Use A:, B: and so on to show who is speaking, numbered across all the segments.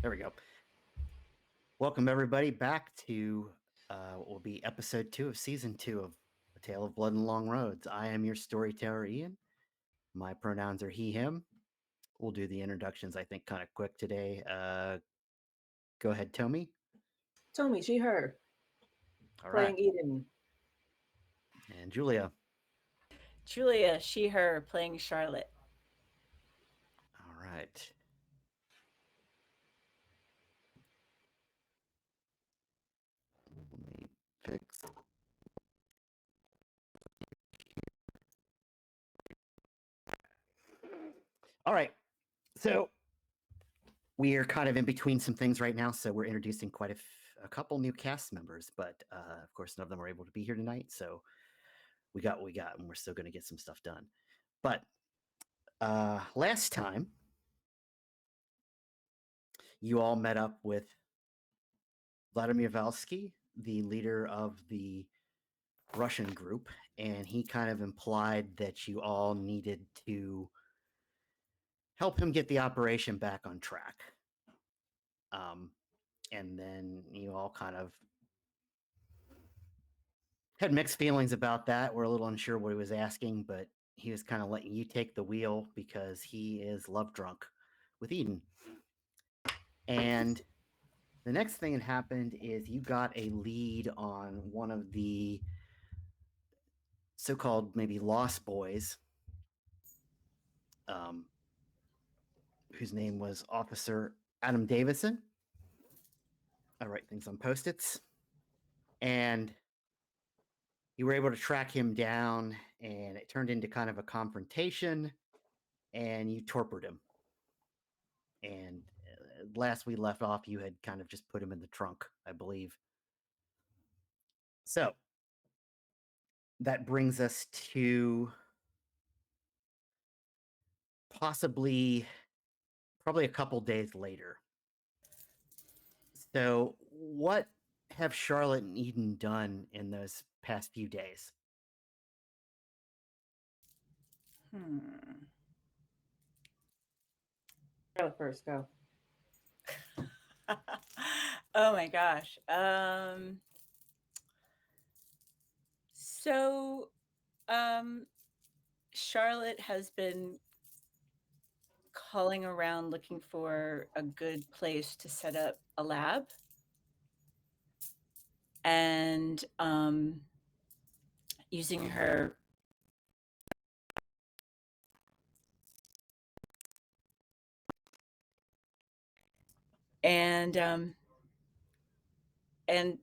A: There we go. Welcome everybody back to what will be episode 2 of season 2 of A Tale of Blood and Long Roads. I am your storyteller, Ian. My pronouns are he, him. We'll do the introductions, I think, kind of quick today. Go ahead, Tommy.
B: Tommy, she, her,
A: All right.
B: playing Eden.
A: And Julia.
C: Julia, she, her, playing Charlotte.
A: All right. Let me fix. All right. So we are kind of in between some things right now, so we're introducing quite a couple new cast members, but of course, none of them are able to be here tonight. So we got what we got, and we're still going to get some stuff done. But last time, you all met up with Vladimir Valsky, the leader of the Russian group, and he kind of implied that you all needed to help him get the operation back on track. And then you all kind of had mixed feelings about that. We're a little unsure what he was asking, but he was kind of letting you take the wheel because he is love drunk with Eden. And the next thing that happened is you got a lead on one of the so-called maybe lost boys, um, whose name was Officer Adam Davison. I write things on post-its. And you were able to track him down, and it turned into kind of a confrontation, and you torpered him. And last we left off, you had kind of just put him in the trunk, I believe. So that brings us to probably a couple days later. So, what have Charlotte and Eden done in those past few days?
B: Charlotte first, go.
C: Oh my gosh. So Charlotte has been calling around looking for a good place to set up a lab. And using her and and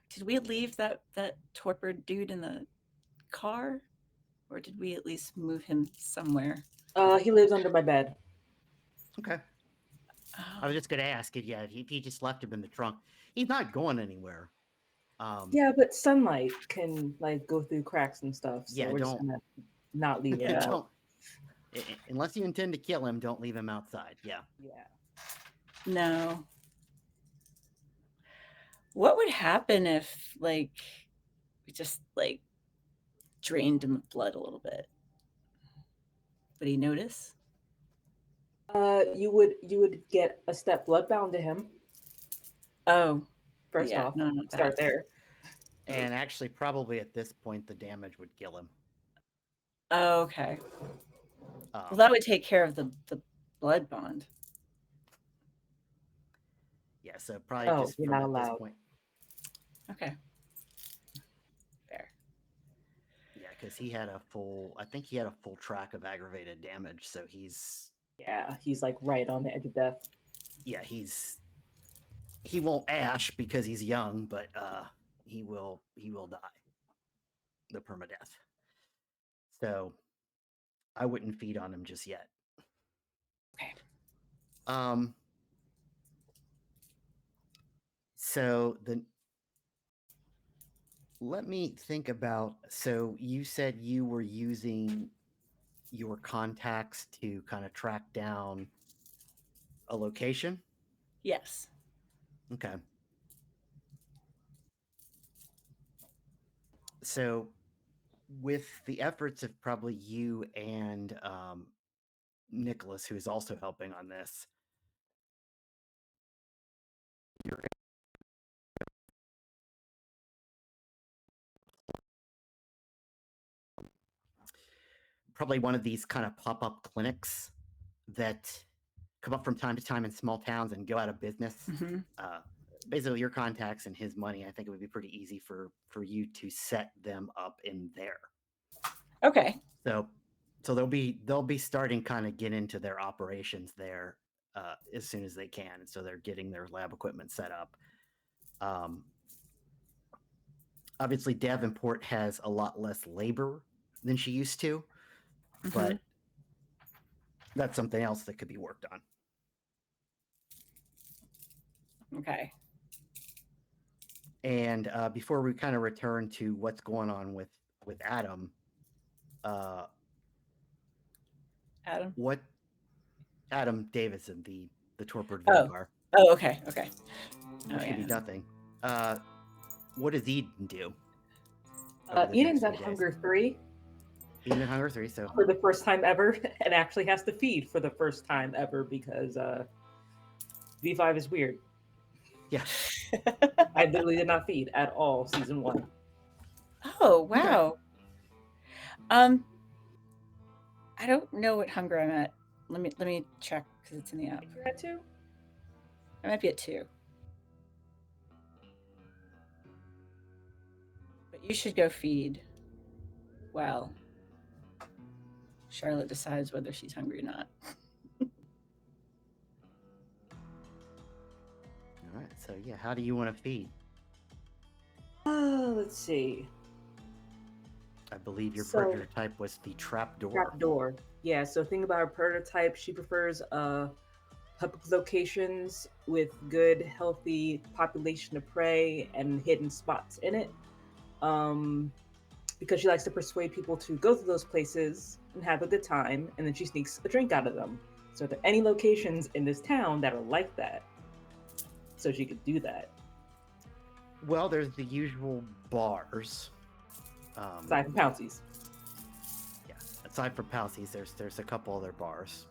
C: did we leave that torpid dude in the car, or did we at least move him somewhere?
B: He lives under my bed.
A: Okay. I
C: Oh,
A: was just going to ask it. Yeah, if you just left him in the trunk, he's not going anywhere.
B: Yeah, but sunlight can like go through cracks and stuff, so
A: Yeah,
B: we're just
A: don't
B: gonna not leave him
C: yeah.
B: out.
A: don't unless you intend to kill him, don't leave him outside. Yeah.
B: Yeah.
C: No. What would happen if we just drained him of blood a little bit? Would he notice?
B: You would get a step bloodbound to him.
C: Oh,
B: First
C: yeah.
B: off,
C: No, not
B: start
C: that.
B: there.
A: And actually, probably at this point, the damage would kill him.
C: Oh, okay. Well,
A: Um,
C: that would take care of the blood bond.
A: yeah, so probably
B: Oh,
A: just
B: you're
A: from
B: not
A: at this
B: allowed.
A: point.
C: Okay, fair.
A: Yeah, because he had I think he had a full track of aggravated damage. So
B: Yeah, he's like right on the edge of death.
A: yeah, he won't ash because he's young, but he will die the permadeath. So I wouldn't feed on him just yet.
C: Okay.
A: Um, so the let me think about. So you said you were using your contacts to kind of track down a location.
C: Yes.
A: Okay. So with the efforts of probably you and Nicholas, who's also helping on this, probably one of these kind of pop-up clinics that come up from time to time in small towns and go out of business.
C: Mhm.
A: Basically, your contacts and his money, I think it would be pretty easy for you to set them up in there.
C: Okay.
A: So they'll be starting kind of get into their operations there as soon as they can. And so they're getting their lab equipment set up. Obviously, Davenport has a lot less labor than she used to, but that's something else that could be worked on.
C: Okay.
A: And before we kind of return to what's going on with Adam,
C: Adam.
A: what Adam Davidson, the torpid
C: Oh.
A: Vulgar,
C: Oh, okay. Okay.
A: which
C: Oh,
A: could be
C: yeah.
A: nothing. What does Eden do?
B: Eden's at Hunger 3
A: Eden at Hunger 3, so
B: for the first time ever, and actually has to feed for the first time ever because V5 is weird.
A: yeah.
B: I literally did not feed at all season 1.
C: Oh, wow. I don't know what hunger I'm at. Let me check because it's in the app.
B: You're at 2?
C: I might be at 2. But you should go feed. Well, Charlotte decides whether she's hungry or not.
A: All right. So yeah, how do you want to feed?
B: Let's see.
A: I believe your
B: So-
A: prototype was the trapdoor.
B: Trapdoor. Yeah, so think about her prototype. She prefers public locations with good, healthy population of prey and hidden spots in it. Because she likes to persuade people to go to those places and have a good time, and then she sneaks a drink out of them. So are there any locations in this town that are like that? So she could do that.
A: Well, there's the usual bars.
B: Aside from Pouncey's.
A: Yeah, aside from Pouncey's, there's a couple other bars.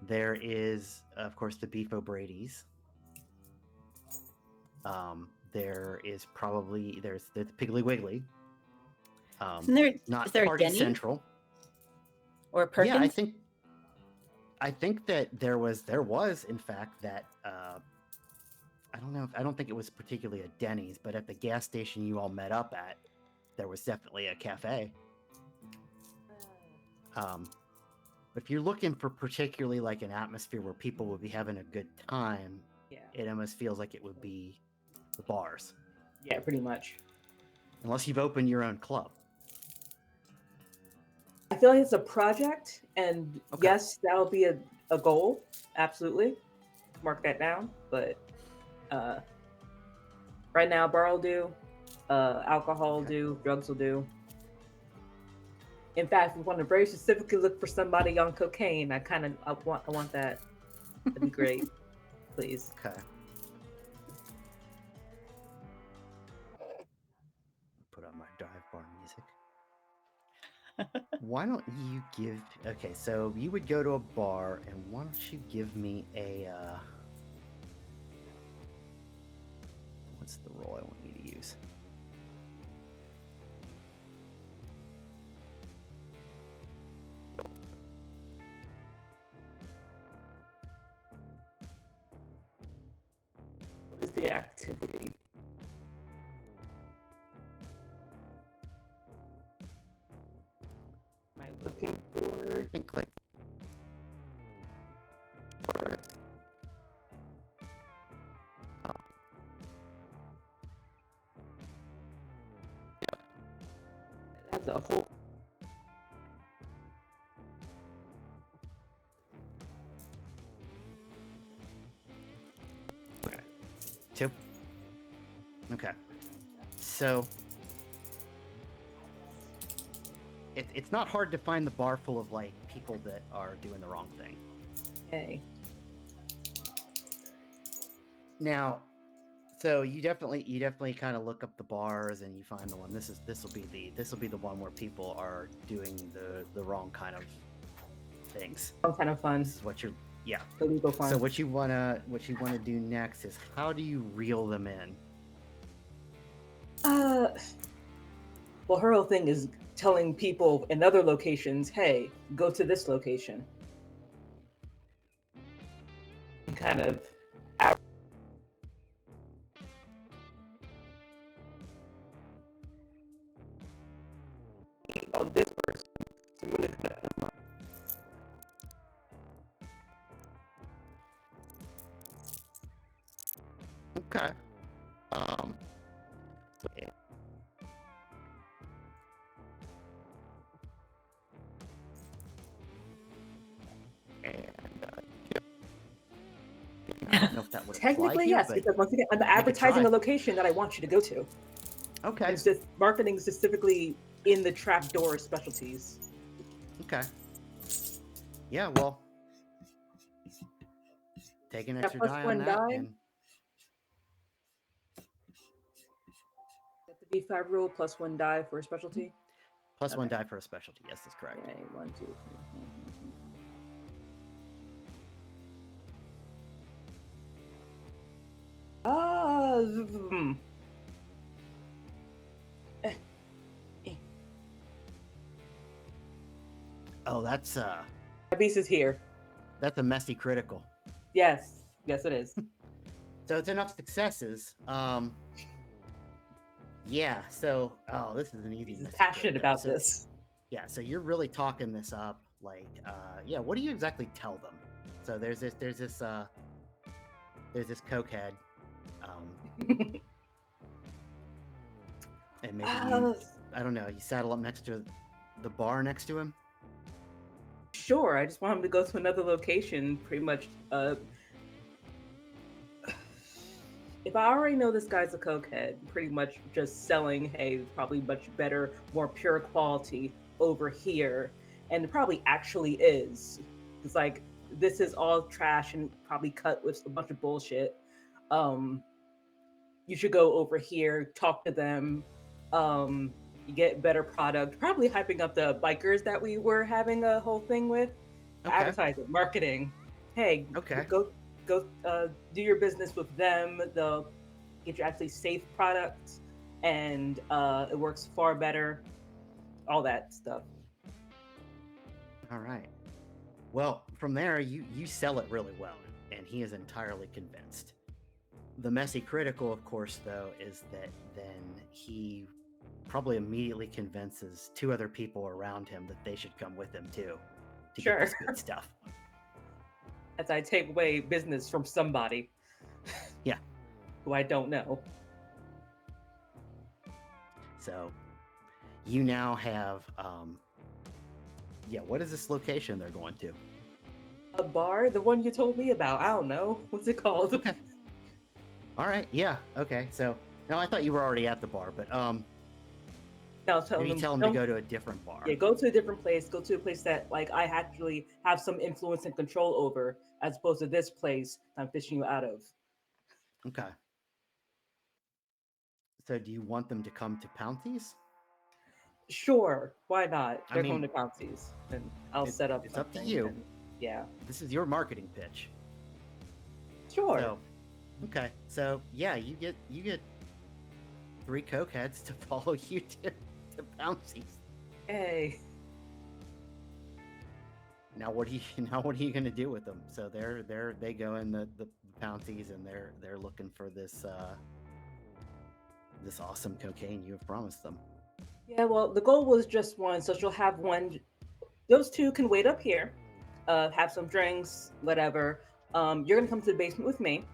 A: There is, of course, the Beef O'Brady's. There is probably there's the Piggly Wiggly. Not
C: is there a
A: Party
C: Denny
A: Central.
C: or a Perkins?
A: Yeah, I think that there was in fact that I don't think it was particularly a Denny's, but at the gas station you all met up at, there was definitely a cafe. If you're looking for particularly like an atmosphere where people would be having a good time,
B: Yeah.
A: it almost feels like it would be the bars.
B: Yeah, pretty much.
A: Unless you've opened your own club.
B: I feel like it's a project, and
A: Okay.
B: yes, that'll be a goal. Absolutely. Mark that down. But right now, bar will do, alcohol will do, drugs will do. In fact, we want to very specifically look for somebody on cocaine. I want that. That'd be great. Please.
A: Okay. Put on my dive bar music. Why don't you give... Okay, so you would go to a bar, and why don't you give me a... What's the role I want you to use?
B: What is the activity? Am I looking for...
A: I think like...
B: That's a whole...
A: Okay. 2? Okay. So... It's not hard to find the bar full of, like, people that are doing the wrong thing.
B: Okay.
A: Now, so you definitely kind of look up the bars and you find the one. This will be the one where people are doing the wrong kind of things.
B: Some kind of fun.
A: This is what you're
B: Illegal fun.
A: So what you wanna do next is how do you reel them in?
B: Well, her whole thing is telling people in other locations, hey, go to this location. Kind of on this person.
A: Okay. Yeah. And I don't know if that would apply
B: Technically,
A: here,
B: yes,
A: but
B: because once again, I'm
A: could
B: advertising
A: try.
B: a location that I want you to go to.
A: Okay.
B: It's just marketing specifically in the trapdoor specialties.
A: Okay. Yeah, well, take an
B: That
A: extra
B: plus
A: die on
B: one
A: that,
B: die.
A: and
B: The D5 rule plus one die for a specialty.
A: plus one
B: Okay.
A: die for a specialty. Yes, that's correct.
B: Okay, 1, 2, 3. Hmm.
A: Oh, that's
B: My beast is here.
A: that's a messy critical.
B: Yes, yes, it is.
A: So it's enough successes. Yeah. So, oh, this is an easy.
B: He's
A: messy
B: passionate
A: critical.
B: about
A: So,
B: this.
A: Yeah. So you're really talking this up, like, yeah. What do you exactly tell them? So there's this cokehead, and maybe you, I don't know, you saddle up next to the bar next to him.
B: Sure, I just want him to go to another location, pretty much. If I already know this guy's a cokehead, pretty much just selling, hey, probably much better, more pure quality over here, and it probably actually is. It's like this is all trash and probably cut with a bunch of bullshit. You should go over here, talk to them. You get better product. Probably hyping up the bikers that we were having a whole thing with.
A: Okay.
B: Advertising, marketing. Hey,
A: Okay.
B: go do your business with them. They'll get you actually safe products, and it works far better. All that stuff.
A: All right. Well, from there, you sell it really well, and he is entirely convinced. The messy critical, of course, though, is that then he probably immediately convinces two other people around him that they should come with him too to
B: Sure.
A: get this good stuff.
B: As I take away business from somebody.
A: Yeah.
B: Who I don't know.
A: So you now have, yeah, what is this location they're going to?
B: A bar, the one you told me about. I don't know. What's it called?
A: Okay. All right. Yeah. Okay. So, no, I thought you were already at the bar, but
B: No, tell
A: maybe
B: them,
A: tell them to go to a different bar.
B: Yeah, go to a different place. Go to a place that like I actually have some influence and control over, as opposed to this place I'm fishing you out of.
A: Okay. So, do you want them to come to Pounties?
B: Sure, why not?
A: I
B: They're
A: mean,
B: going to Pouncies, and I'll set up.
A: It's up to
B: something,
A: you.
B: and- yeah,
A: This is your marketing pitch.
B: sure.
A: So, okay. So, yeah, you get 3 cokeheads to follow you to Pouncies.
B: Hey,
A: Now, what are you going to do with them? So they go in the Pounties, and they're looking for this this awesome cocaine you have promised them.
B: yeah. Well, the goal was just one, so she'll have one. Those two can wait up here, have some drinks, whatever. You're gonna come to the basement with me,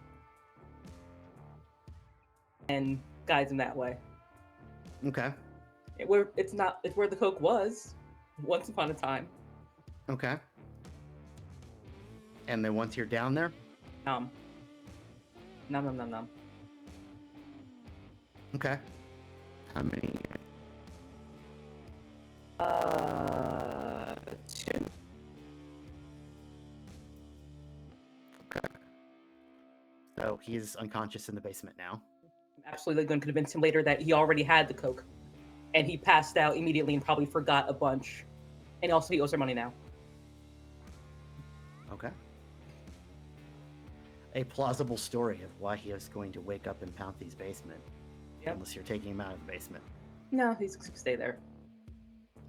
B: and guide them that way.
A: Okay.
B: It's where the coke was once upon a time.
A: Okay. And then once you're down there,
B: Nom nom nom nom.
A: okay. How many?
B: 2.
A: Okay. So he is unconscious in the basement now.
B: I'm absolutely going to convince him later that he already had the coke, and he passed out immediately and probably forgot a bunch, and also he owes her money now.
A: Okay. A plausible story of why he is going to wake up in Pounty's basement.
B: Yep.
A: Unless you're taking him out of the basement.
B: No, he's gonna stay there.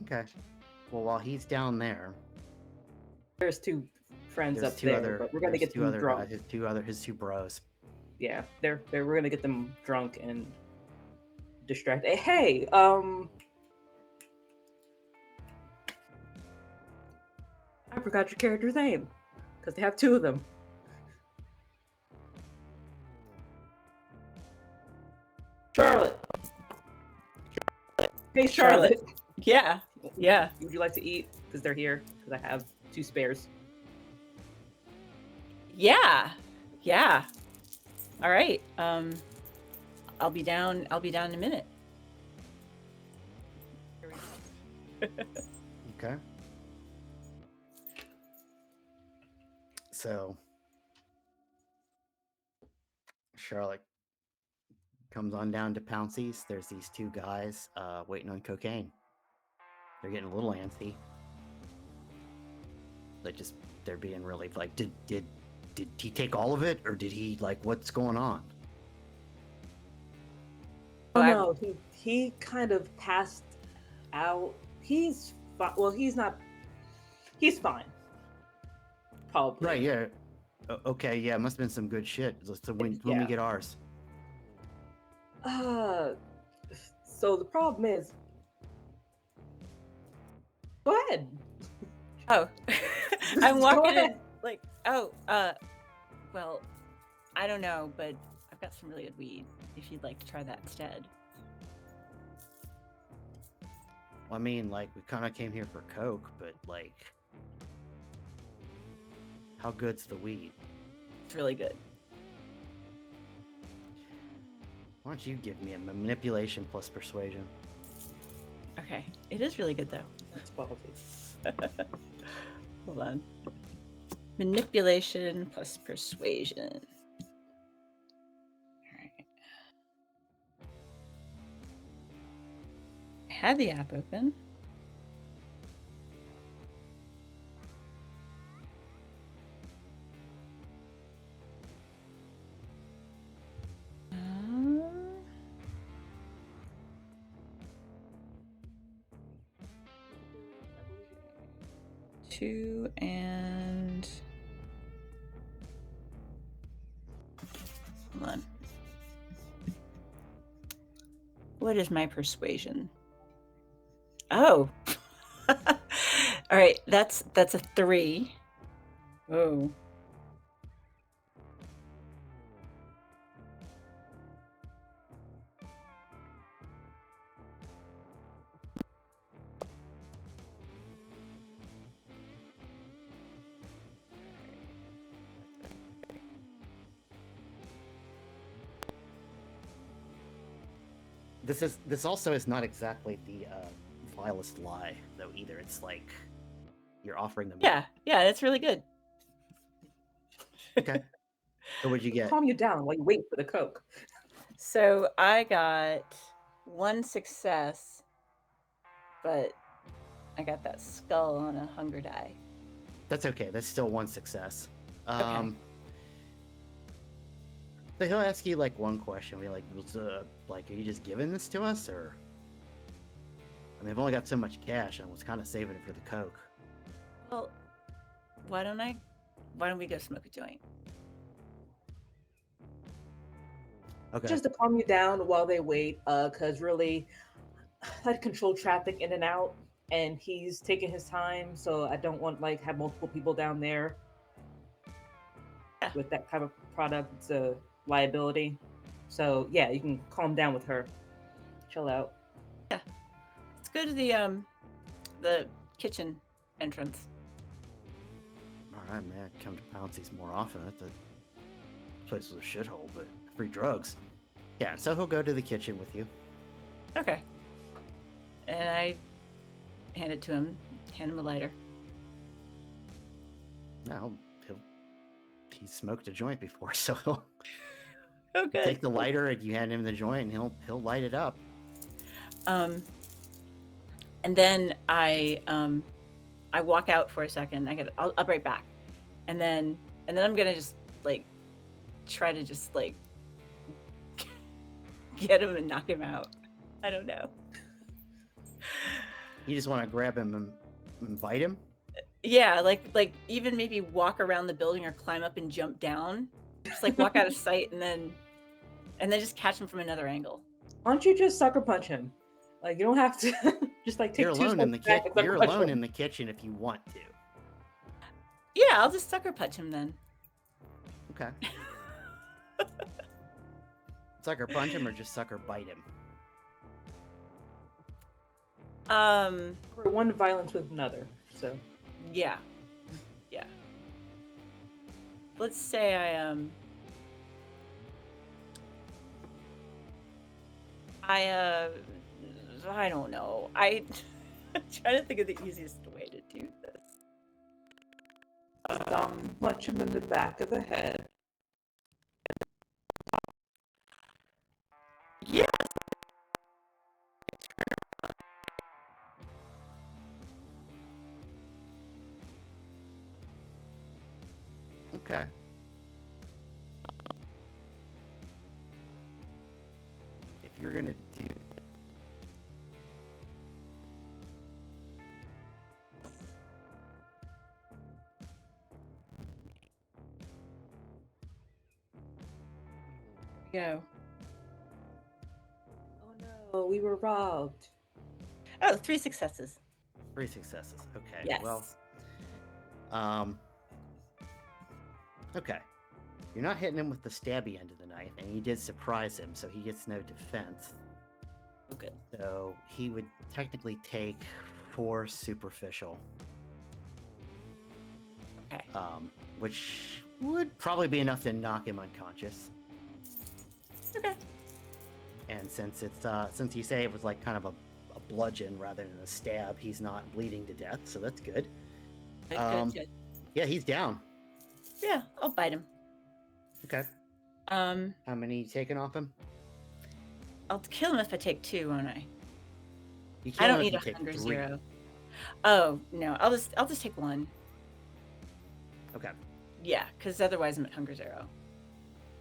A: Okay. Well, while he's down there,
B: There's two friends
A: there's
B: up
A: two
B: there,
A: other
B: but we're gonna
A: there's
B: get
A: two
B: them
A: other
B: drunk.
A: his two bros.
B: Yeah, we're gonna get them drunk and distracted. Hey, I forgot your character's name because they have two of them. Charlotte. Hey, Charlotte.
C: Yeah. Yeah.
B: Would you like to eat? Because they're here. Because I have two spares.
C: Yeah. Yeah. All right. I'll be down in a minute.
A: Okay. So Charlotte comes on down to Pouncy's. There's these two guys waiting on cocaine. They're getting a little antsy. They're being really like, did he take all of it, or did he, like, what's going on?
B: Oh no, he kind of passed out. He's fine. Well, he's not. He's fine. Probably.
A: Right, yeah. Okay, yeah, must have been some good shit. So when we
B: Yeah.
A: get ours.
B: So the problem is. Go ahead.
C: Oh. I'm walking in like, oh, well, I don't know, but I've got some really good weed if you'd like to try that instead.
A: Well, I mean, like, we kind of came here for coke, but, like, how good's the weed?
C: It's really good.
A: Why don't you give me a manipulation plus persuasion?
C: Okay. It is really good though.
B: That's ballsy.
C: Hold on. Manipulation plus persuasion. All right. I had the app open. Two and hold on. What is my persuasion? Oh. All right, that's a 3. Oh.
A: This also is not exactly the vilest lie, though, either. It's like you're offering them.
C: Yeah, it's really good.
A: Okay. So what'd you get?
B: Calm you down while you wait for the coke.
C: So I got 1 success, but I got that skull on a hunger die.
A: That's okay. That's still 1 success.
C: Okay.
A: So he'll ask you, like, one question. Be like, are you just giving this to us, or? I mean, I've only got so much cash, and I was kind of saving it for the coke.
C: Well, why don't we go smoke a joint?
A: Okay.
B: Just to calm you down while they wait, because really, I control traffic in and out, and he's taking his time, so I don't want have multiple people down there.
C: Yeah.
B: With that type of product, it's a liability. So yeah, you can calm down with her. Chill out.
C: Yeah. Let's go to the kitchen entrance.
A: All right, man. Come to Pouncy's more often. That place was a shithole, but free drugs. Yeah, so he'll go to the kitchen with you.
C: Okay. And I hand it to him, hand him a lighter.
A: Now he smoked a joint before, so he'll
C: Okay.
A: take the lighter and you hand him the joint, and he'll light it up.
C: And then I walk out for a second. I'll be right back, and then I'm gonna just try to just get him and knock him out. I don't know.
A: You just want to grab him and bite him?
C: Yeah, like even maybe walk around the building or climb up and jump down. Just like walk out of sight and then just catch him from another angle.
B: Why don't you just sucker punch him? Like you don't have to just like take
A: You're
B: two
A: alone in
B: steps
A: the
B: back and sucker
A: You're
B: punch
A: alone
B: him.
A: in the kitchen if you want to.
C: Yeah, I'll just sucker punch him then.
A: Okay. Sucker punch him or just sucker bite him?
B: For one violence with another. So
C: Yeah. Let's say I don't know. I'm trying to think of the easiest way to do this.
B: punch him in the back of the head.
C: Yeah.
A: Okay. If you're gonna do
C: Go.
B: Oh no, we were robbed.
C: Oh, 3 successes.
A: 3 successes. Okay.
C: Yes.
A: Well, okay. You're not hitting him with the stabby end of the knife, and you did surprise him, so he gets no defense.
C: Oh, good.
A: So he would technically take 4 superficial,
C: Okay.
A: which would probably be enough to knock him unconscious.
C: Okay.
A: And since it's since you say it was like kind of a bludgeon rather than a stab, he's not bleeding to death, so that's good.
C: Good.
A: Yeah, he's down.
C: Yeah, I'll bite him.
A: Okay.
C: How
A: many you taking off him?
C: I'll kill him if I take 2, won't I?
A: You
C: I
A: kill
C: don't
A: him if
C: need
A: you
C: a
A: take
C: hunger
A: 3.
C: 0. Oh no, I'll just take 1.
A: Okay.
C: Yeah, because otherwise I'm at hunger 0.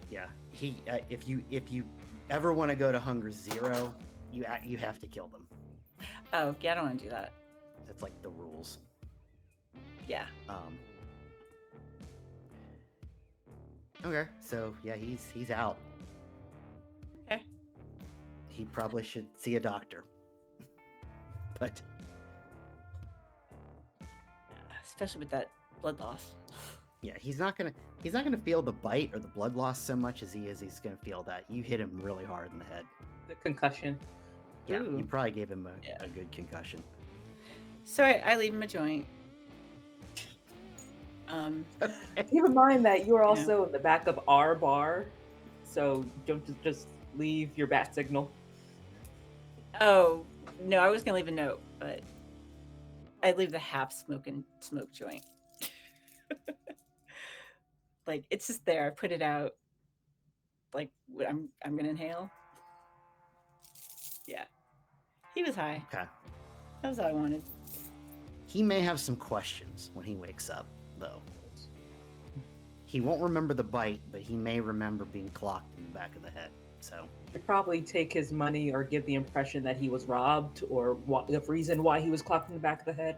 A: Yeah. He if you ever want to go to hunger 0, you have to kill them.
C: Oh yeah, I don't want to do that.
A: That's like the rules.
C: Yeah.
A: Okay, so yeah, he's out.
C: Okay.
A: He probably should see a doctor. But
C: Especially with that blood loss.
A: yeah, he's not gonna feel the bite or the blood loss so much as he's gonna feel that you hit him really hard in the head.
B: The concussion.
A: Yeah,
C: Ooh.
A: you probably gave him
C: Yeah.
A: a good concussion.
C: So I leave him a joint.
B: Keep in mind that you are also in the back of our bar, so don't just leave your bat signal.
C: Oh no, I was gonna leave a note, but I'd leave the half smoke joint. Like it's just there. I put it out. Like I'm gonna inhale. Yeah. He was high.
A: Okay.
C: That was all I wanted.
A: He may have some questions when he wakes up, though. He won't remember the bite, but he may remember being clocked in the back of the head. So
B: You'd probably take his money or give the impression that he was robbed, or the reason why he was clocked in the back of the head,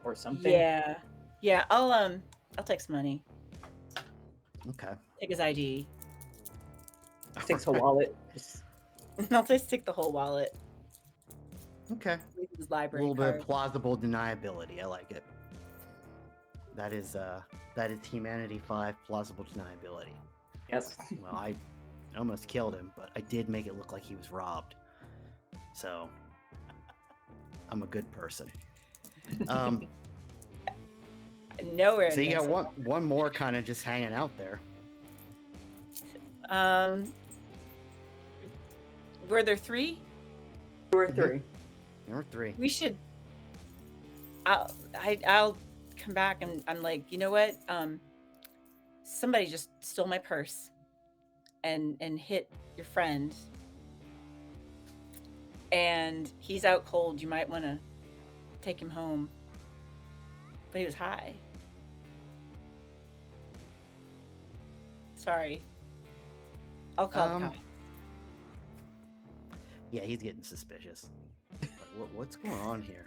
B: or something.
C: Yeah. I'll take some money.
A: okay.
C: Take his ID.
B: Takes a wallet.
C: I'll just take the whole wallet.
A: Okay.
C: Leave his
A: A
C: library
A: little
C: card.
A: bit of plausible deniability. I like it. That is Humanity 5 plausible deniability.
B: Yes.
A: Well, I almost killed him, but I did make it look like he was robbed. So I'm a good person.
C: Nowhere.
A: So you
C: near
A: got one more kind of just hanging out there.
C: Were there 3?
B: There were 3.
A: There were 3.
C: We should. I'll come back and I'm like, you know what? Somebody just stole my purse, and hit your friend, and he's out cold. You might want to take him home. But he was high. Sorry. I'll call the cops.
A: Yeah, he's getting suspicious. Like, what's going on here?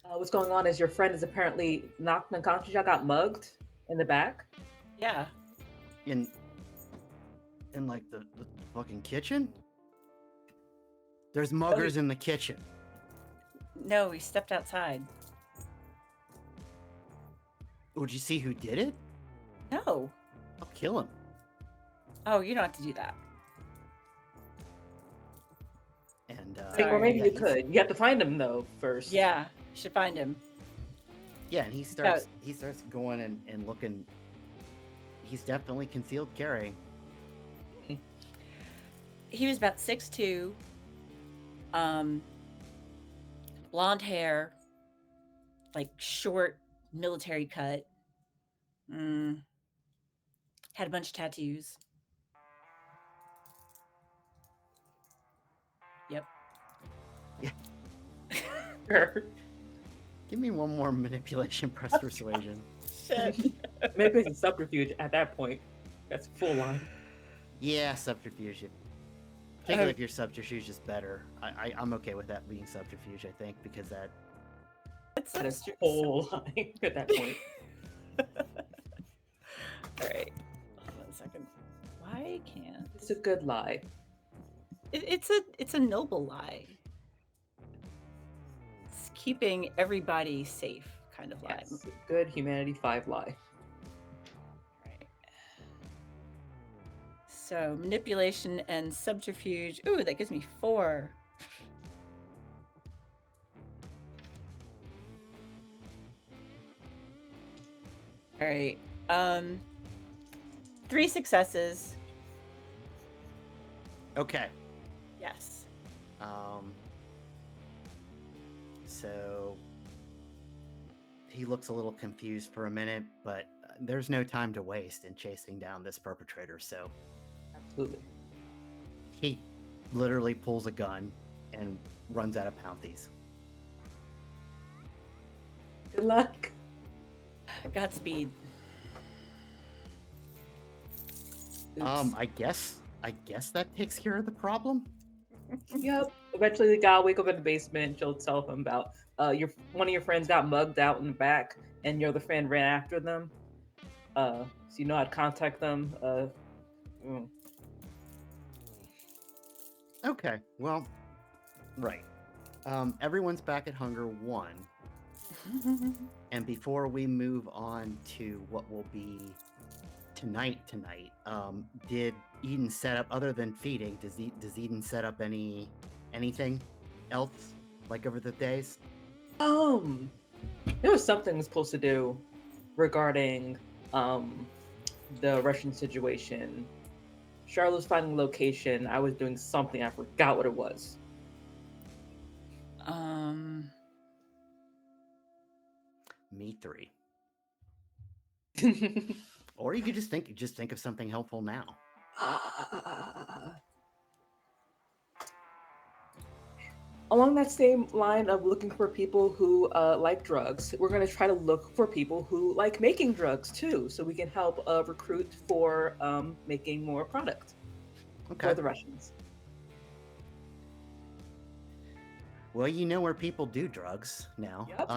B: What's going on is your friend is apparently knocked unconscious. Y'all got mugged in the back.
C: Yeah.
A: In like the fucking kitchen? There's muggers in the kitchen.
C: No, we stepped outside.
A: Would you see who did it?
C: No.
A: I'll kill him.
C: Oh, you don't have to do that.
A: And
B: Or maybe
A: yeah,
B: you could. You have to find him though first.
C: Yeah, you should find him.
A: Yeah, and he starts going and looking. He's definitely concealed carrying.
C: He was about 6'2", blonde hair, like short military cut. Had a bunch of tattoos. Yep.
B: Sure.
A: Give me one more manipulation plus persuasion.
C: Shit.
B: Maybe it's a subterfuge at that point. That's full line.
A: Yeah, subterfuge. Particularly if your subterfuge is better. I'm okay with that being subterfuge, I think, because that...
B: That is whole line at that point.
C: All right. Hold on a second. Why can't...
B: It's a good lie.
C: It's a noble lie. It's keeping everybody safe kind of lie.
B: Yes. Good Humanity 5 lie.
C: Right. So manipulation and subterfuge. Ooh, that gives me 4. All right. 3 successes.
A: Okay.
C: Yes.
A: So he looks a little confused for a minute, but there's no time to waste in chasing down this perpetrator. So
B: Absolutely.
A: he literally pulls a gun and runs out of Pounties.
B: Good luck.
C: Godspeed.
B: Oops.
A: I guess that takes care of the problem.
B: Yep. Eventually, the guy will wake up in the basement. And she'll tell him about one of your friends got mugged out in the back, and your other friend ran after them. So you know how to contact them.
A: Okay. Well, right. Everyone's back at Hunger 1, and before we move on to what will be tonight, did Eden set up, other than feeding, does Eden set up anything else like over the days?
B: There was something I was supposed to do regarding the Russian situation. Charlotte was finding location. I was doing something. I forgot what it was.
A: Me 3. Or you could just think of something helpful now.
B: Along that same line of looking for people who like drugs, we're going to try to look for people who like making drugs too, so we can help recruit for making more product for the Russians.
A: Well, you know where people do drugs now.
B: Yep.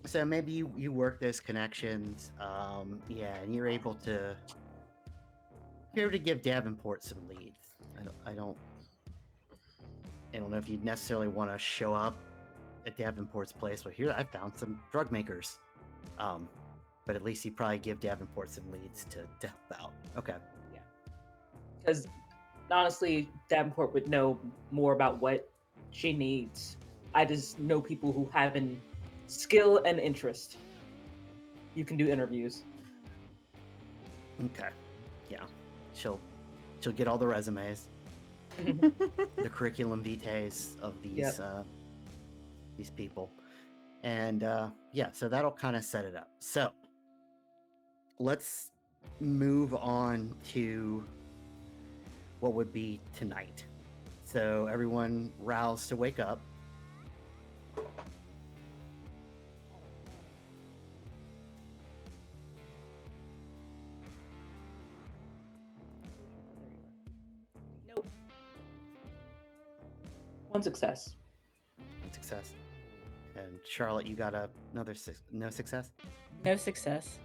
A: So maybe you work those connections, and you're able to give Davenport some leads. I don't know if you'd necessarily want to show up at Davenport's place. Well, here I found some drug makers, but at least you probably give Davenport some leads to help out. Okay.
B: Yeah. Because honestly, Davenport would know more about what she needs. I just know people who have an skill and interest. You can do interviews.
A: Okay. Yeah. She'll get all the resumes, the curriculum vitae of these people, and so that'll kind of set it up. So let's move on to what would be tonight. So everyone rouse to wake up.
B: One success.
A: Success. And Charlotte, you got another no success?
C: No success.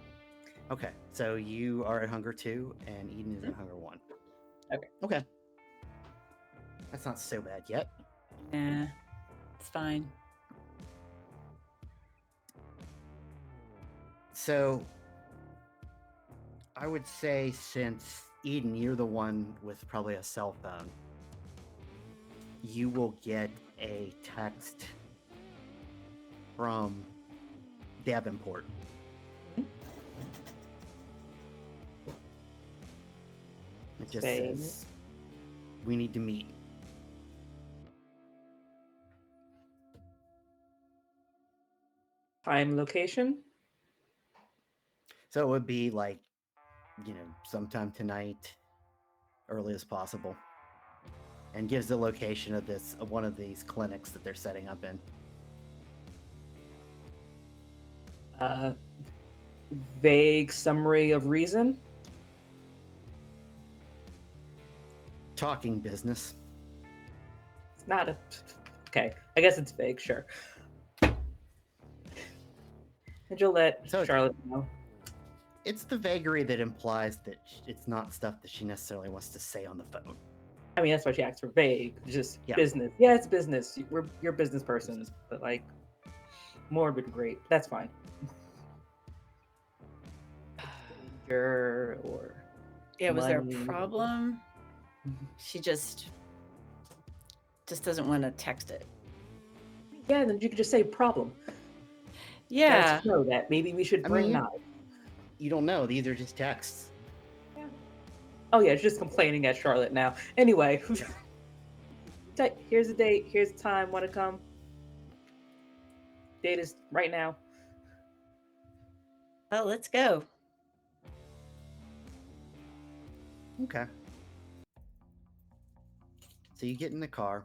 A: Okay, so you are at hunger 2, and Eden is at hunger 1.
B: Okay.
A: Okay. That's not so bad yet.
C: Nah, it's fine.
A: So I would say, since Eden, you're the one with probably a cell phone, you will get a text from Davenport. It just
B: Same.
A: says, "We need to meet."
B: Time, location.
A: So it would be like, sometime tonight, early as possible, and gives the location of one of these clinics that they're setting up in.
B: Vague summary of reason.
A: Talking business.
B: It's not a. Okay, I guess it's vague. Sure. And you'll let
A: So-
B: Charlotte know.
A: It's the vagary that implies that it's not stuff that she necessarily wants to say on the phone.
B: I mean, that's why she asked for vague. Just
A: Yeah.
B: business. Yeah, it's business. You're a business person, but like, more would be great. That's fine. Danger or
C: Yeah, was there
B: money.
C: a problem? She just doesn't want to text it.
B: Yeah, then you could just say problem.
C: Yeah.
B: Let us know that maybe we should
A: I
B: bring
A: mean,
B: knives.
A: You don't know. These are just texts.
B: Oh yeah, it's just complaining at Charlotte now. Anyway, here's the date. Here's the time. Want to come? Date is right now.
C: Well, let's go.
A: Okay. So you get in the car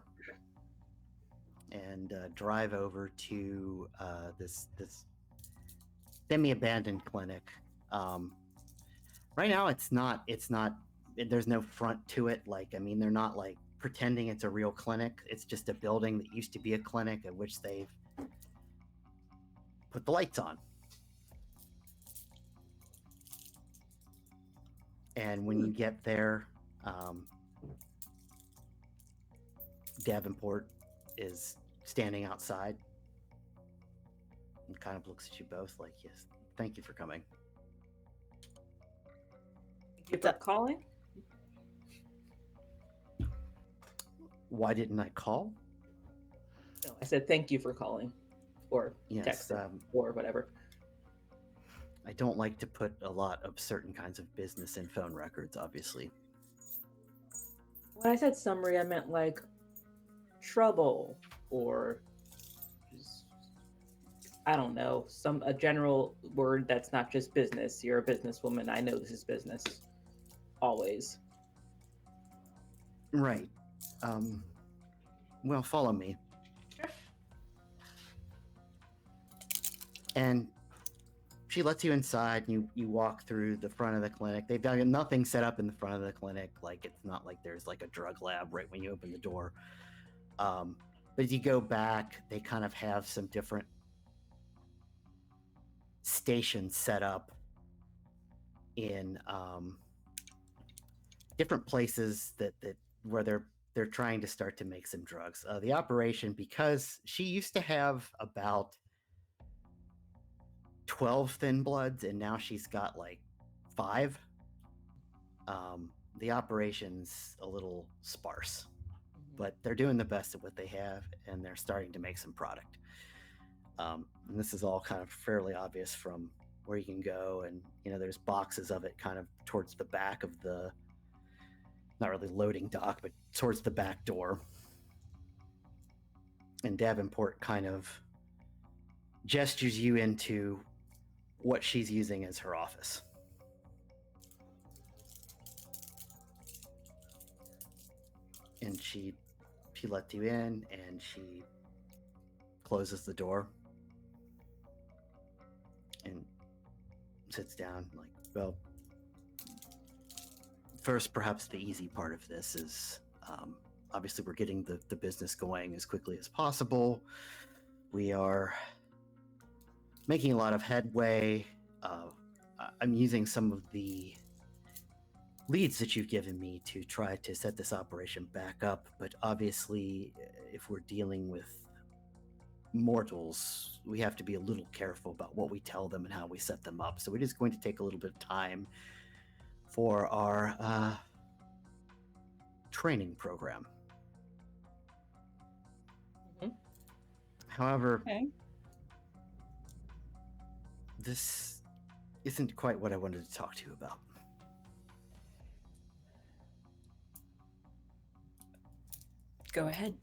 A: and drive over to this semi-abandoned clinic. Right now, it's not. There's no front to it. They're not like pretending it's a real clinic. It's just a building that used to be a clinic, at which they've put the lights on. And when you get there, Davenport is standing outside and kind of looks at you both like, "Yes, thank you for coming."
B: Thank you for calling.
A: Why didn't I call?
B: No, I said thank you for calling, or
A: Yes,
B: texting, or whatever.
A: I don't like to put a lot of certain kinds of business in phone records, obviously.
B: When I said summary, I meant like trouble, or I don't know, a general word that's not just business. You're a businesswoman. I know this is business. Always.
A: Right. Well, follow me. And she lets you inside, and you walk through the front of the clinic. They've got nothing set up in the front of the clinic. Like, it's not like there's like a drug lab right when you open the door. But as you go back, they kind of have some different stations set up in different places that where they're trying to start to make some drugs. The operation, because she used to have about 12 thin bloods, and now she's got like 5. The operation's a little sparse, but they're doing the best of what they have, and they're starting to make some product. And this is all kind of fairly obvious from where you can go, and there's boxes of it kind of towards the back of the, not really loading dock, but towards the back door. And Davenport kind of gestures you into what she's using as her office. And she lets you in, and she closes the door and sits down like, "Well, first, perhaps the easy part of this is, obviously we're getting the business going as quickly as possible. We are making a lot of headway. I'm using some of the leads that you've given me to try to set this operation back up, but obviously, if we're dealing with mortals, we have to be a little careful about what we tell them and how we set them up. So it is going to take a little bit of time for our training program.
B: Mhm.
A: However,
C: Okay.
A: this isn't quite what I wanted to talk to you about.
C: Go ahead.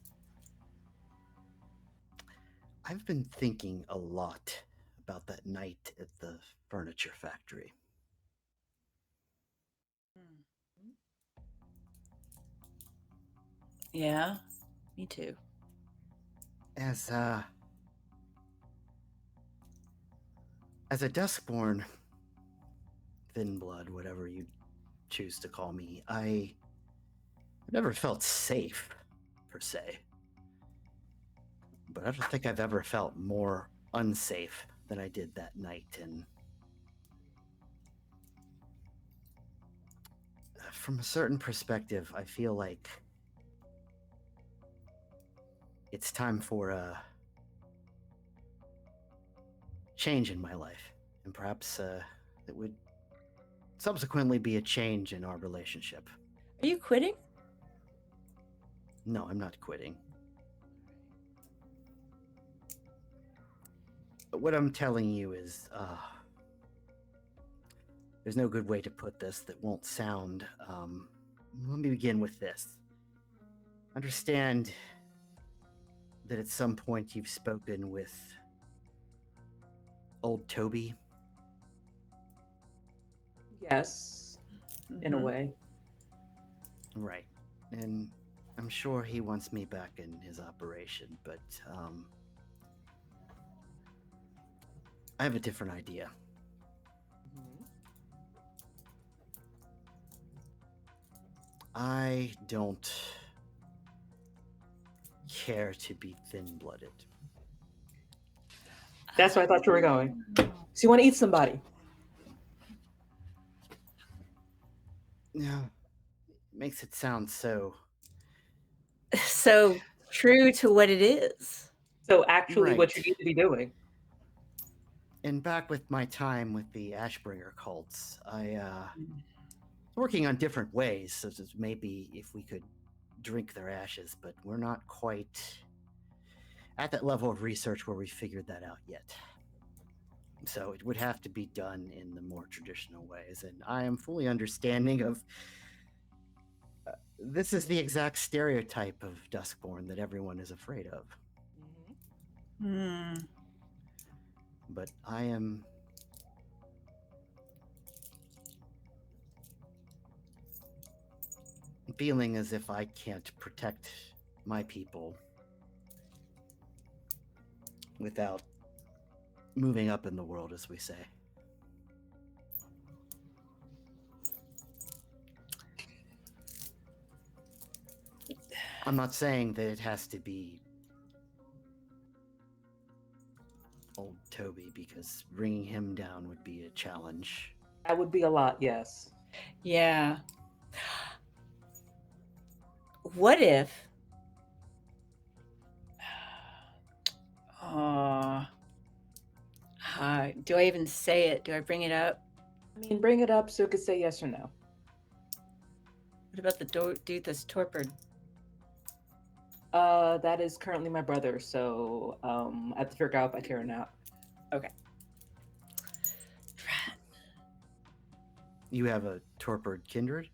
A: I've been thinking a lot about that night at the furniture factory.
C: Yeah, me too.
A: As a Duskborn, thin blood, whatever you choose to call me, I never felt safe, per se. But I don't think I've ever felt more unsafe than I did that night. And from a certain perspective, I feel like it's time for a change in my life. And perhaps it would subsequently be a change in our relationship.
C: Are you quitting?
A: No, I'm not quitting. But what I'm telling you is, there's no good way to put this that won't sound. Let me begin with this. Understand that at some point you've spoken with old Toby.
B: Yes, in a
C: Mhm.
B: way.
A: Right. And I'm sure he wants me back in his operation, but I have a different idea.
B: Mhm.
A: I don't care to be thin-blooded.
B: That's where I thought you were going. So you want to eat somebody?
A: No, it makes it sound so
C: So true to what it is.
B: So actually, what you
A: right.
B: need to be doing.
A: And back with my time with the Ashbringer cults, I working on different ways, such as maybe if we could drink their ashes, but we're not quite at that level of research where we figured that out yet. So it would have to be done in the more traditional ways, and I am fully understanding of this is the exact stereotype of Duskborn that everyone is afraid of.
C: Hmm.
A: But I am feeling as if I can't protect my people without moving up in the world, as we say. I'm not saying that it has to be old Toby, because bringing him down would be a challenge.
B: That would be a lot, yes.
C: Yeah. What if? Do I even say it? Do I bring it up?
B: I mean, bring it up so it could say yes or no.
C: What about the dude that's torpid?
B: That is currently my brother, so I have to figure out if I care or not.
C: Okay.
A: You have a torpid kindred?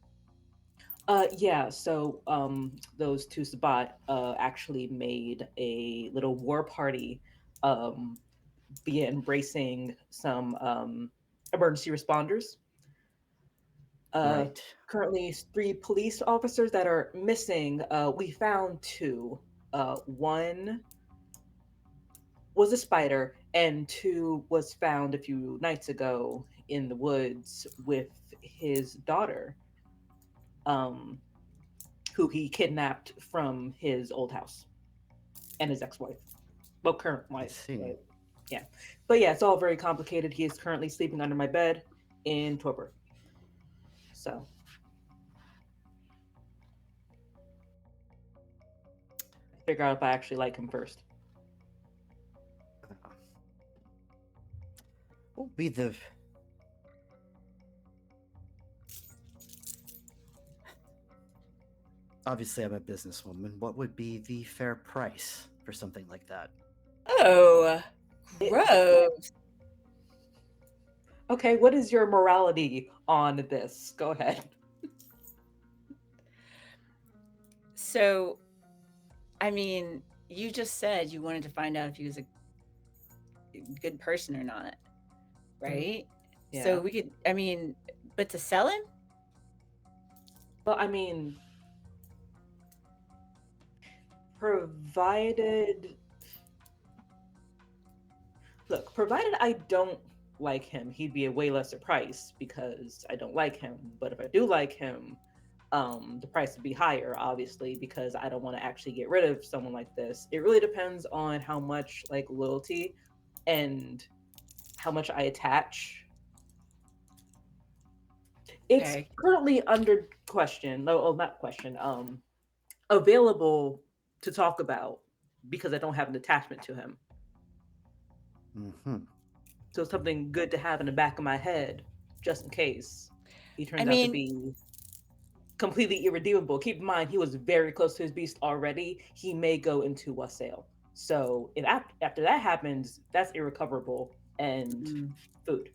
B: Yeah, so those two Sabat actually made a little war party via embracing some emergency responders.
A: Right.
B: Currently, 3 police officers that are missing. We found 2. One was a spider, and 2 was found a few nights ago in the woods with his daughter, um, who he kidnapped from his old house, and his ex-wife. Well, current
A: I
B: wife.
A: see.
B: But yeah, it's all very complicated. He is currently sleeping under my bed in Torpor. So figure out if I actually like him first.
A: What would be the obviously I'm a businesswoman. What would be the fair price for something like that?
C: Oh, gross.
B: Okay, what is your morality on this? Go ahead.
C: So, I mean, you just said you wanted to find out if he was a good person or not, right?
B: Yeah.
C: So we could, I mean, but to sell him?
B: Well, I mean, provided provided I don't like him, he'd be a way lesser price because I don't like him. But if I do like him, the price would be higher, obviously, because I don't want to actually get rid of someone like this. It really depends on how much like loyalty and how much I attach. It's
C: Okay.
B: currently under question. No, oh, not question. Available to talk about because I don't have an attachment to him.
A: Mm-hmm.
B: So it's something good to have in the back of my head just in case he turns
C: I
B: out to
C: mean,
B: be completely irredeemable. Keep in mind, he was very close to his beast already. He may go into wassail. So if after that happens, that's irrecoverable and
C: mm.
B: food.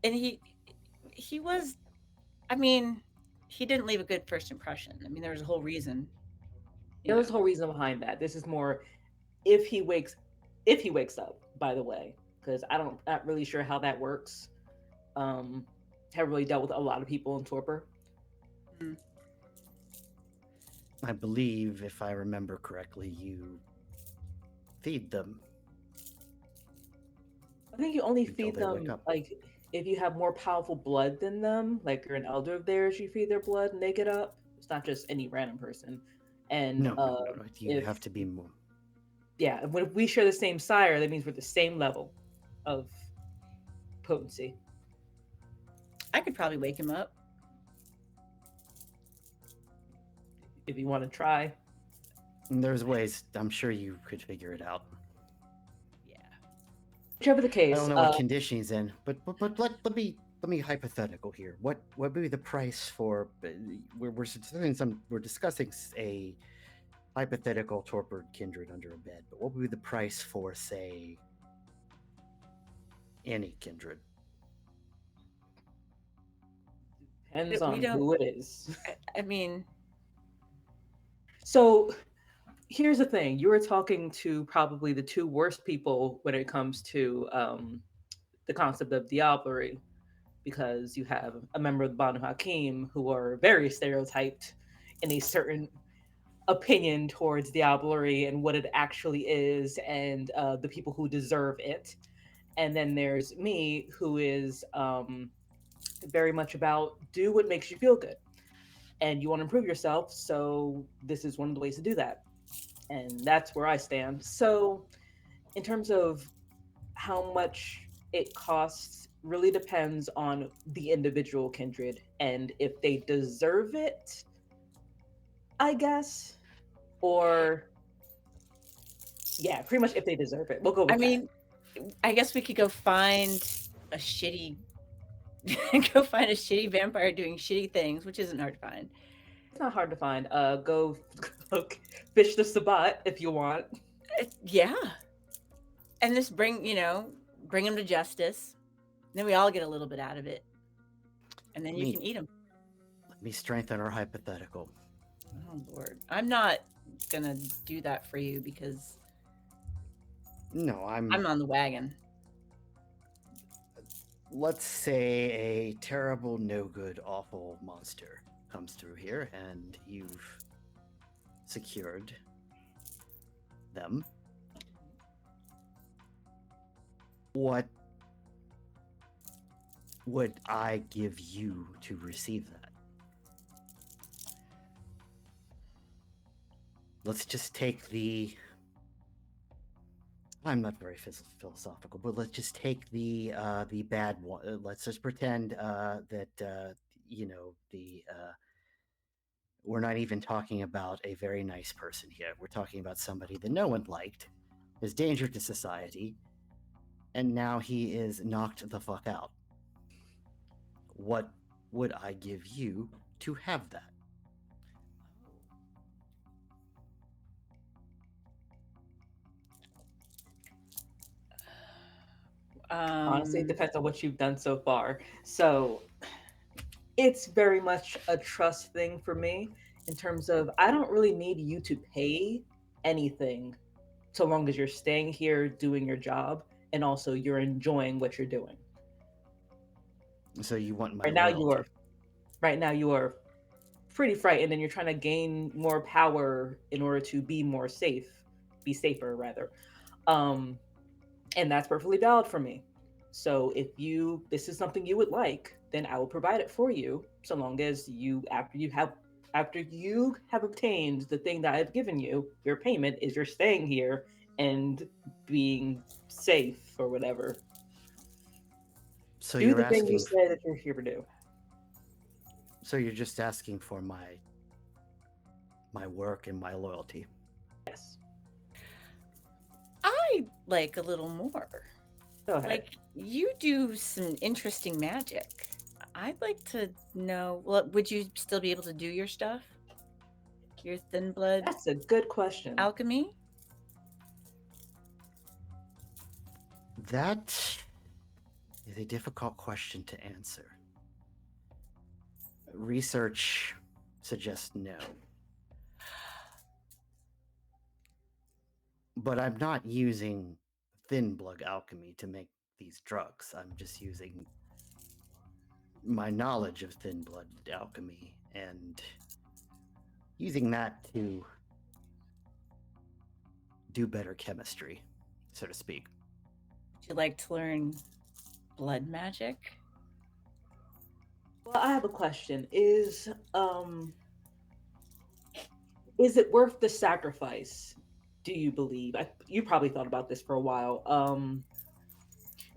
C: And he was, I mean, he didn't leave a good first impression. I mean, there was a whole reason.
B: There was a whole reason behind that. This is more if he wakes up, by the way, because not really sure how that works. Have really dealt with a lot of people in torpor.
C: Mm.
A: I believe, if I remember correctly, you feed them.
B: I think you only
A: Until
B: feed
A: they wake
B: them
A: up.
B: like if you have more powerful blood than them, like you're an elder of theirs, you feed their blood and they get up. It's not just any random person. And
A: No. You
B: if
A: have to be more.
B: yeah, if we share the same sire, that means we're the same level of potency.
C: I could probably wake him up.
B: If you want to try.
A: There's ways. I'm sure you could figure it out.
C: Yeah.
B: Whichever the
A: I
B: case,
A: don't know what condition he's in, but let me hypothetical here. What would be the price for? We're discussing a hypothetical torpid kindred under a bed, but what would be the price for, say, any kindred?
B: depends
C: We
B: on
C: don't,
B: who it is.
C: I mean,
B: So here's the thing: you were talking to probably the two worst people when it comes to the concept of diablerie, because you have a member of the Banu Hakim who are very stereotyped in a certain opinion towards diablerie and what it actually is, and the people who deserve it. And then there's me, who is very much about do what makes you feel good, and you want to improve yourself. So this is one of the ways to do that, and that's where I stand. So in terms of how much it costs really depends on the individual kindred and if they deserve it, I guess. Or yeah, pretty much if they deserve it. We'll go with
C: I mean, I guess we could go find a shitty vampire doing shitty things, which isn't hard to find.
B: it's not hard to find. Go fish the Sabbat if you want.
C: Yeah. And just bring him to justice. Then we all get a little bit out of it. And then you can eat him.
A: Let me strengthen our hypothetical.
C: Oh, Lord. I'm not going to do that for you because
A: No,
C: I'm on the wagon.
A: Let's say a terrible, no good, awful monster comes through here and you've secured them. What would I give you to receive that? let's just take the. I'm not very philosophical, but let's just take the bad one. Let's just pretend that we're not even talking about a very nice person here. We're talking about somebody that no one liked, is danger to society, and now he is knocked the fuck out. What would I give you to have that?
B: Honestly, it depends on what you've done so far. So it's very much a trust thing for me in terms of I don't really need you to pay anything so long as you're staying here doing your job and also you're enjoying what you're doing.
A: So you want my
B: Right now you
A: loyalty?
B: are right now you are pretty frightened and you're trying to gain more power in order to be safer rather. Um and that's perfectly valid for me. So if this is something you would like, then I will provide it for you, so long as after you have obtained the thing that I've given you, your payment is you're staying here and being safe or whatever.
A: So
B: Do
A: you're
B: the thing you
A: asking.
B: say that you're here to do.
A: So you're just asking for my work and my loyalty.
B: Yes.
C: I like a little more.
B: Go ahead.
C: Like, you do some interesting magic. I'd like to know. Well, would you still be able to do your stuff? Your thin blood
B: That's a good question.
C: alchemy?
A: That is a difficult question to answer. Research suggests no. But I'm not using thin blood alchemy to make these drugs. I'm just using my knowledge of thin blood alchemy and using that to do better chemistry, so to speak.
C: Would you like to learn blood magic?
B: Well, I have a question. Is it worth the sacrifice? Do you believe? You probably thought about this for a while.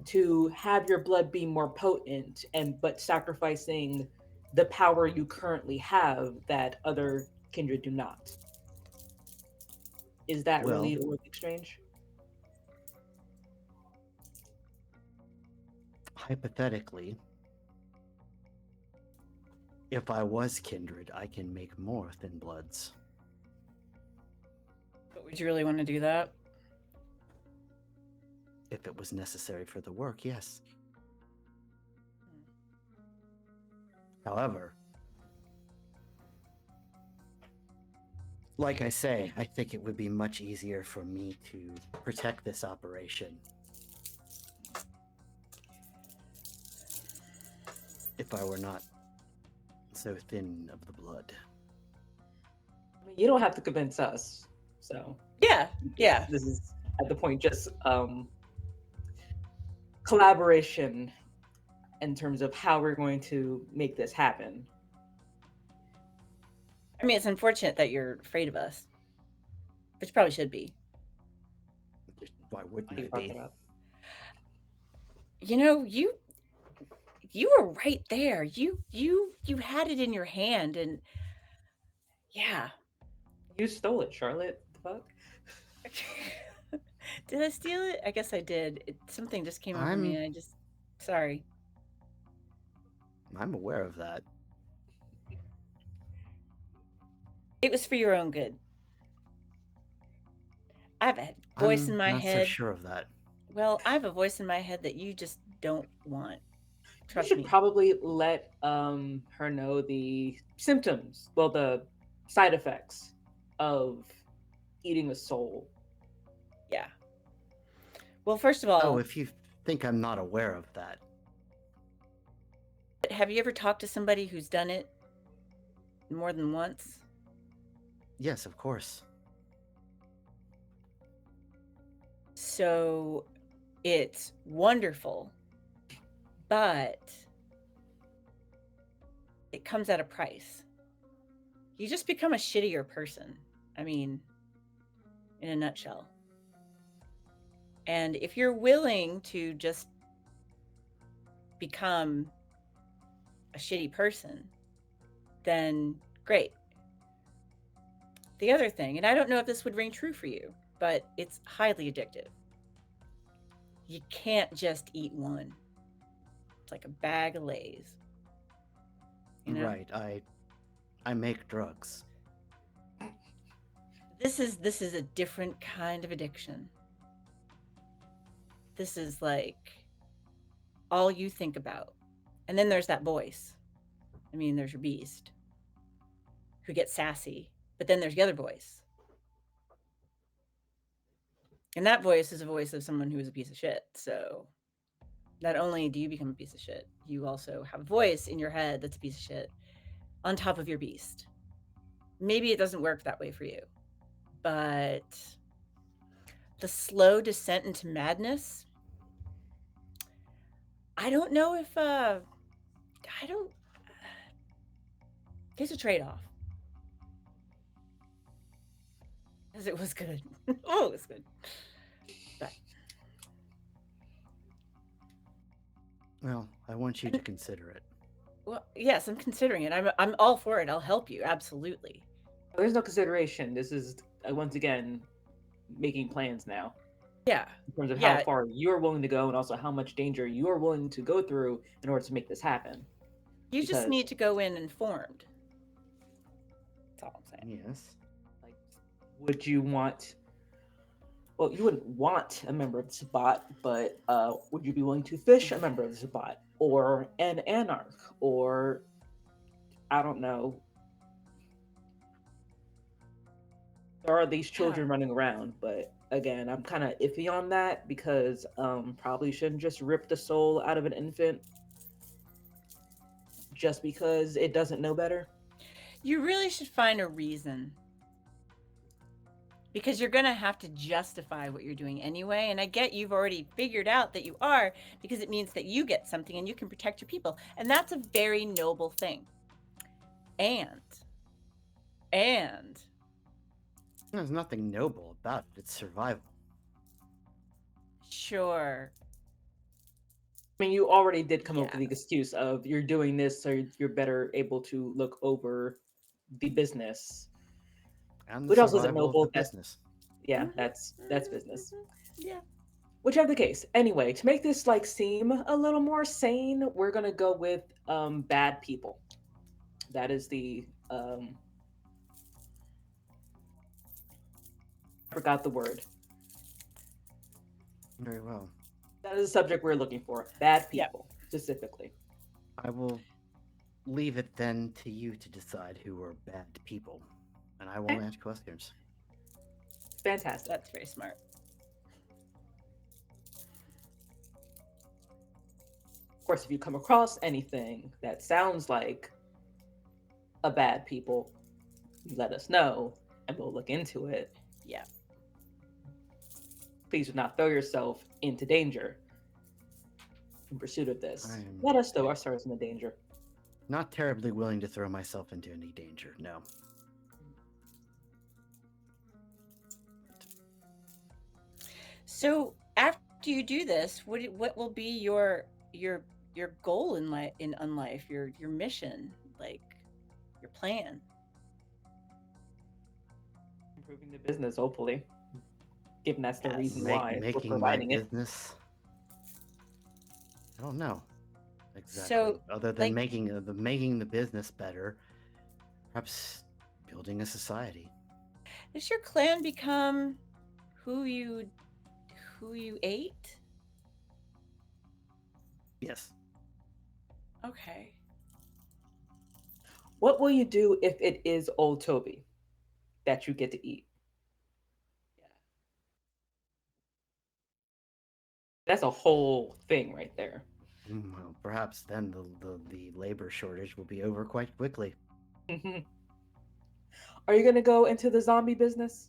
B: To have your blood be more potent, but sacrificing the power you currently have that other kindred do not. Is that
A: Well,
B: really worth the exchange?
A: hypothetically, if I was kindred, I can make more thin bloods.
C: But would you really want to do that?
A: If it was necessary for the work, yes. However, like I say, I think it would be much easier for me to protect this operation if I were not so thin of the blood.
B: I mean, you don't have to convince us. So
C: Yeah.
B: this is at the point just collaboration in terms of how we're going to make this happen.
C: I mean, it's unfortunate that you're afraid of us, but you probably should be.
A: Why wouldn't
B: What are you
A: I
B: talking
A: be?
B: about?
C: You know, you were right there. You had it in your hand, and yeah.
B: You stole it, Charlotte. The fuck?
C: Did I steal it? I guess I did. Something just came over me. Sorry.
A: I'm aware of that.
C: It was for your own good. I have a voice in my
A: I'm
C: head.
A: not so sure of that.
C: Well, I have a voice in my head that you just don't want. Trust
B: You should
C: me.
B: probably let her know the symptoms, well, the side effects of eating a soul.
C: Yeah. Well, first of all,
A: Oh, if you think I'm not aware of that.
C: have you ever talked to somebody who's done it more than once?
A: Yes, of course.
C: So it's wonderful, but it comes at a price. You just become a shittier person. I mean, in a nutshell. And if you're willing to just become a shitty person, then great. The other thing, and I don't know if this would ring true for you, but it's highly addictive. You can't just eat one. It's like a bag of Lay's. You know?
A: Right. I make drugs.
C: This is a different kind of addiction. This is like all you think about. And then there's that voice. I mean, there's your beast who gets sassy, but then there's the other voice. And that voice is a voice of someone who is a piece of shit. So not only do you become a piece of shit, you also have a voice in your head that's a piece of shit on top of your beast. Maybe it doesn't work that way for you, but the slow descent into madness, I don't know if there's a trade-off. Because it was good. Oh, it was good. But
A: Well, I want you to consider it.
C: well, yes, I'm considering it. I'm all for it. I'll help you, absolutely.
B: There's no consideration. This is once again making plans now
C: Yeah.
B: in terms of
C: Yeah.
B: how far you're willing to go and also how much danger you are willing to go through in order to make this happen.
C: You just
B: Because-
C: need to go in informed. That's all I'm saying.
A: Yes.
B: Like, would you want? Well, you wouldn't want a member of the Sabbat, but would you be willing to fish a member of the Sabbat, or an anarch, or I don't know? There are these children running around, but again, I'm kind of iffy on that because probably shouldn't just rip the soul out of an infant just because it doesn't know better.
C: You really should find a reason. Because you're going to have to justify what you're doing anyway. And I get you've already figured out that you are, because it means that you get something and you can protect your people. And that's a very noble thing. And
A: There's nothing noble about it. It's survival.
C: sure.
B: I mean, you already did come up
C: Yeah.
B: with the excuse of you're doing this so you're better able to look over the business.
A: And the
B: Which also isn't
A: survival of
B: noble,
A: the
B: that's-
A: business.
B: Yeah, that's business.
C: Yeah.
B: Whichever the case. Anyway, to make this like seem a little more sane, we're gonna go with bad people. That is the I forgot the word.
A: Very well.
B: That is the subject we're looking for. Bad
C: Yep.
B: people, specifically.
A: I will leave it then to you to decide who are bad people. And I won't
B: Okay.
A: ask questions.
B: Fantastic.
C: That's very smart.
B: Of course, if you come across anything that sounds like a bad people, you let us know and we'll look into it.
C: Yeah.
B: Please do not throw yourself into danger in pursuit of this.
A: I'm-
B: Let us throw ourselves into danger.
A: Not terribly willing to throw myself into any danger, no.
C: So after you do this, what will be your goal in life, your mission, like your plan?
B: Improving the business, hopefully. Given that's the
C: Yes.
B: reason
A: Make-
B: why we're
A: making my
B: providing it.
A: business. I don't know exactly.
C: So,
A: Other than
C: like-
A: making the business better, perhaps building a society.
C: Does your clan become who you ate?
A: Yes.
C: Okay.
B: What will you do if it is old Toby that you get to eat? That's a whole thing right there.
A: Well, perhaps then the labor shortage will be over quite quickly.
B: Are you going to go into the zombie business?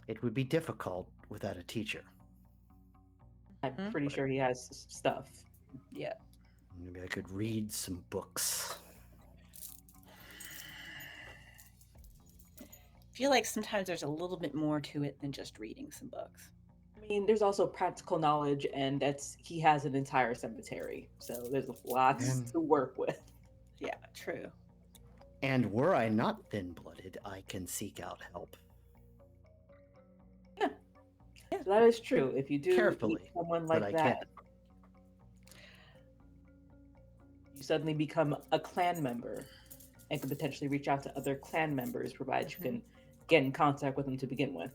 A: It would be difficult without a teacher.
B: I'm
C: Mhm.
B: pretty sure he has stuff.
C: Yeah.
A: Maybe I could read some books.
C: feel like sometimes there's a little bit more to it than just reading some books.
B: I mean, there's also practical knowledge, and he has an entire cemetery, so there's lots
A: And
B: to work with.
C: Yeah, true.
A: and were I not thin-blooded, I can seek out help
B: Yeah, that is true. If you do meet
A: carefully,
B: someone
A: but
B: like
A: I
B: that,
A: can.
B: you suddenly become a clan member and can potentially reach out to other clan members, provided you can get in contact with them to begin with.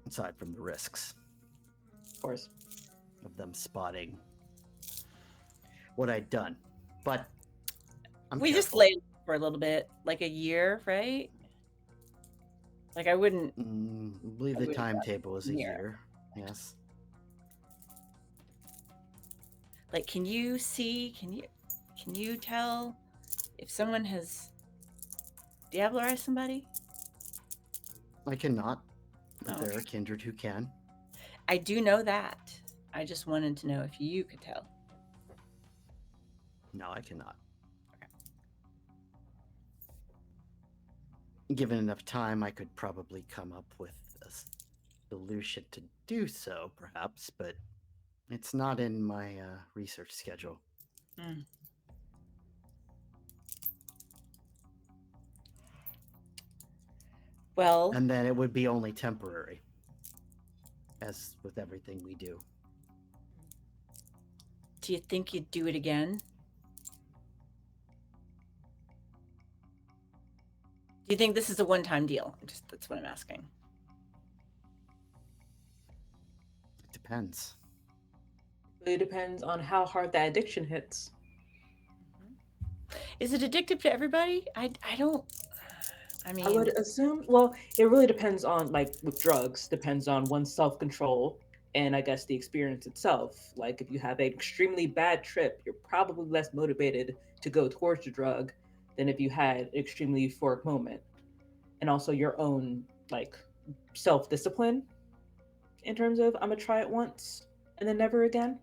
A: Aside from the risks
B: Of course.
A: of them spotting what I'd done, but
C: We just
A: careful.
C: laid for a little bit, like a year, right? Like I wouldn't.
A: I believe
C: I
A: the
C: would've
A: timetable is a
C: year.
A: year. Yes.
C: Like, can you tell if someone has diablerized somebody?
A: I cannot, but
C: Oh,
A: there
C: okay.
A: are kindred who can.
C: I do know that. I just wanted to know if you could tell.
A: No, I cannot. Given enough time, I could probably come up with a solution to do so, perhaps, but it's not in my research schedule.
C: Mm. Well,
A: And then it would be only temporary, as with everything we do.
C: do you think you'd do it again? Do you think this is a one-time deal? That's what I'm asking.
A: It depends.
B: It depends on how hard that addiction hits.
C: Is it addictive to everybody? I don't. I mean,
B: I would assume, well, it really depends on, like with drugs, depends on one's self control and I guess the experience itself. Like if you have an extremely bad trip, you're probably less motivated to go towards the drug than if you had an extremely euphoric moment. And also your own like self discipline in terms of I'm gonna try it once and then never again.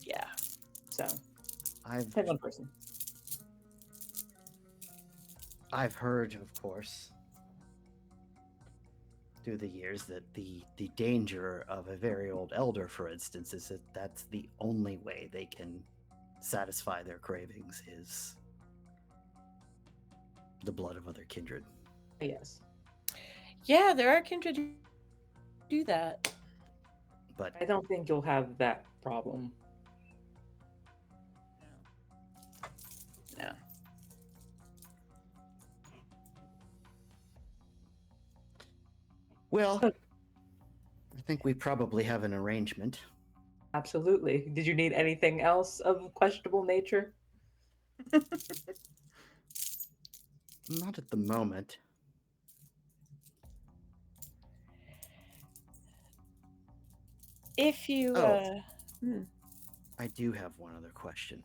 C: yeah.
B: So
A: I've
B: depends on person.
A: heard, of course, through the years that the danger of a very old elder, for instance, is that that's the only way they can satisfy their cravings is the blood of other kindred.
B: Yes.
C: Yeah, there are kindred who do that.
A: But
B: I don't think you'll have that problem.
C: No.
A: well, I think we probably have an arrangement.
B: Absolutely. Did you need anything else of questionable nature?
A: Not at the moment.
C: If you,
A: Oh. I do have one other question.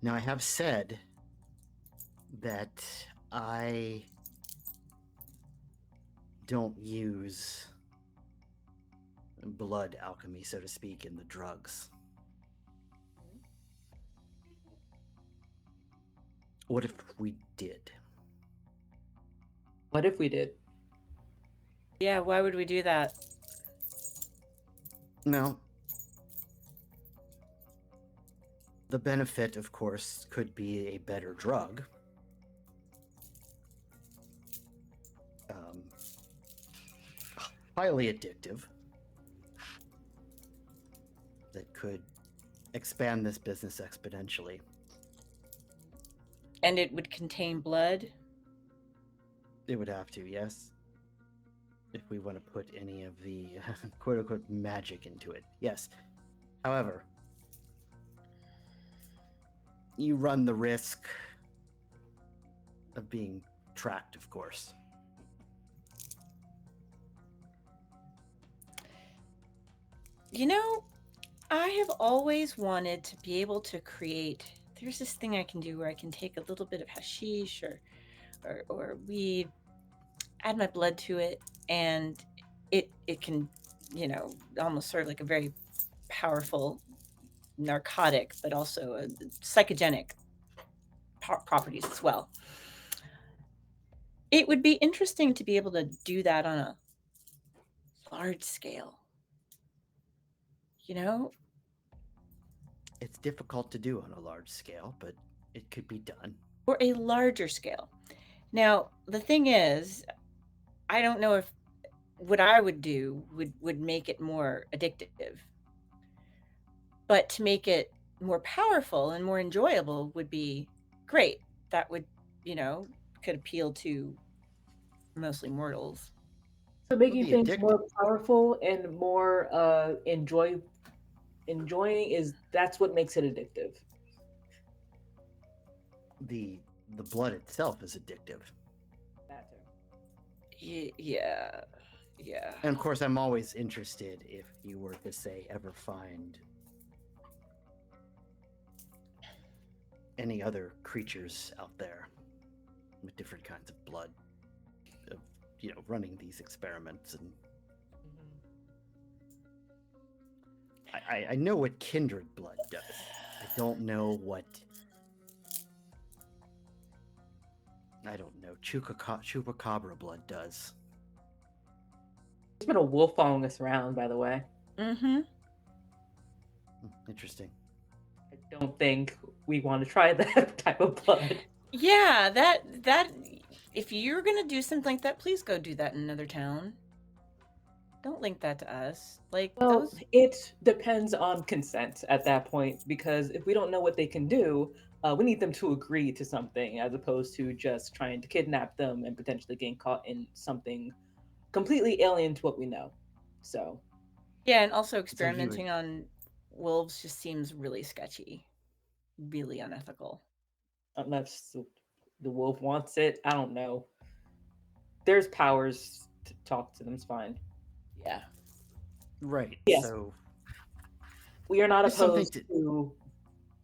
A: Now, I have said that I don't use blood alchemy, so to speak, in the drugs. What if we did?
B: What if we did?
C: yeah, why would we do that?
A: No. The benefit, of course, could be a better drug. Highly addictive. That could expand this business exponentially.
C: And it would contain blood?
A: It would have to, yes. If we want to put any of the quote unquote magic into it, yes. However, you run the risk of being tracked, of course.
C: You know, I have always wanted to be able to create. There's this thing I can do where I can take a little bit of hashish or weed, add my blood to it, and it can, almost serve like a very powerful narcotic, but also a psychogenic properties as well. It would be interesting to be able to do that on a large scale. You know,
A: It's difficult to do on a large scale, but it could be done.
C: or a larger scale. Now, the thing is, I don't know if what I would do would make it more addictive. But to make it more powerful and more enjoyable would be great. That would, could appeal to mostly mortals.
B: So making
A: the
B: things
A: addict-
B: more powerful and more enjoying is that's what makes it addictive.
A: The blood itself is addictive.
B: That too.
C: Yeah.
A: And of course, I'm always interested if you were to say ever find any other creatures out there with different kinds of blood, of running these experiments. And I know what kindred blood does. I don't know what chupacabra blood does.
B: There's been a wolf following us around, by the way.
C: Mm-hmm.
A: Interesting.
B: I don't think we want to try that type of blood.
C: Yeah, that if you're gonna do something like that, please go do that in another town. Don't link that to us. Like
B: Well,
C: those.
B: it depends on consent at that point, because if we don't know what they can do, we need them to agree to something as opposed to just trying to kidnap them and potentially getting caught in something completely alien to what we know. So,
C: Yeah, and also
A: So you
C: experimenting on wolves just seems really sketchy, really unethical.
B: unless the wolf wants it, I don't know. There's powers to talk to them, it's fine.
C: Yeah.
A: right.
B: Yes.
A: So
B: We are not
A: There's something
B: opposed to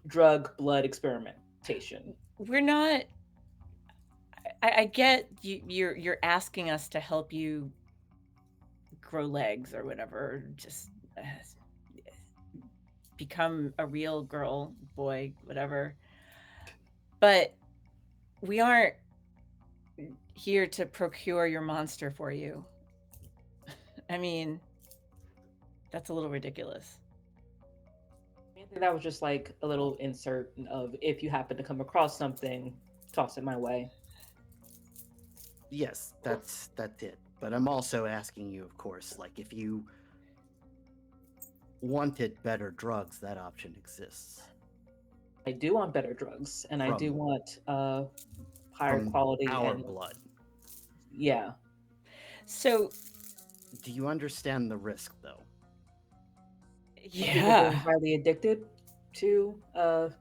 B: drug blood experimentation.
C: We're not. I get you're asking us to help you grow legs or whatever, just become a real girl, boy, whatever. But we aren't here to procure your monster for you. I mean, that's a little ridiculous.
B: I think that was just like a little insert of if you happen to come across something, toss it my way.
A: yes, that's it. But I'm also asking you, of course, like if you wanted better drugs, that option exists.
B: I do want better drugs, and I do
A: From-
B: want higher
A: From
B: quality
A: our
B: and
A: blood.
B: yeah.
C: So
A: Do you understand the risk, though?
B: People being
C: yeah,
B: highly addicted to a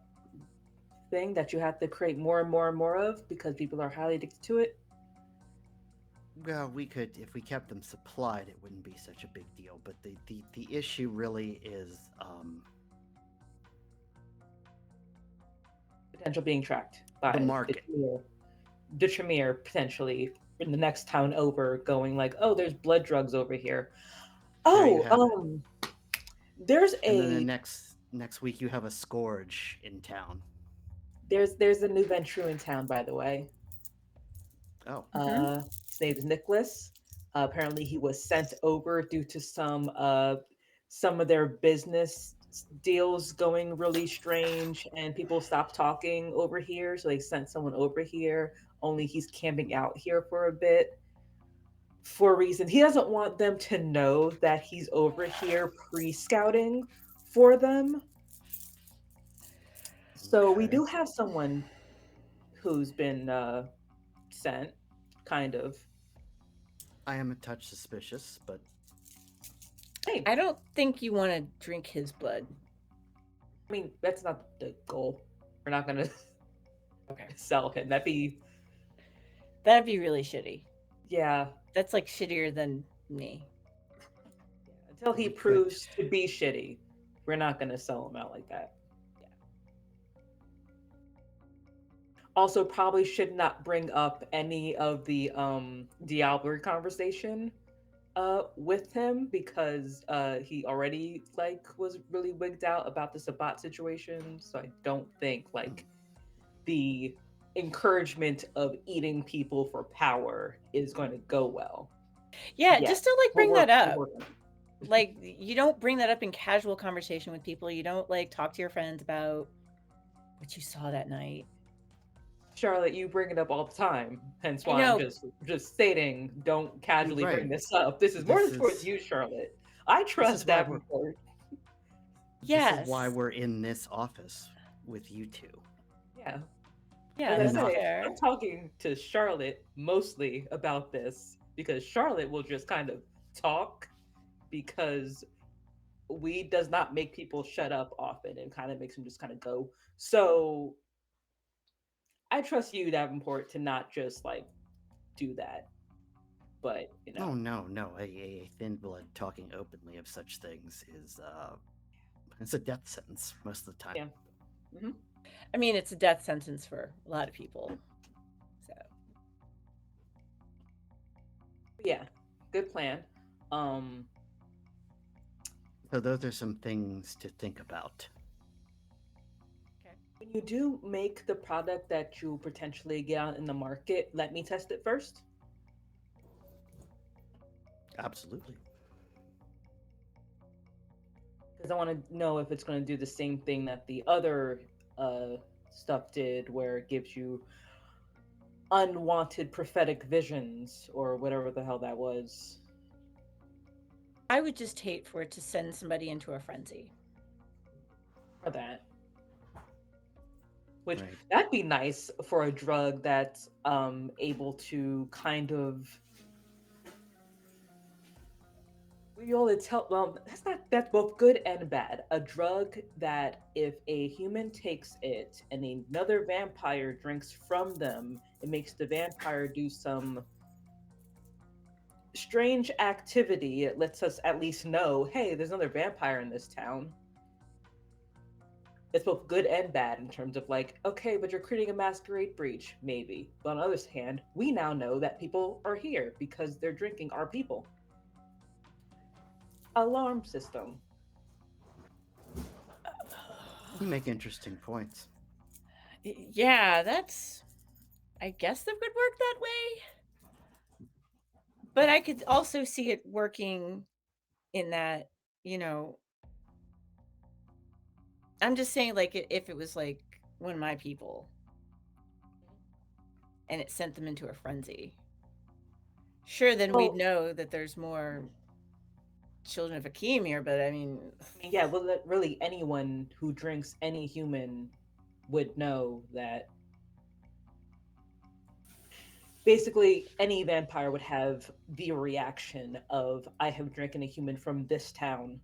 B: thing that you have to create more and more and more of because people are highly addicted to it.
A: Well, we could, if we kept them supplied, it wouldn't be such a big deal. But the issue really is,
B: Potential being tracked by
A: the market.
B: The Tremere potentially in the next town over, going like, "Oh, there's blood drugs over here."
A: There you have
B: Oh, there's
A: and then the
B: a
A: next week you have a scourge in town.
B: there's a new Ventru in town, by the way.
A: Oh,
B: His name is Nicholas. Apparently, he was sent over due to some of their business deals going really strange, and people stopped talking over here, so they sent someone over here. Only he's camping out here for a bit for a reason. He doesn't want them to know that he's over here pre-scouting for them. So we
A: okay.
B: do have someone who's been sent, kind of.
A: I am a touch suspicious, but
B: Hey,
C: I don't think you want to drink his blood.
B: I mean, that's not the goal. We're not gonna
C: Okay,
B: sell him. That'd be
C: really shitty.
B: yeah.
C: That's like shittier than me.
B: Until he
A: We could-
B: proves to be shitty, we're not gonna sell him out like that. Yeah. Also, probably should not bring up any of the Diablo conversation with him because he already like was really wigged out about the Sabat situation. So I don't think like the encouragement of eating people for power is going to go well.
C: Yeah,
B: Yes,
C: just to like bring
B: we'll
C: that
B: work-
C: up.
B: we'll work on it.
C: Like, you don't bring that up in casual conversation with people. You don't like talk to your friends about what you saw that night.
B: Charlotte, you bring it up all the time. Hence
C: I
B: why I'm
C: know.
B: just stating, don't casually bring
A: Right.
B: this up. This is more
A: This
B: than towards
A: is-
B: you, Charlotte. I trust
A: why we're-
B: Davenport.
C: Yes.
A: This is why we're in this office with you two.
B: Yeah.
C: Yeah,
B: As I
C: that's
A: not-
B: say,
C: fair.
B: I'm talking to Charlotte mostly about this because Charlotte will just kind of talk because weed does not make people shut up often and kind of makes them just kind of go. So I trust you, Davenport, to not just like do that. But you know,
A: Oh no! A thin blood talking openly of such things is it's a death sentence most of the time.
B: Yeah.
C: I mean, it's a death sentence for a lot of people. So
B: Yeah, good plan. Um,
A: So those are some things to think about.
B: when you do make the product that you potentially get out in the market, let me test it first.
A: Absolutely.
B: Because I want to know if it's going to do the same thing that the other stuff did, where it gives you unwanted prophetic visions or whatever the hell that was.
C: I would just hate for it to send somebody into a frenzy.
B: For that. Which
A: Right.
B: that'd be nice for a drug that's able to kind of that's both good and bad. A drug that if a human takes it and another vampire drinks from them, it makes the vampire do some strange activity. It lets us at least know, hey, there's another vampire in this town. It's both good and bad in terms of like, okay, but you're creating a masquerade breach, maybe. But on the other hand, we now know that people are here because they're drinking our people. Alarm system.
A: You make interesting points.
C: Yeah, that's. I guess that could work that way. But I could also see it working in that, you know. I'm just saying, like, if it was like one of my people and it sent them into a frenzy. Sure, then we'd know that there's more children of Akeem here, but I mean,
B: Yeah, well, really anyone who drinks any human would know that basically any vampire would have the reaction of, I have drinking a human from this town.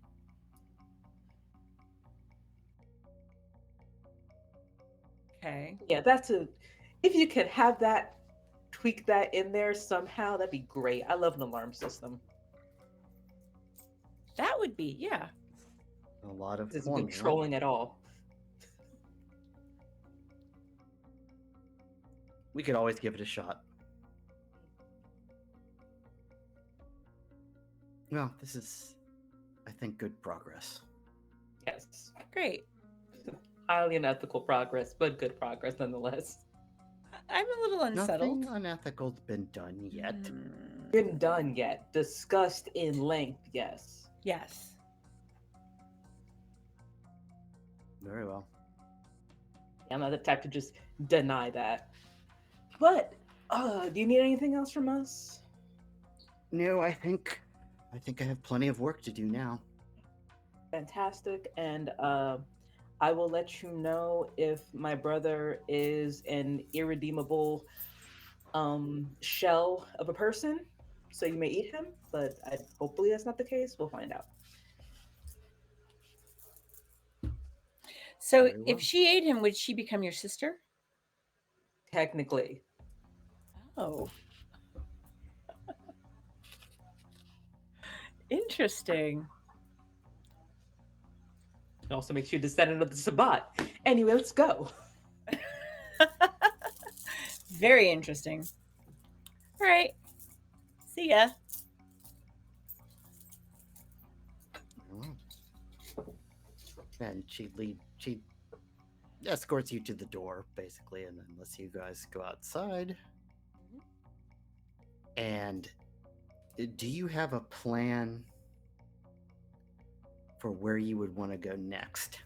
C: okay.
B: Yeah, if you could have that, tweak that in there somehow, that'd be great. I love an alarm system.
C: That would be, yeah.
A: A lot of
B: It's
A: formula.
B: controlling at all.
A: We could always give it a shot. Well, this is, I think, good progress.
B: Yes.
C: Great.
B: Highly unethical progress, but good progress nonetheless.
C: I'm a little unsettled.
A: Nothing unethical's been done yet.
B: Been done yet. Discussed in length, yes.
C: Yes.
A: Very well.
B: I'm not the type to just deny that. But, do you need anything else from us?
A: No, I think I have plenty of work to do now.
B: Fantastic. And I will let you know if my brother is an irredeemable shell of a person. So you may eat him, but hopefully that's not the case. We'll find out.
C: So
A: Very well.
C: if she ate him, would she become your sister?
B: Technically.
C: Oh. Interesting.
B: It also makes you a descendant of the Sabbat. Anyway, let's go.
C: Very interesting. All right. See ya.
A: Very well. And she'd escorts you to the door, basically, and then lets you guys go outside. And do you have a plan for where you would want to go next?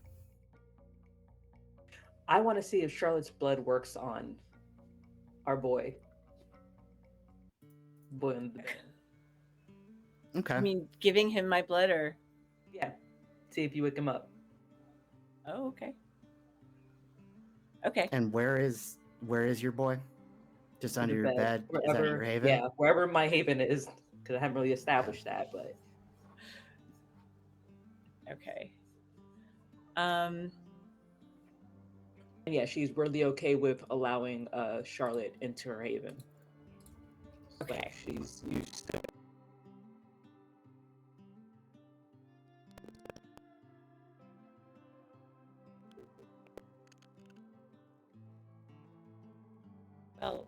B: I want to see if Charlotte's blood works on our boy. Boy in the band.
A: Okay.
C: I mean, giving him my blood, or
B: Yeah. See if you wake him up.
C: oh, okay. Okay.
A: And where is your boy? Just under your bed? Is that
B: Wherever,
A: your haven?
B: yeah, wherever my haven is, because I haven't really established that, but
C: Okay.
B: yeah, she's really okay with allowing Charlotte into her haven.
C: Okay.
B: Like, she's used to it.
C: Well,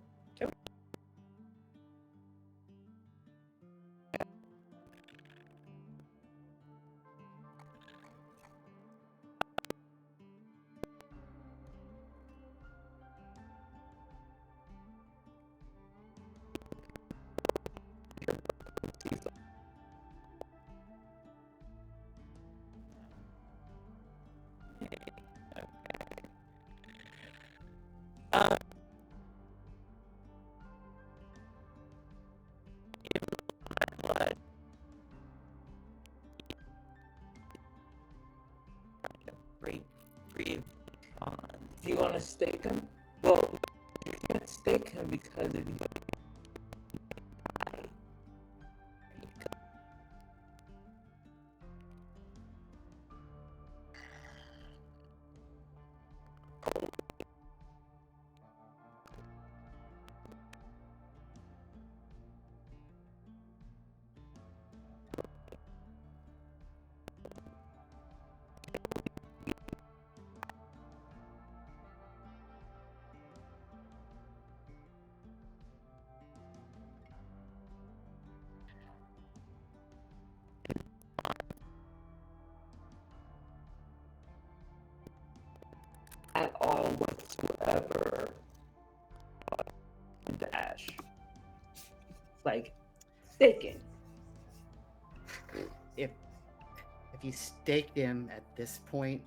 C: blood. Breathe on.
B: Do you want to stake him? Well, you can't stake him because if you die, at all whatsoever into ash. Like, staking.
A: If you staked him at this point,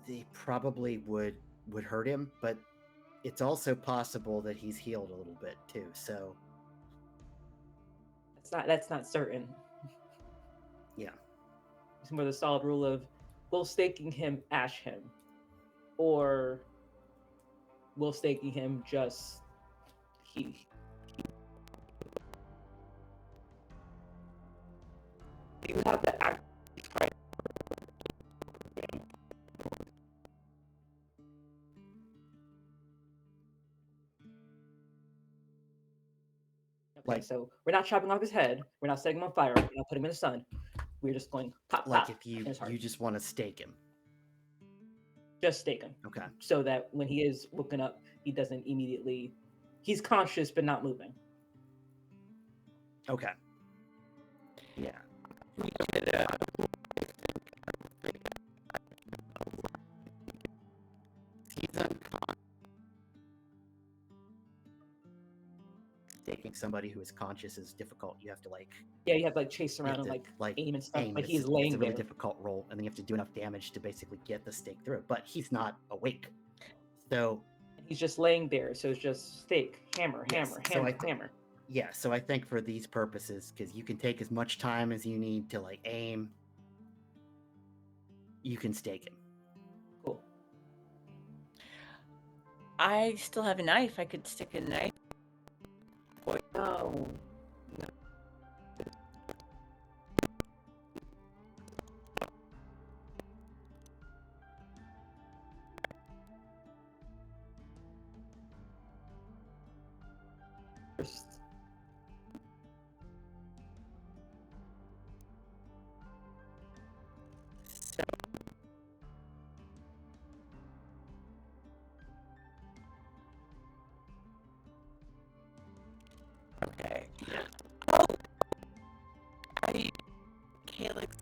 A: they probably would hurt him, but it's also possible that he's healed a little bit too. So
B: That's not certain.
A: yeah.
B: It's more the solid rule of will staking him ash him, or will staking him just he. You have to act. Okay,
A: Like-
B: so we're not chopping off his head. We're not setting him on fire. We're not putting him in the sun. We're just going pop,
A: Like
B: pop
A: if you
B: in his heart.
A: you just want to stake him.
B: Just stake him,
A: Okay.
B: so that when he is woken up, he doesn't immediately. He's conscious but not moving.
A: Okay. Yeah.
C: We could,
A: He's unconscious. Staking somebody who is conscious is difficult. You have to
B: Yeah, you have to chase
A: you
B: around
A: have
B: and
A: to,
B: aim and stuff.
A: aim.
B: But
A: It's
B: he's
A: it's
B: laying
A: a really
B: there.
A: difficult roll, and then you have to do enough damage to basically get the stake through. But he's not awake, so
B: He's just laying there. So it's just stake, hammer,
A: Yes,
B: hammer,
A: so
B: hammer,
A: I
B: hammer.
A: yeah. So I think for these purposes, because you can take as much time as you need to aim, you can stake him.
B: Cool.
C: I still have a knife. I could stick a knife.
B: No. First.
C: Okay. Oh, I Calyx.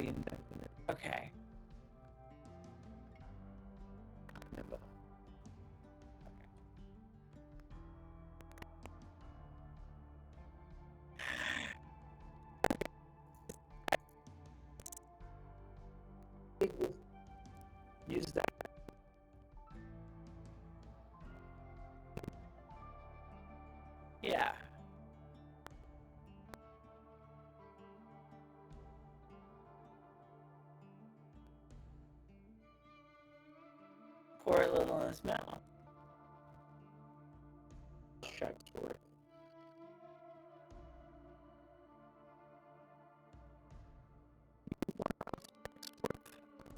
B: indefinite.
C: Okay.
B: Use that.
C: Yeah. Pour a little in his mouth.
B: Checks for it.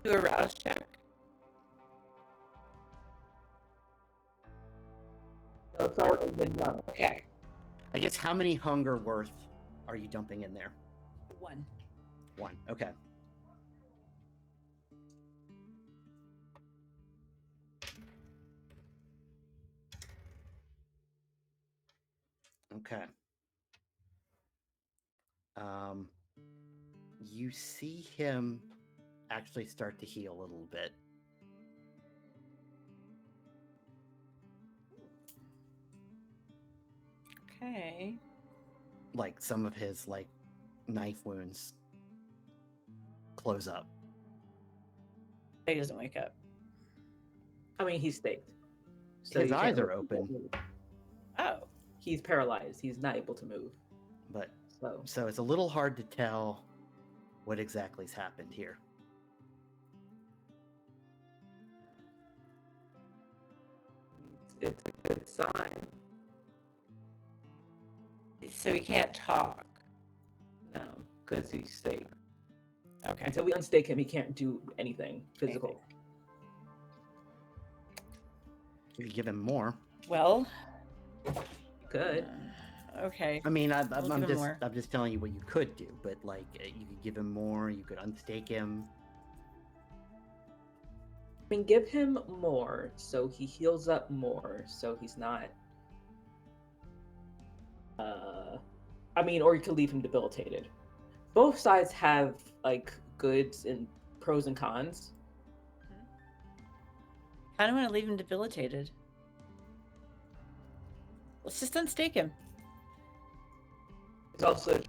C: Do a rouse check.
B: No, it's already been done.
C: Okay.
A: I guess how many hunger worth are you dumping in there?
C: 1.
A: 1. Okay. Okay. You see him actually start to heal a little bit.
C: Okay.
A: Like some of his like knife wounds close up.
C: He doesn't wake up.
B: I mean, he's staked. So
A: His
B: you
A: eyes
B: can't
A: are open,
B: move.
C: Oh.
B: He's paralyzed. He's not able to move.
A: but
B: So
A: it's a little hard to tell what exactly's happened here.
B: it's a good sign.
C: So he can't talk.
B: No, because he's staked.
C: Okay.
B: Until we unstake him, he can't do anything physical.
A: You could give him more.
C: Well.
B: Good.
C: Okay.
A: I mean,
C: We'll give him more.
A: I'm just telling you what you could do. But like, you could give him more. You could unstake him.
B: I mean, give him more so he heals up more, so he's not. I mean, or you could leave him debilitated. Both sides have like goods and pros and cons.
C: I don't want to leave him debilitated. Let's just unstake him.
B: It's also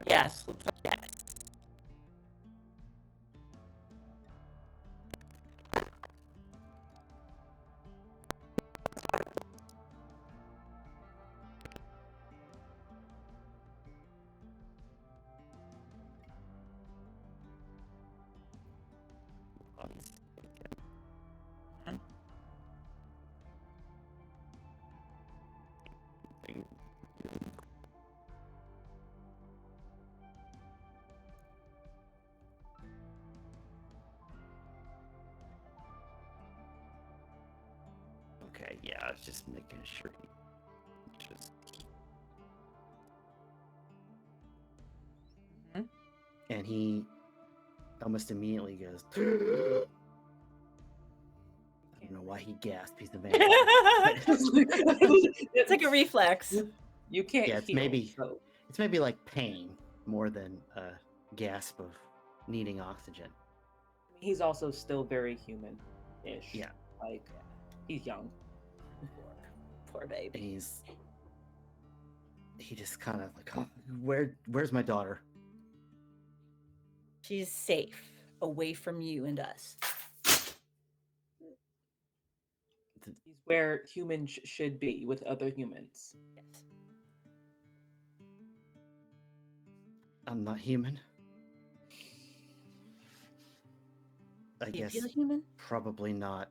C: Yes. Yes.
A: Okay, yeah, I was just making sure. Just. And he almost immediately goes. I don't know why he gasped. He's the man.
C: It's like a reflex.
B: You can't.
A: Yeah, it's
B: heal,
A: maybe-
B: so-
A: It's maybe like pain more than a gasp of needing oxygen.
B: He's also still very human-ish.
A: Yeah.
B: Like he's young.
C: Poor
A: And
C: baby.
A: he just kind of like, oh, where's my daughter?
C: She's safe, away from you and us.
B: He's where humans should be with other humans.
C: Yes.
A: I'm not human. I
C: Do you
A: guess
C: feel human?
A: probably not.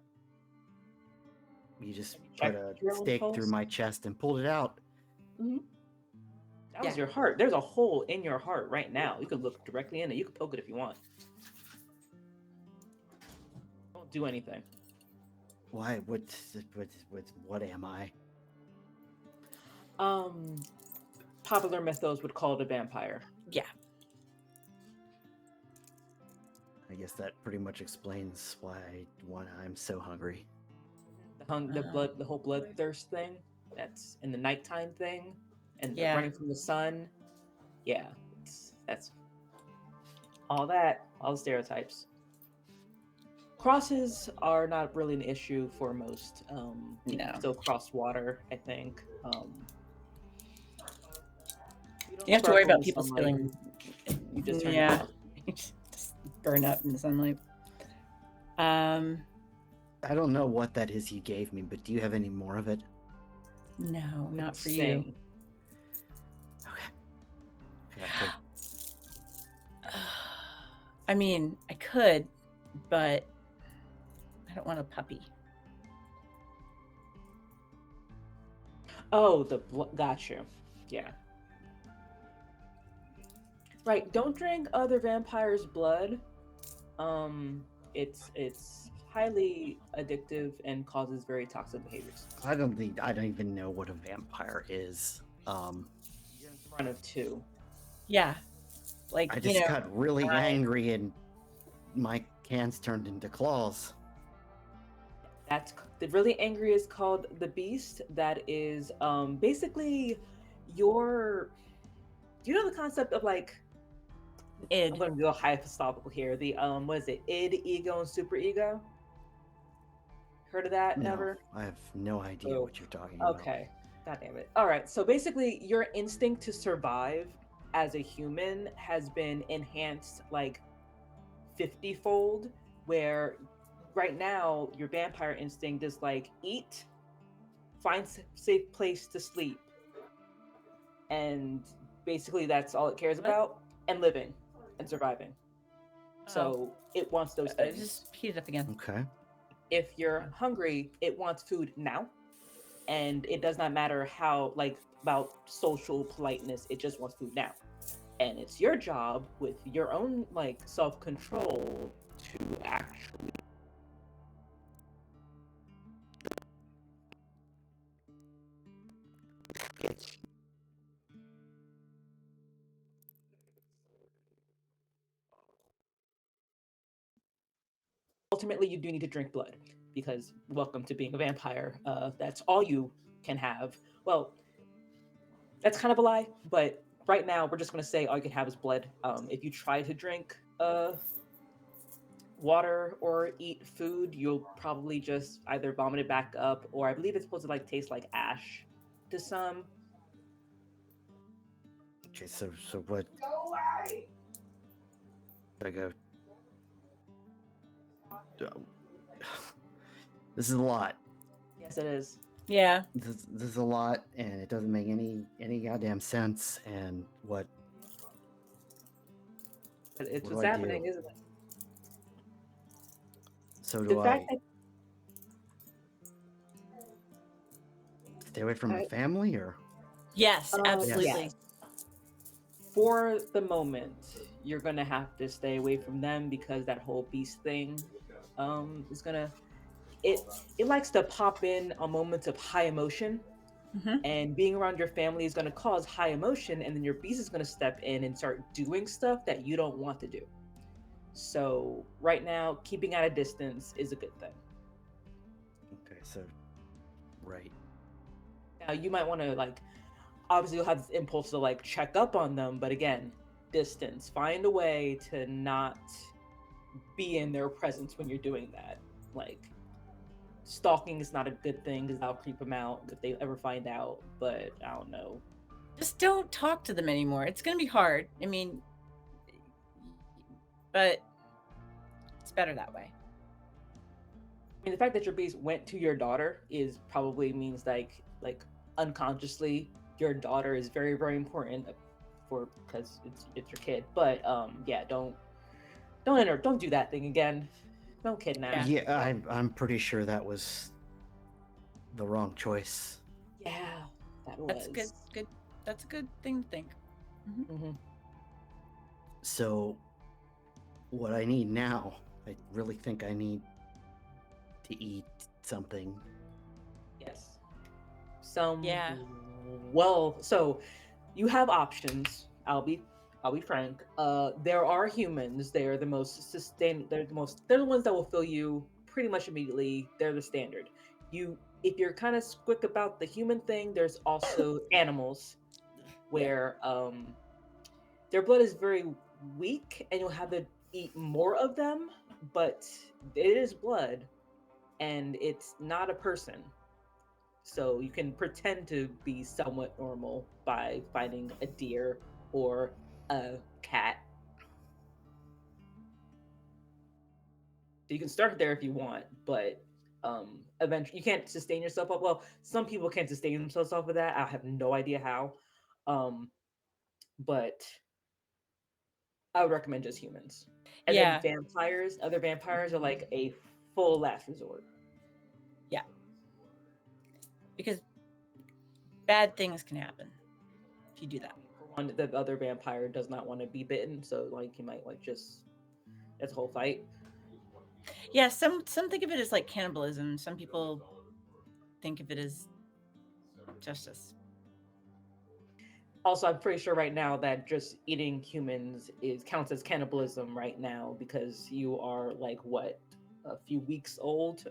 A: You just
B: Check
A: put a
B: your own
A: stake
B: pulse.
A: through my chest and pulled it out.
B: That was
C: Yeah.
B: your heart. There's a hole in your heart right now. You could look directly in it. You could poke it if you want. Don't do anything.
A: Why? What am I?
B: Popular mythos would call it a vampire.
C: Yeah.
A: I guess that pretty much explains why I'm so hungry.
B: The whole bloodthirst thing. That's in the nighttime thing, and the
C: Yeah.
B: running from the sun. Yeah, that's all the stereotypes. Crosses are not really an issue for most. You can
C: No.
B: still cross water, I think.
C: You have to worry about people
B: sunlight,
C: spilling.
B: You just turn
C: Yeah.
B: across.
C: Just burn up in the sunlight. Um,
A: I don't know what that is you gave me, but do you have any more of it?
C: no, not for you.
B: Sing.
A: Okay. I could-
C: I mean, I could, but I don't want a puppy.
B: Oh, got you. Yeah. Right. Don't drink other vampires' blood. It's highly addictive and causes very toxic behaviors.
A: I don't even know what a vampire is.
B: You're in front of two.
C: Yeah, like
A: I just got really
C: right.
A: angry and my cans turned into claws.
B: That's the really angry is called the beast. That is basically your. Do you know the concept of like?
C: Id.
B: I'm going to go hypothetical here. The what is it? Id, ego, and super ego. Heard of that?
A: No,
B: Never.
A: I have no idea
B: Oh,
A: what you're talking about.
B: Okay. God damn it. All right. So basically, your instinct to survive as a human has been enhanced like 50-fold, where right now your vampire instinct is like eat, find safe place to sleep, and basically that's all it cares about, and living and surviving. So it wants those things.
C: Just heat it up again.
A: Okay.
B: If you're hungry, it wants food now, and it does not matter how like about social politeness, it just wants food now. And it's your job with your own like self-control to actually get ultimately you do need to drink blood, because welcome to being a vampire. That's all you can have. Well, that's kind of a lie, but right now we're just going to say all you can have is blood. If you try to drink water or eat food, you'll probably just either vomit it back up, or I believe it's supposed to like taste like ash to some.
A: Okay, so what?
B: Go away.
A: I go. This is a lot.
B: Yes, it is.
C: Yeah.
A: This is a lot, and it doesn't make any goddamn sense. And what?
B: But it's
A: What
B: what's
A: do I
B: happening,
A: do?
B: isn't it?
A: So
B: The
A: do
B: fact
A: I stay away from my
B: I-
A: family, or?
C: Yes, absolutely.
B: yes. For the moment, you're gonna have to stay away from them, because that whole beast thing is gonna it likes to pop in on moments of high emotion,
C: Mhm.
B: and being around your family is going to cause high emotion, and then your beast is going to step in and start doing stuff that you don't want to do. So right now, keeping at a distance is a good thing.
A: Okay, so right.
B: Now you might want to like, obviously you'll have this impulse to like check up on them, but again, distance. Find a way to not be in their presence when you're doing that. Like, stalking is not a good thing, because that'll creep them out if they ever find out. But I don't know.
C: Just don't talk to them anymore. It's going to be hard. I mean, but it's better that way.
B: I mean, the fact that your beast went to your daughter is probably means like unconsciously your daughter is very very important for, because it's your kid. But yeah, don't do that thing again. Don't kidnap.
A: Yeah, I'm pretty sure that was the wrong choice.
B: Yeah, that was.
C: That's good. Good. That's a good thing to think.
B: Mm-hmm.
A: So, what I need now, I really think I need to eat something.
B: Yes. Some.
C: Yeah.
B: Well, so you have options, Albie. I'll be frank. There are humans. They're the most sustain. They're the most. They're the ones that will fill you pretty much immediately. They're the standard. If you're kind of squick about the human thing, there's also animals where their blood is very weak, and you'll have to eat more of them. But it is blood, and it's not a person. So you can pretend to be somewhat normal by finding a deer or a cat. So you can start there if you want, but eventually you can't sustain yourself up. Well, some people can't sustain themselves off of that. I have no idea how. Um, but I would recommend just humans. And
C: Yeah.
B: then vampires, other vampires are like a full last resort.
C: Because bad things can happen if you do that.
B: For one, the other vampire does not want to be bitten, so like you might like just that's a whole fight.
C: Yeah, some think of it as like cannibalism. Some people think of it as justice.
B: Also, I'm pretty sure right now that just eating humans is counts as cannibalism right now because you are like what, a few weeks old.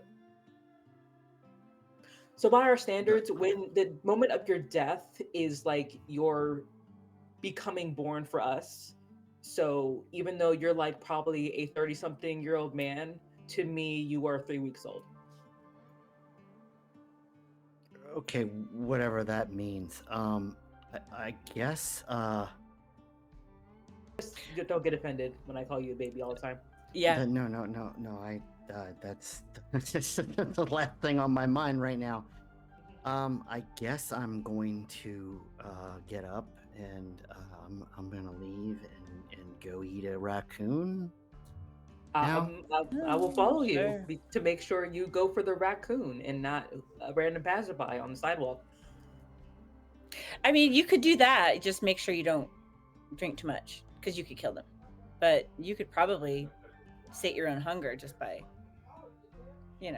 B: So by our standards, when the moment of your death is like you're becoming born for us. So even though you're like probably a 30-something-year-old man, to me you are 3 weeks old.
A: Okay, whatever that means. I guess.
B: Just don't get offended when I call you a baby all the time.
C: Yeah.
A: No. That's just the last thing on my mind right now. I guess I'm going to get up and I'm gonna leave and go eat a raccoon. Now?
B: I will follow
C: Sure.
B: you to make sure you go for the raccoon and not a random passerby on the sidewalk.
C: I mean, you could do that. Just make sure you don't drink too much because you could kill them. But you could probably sate your own hunger just by, being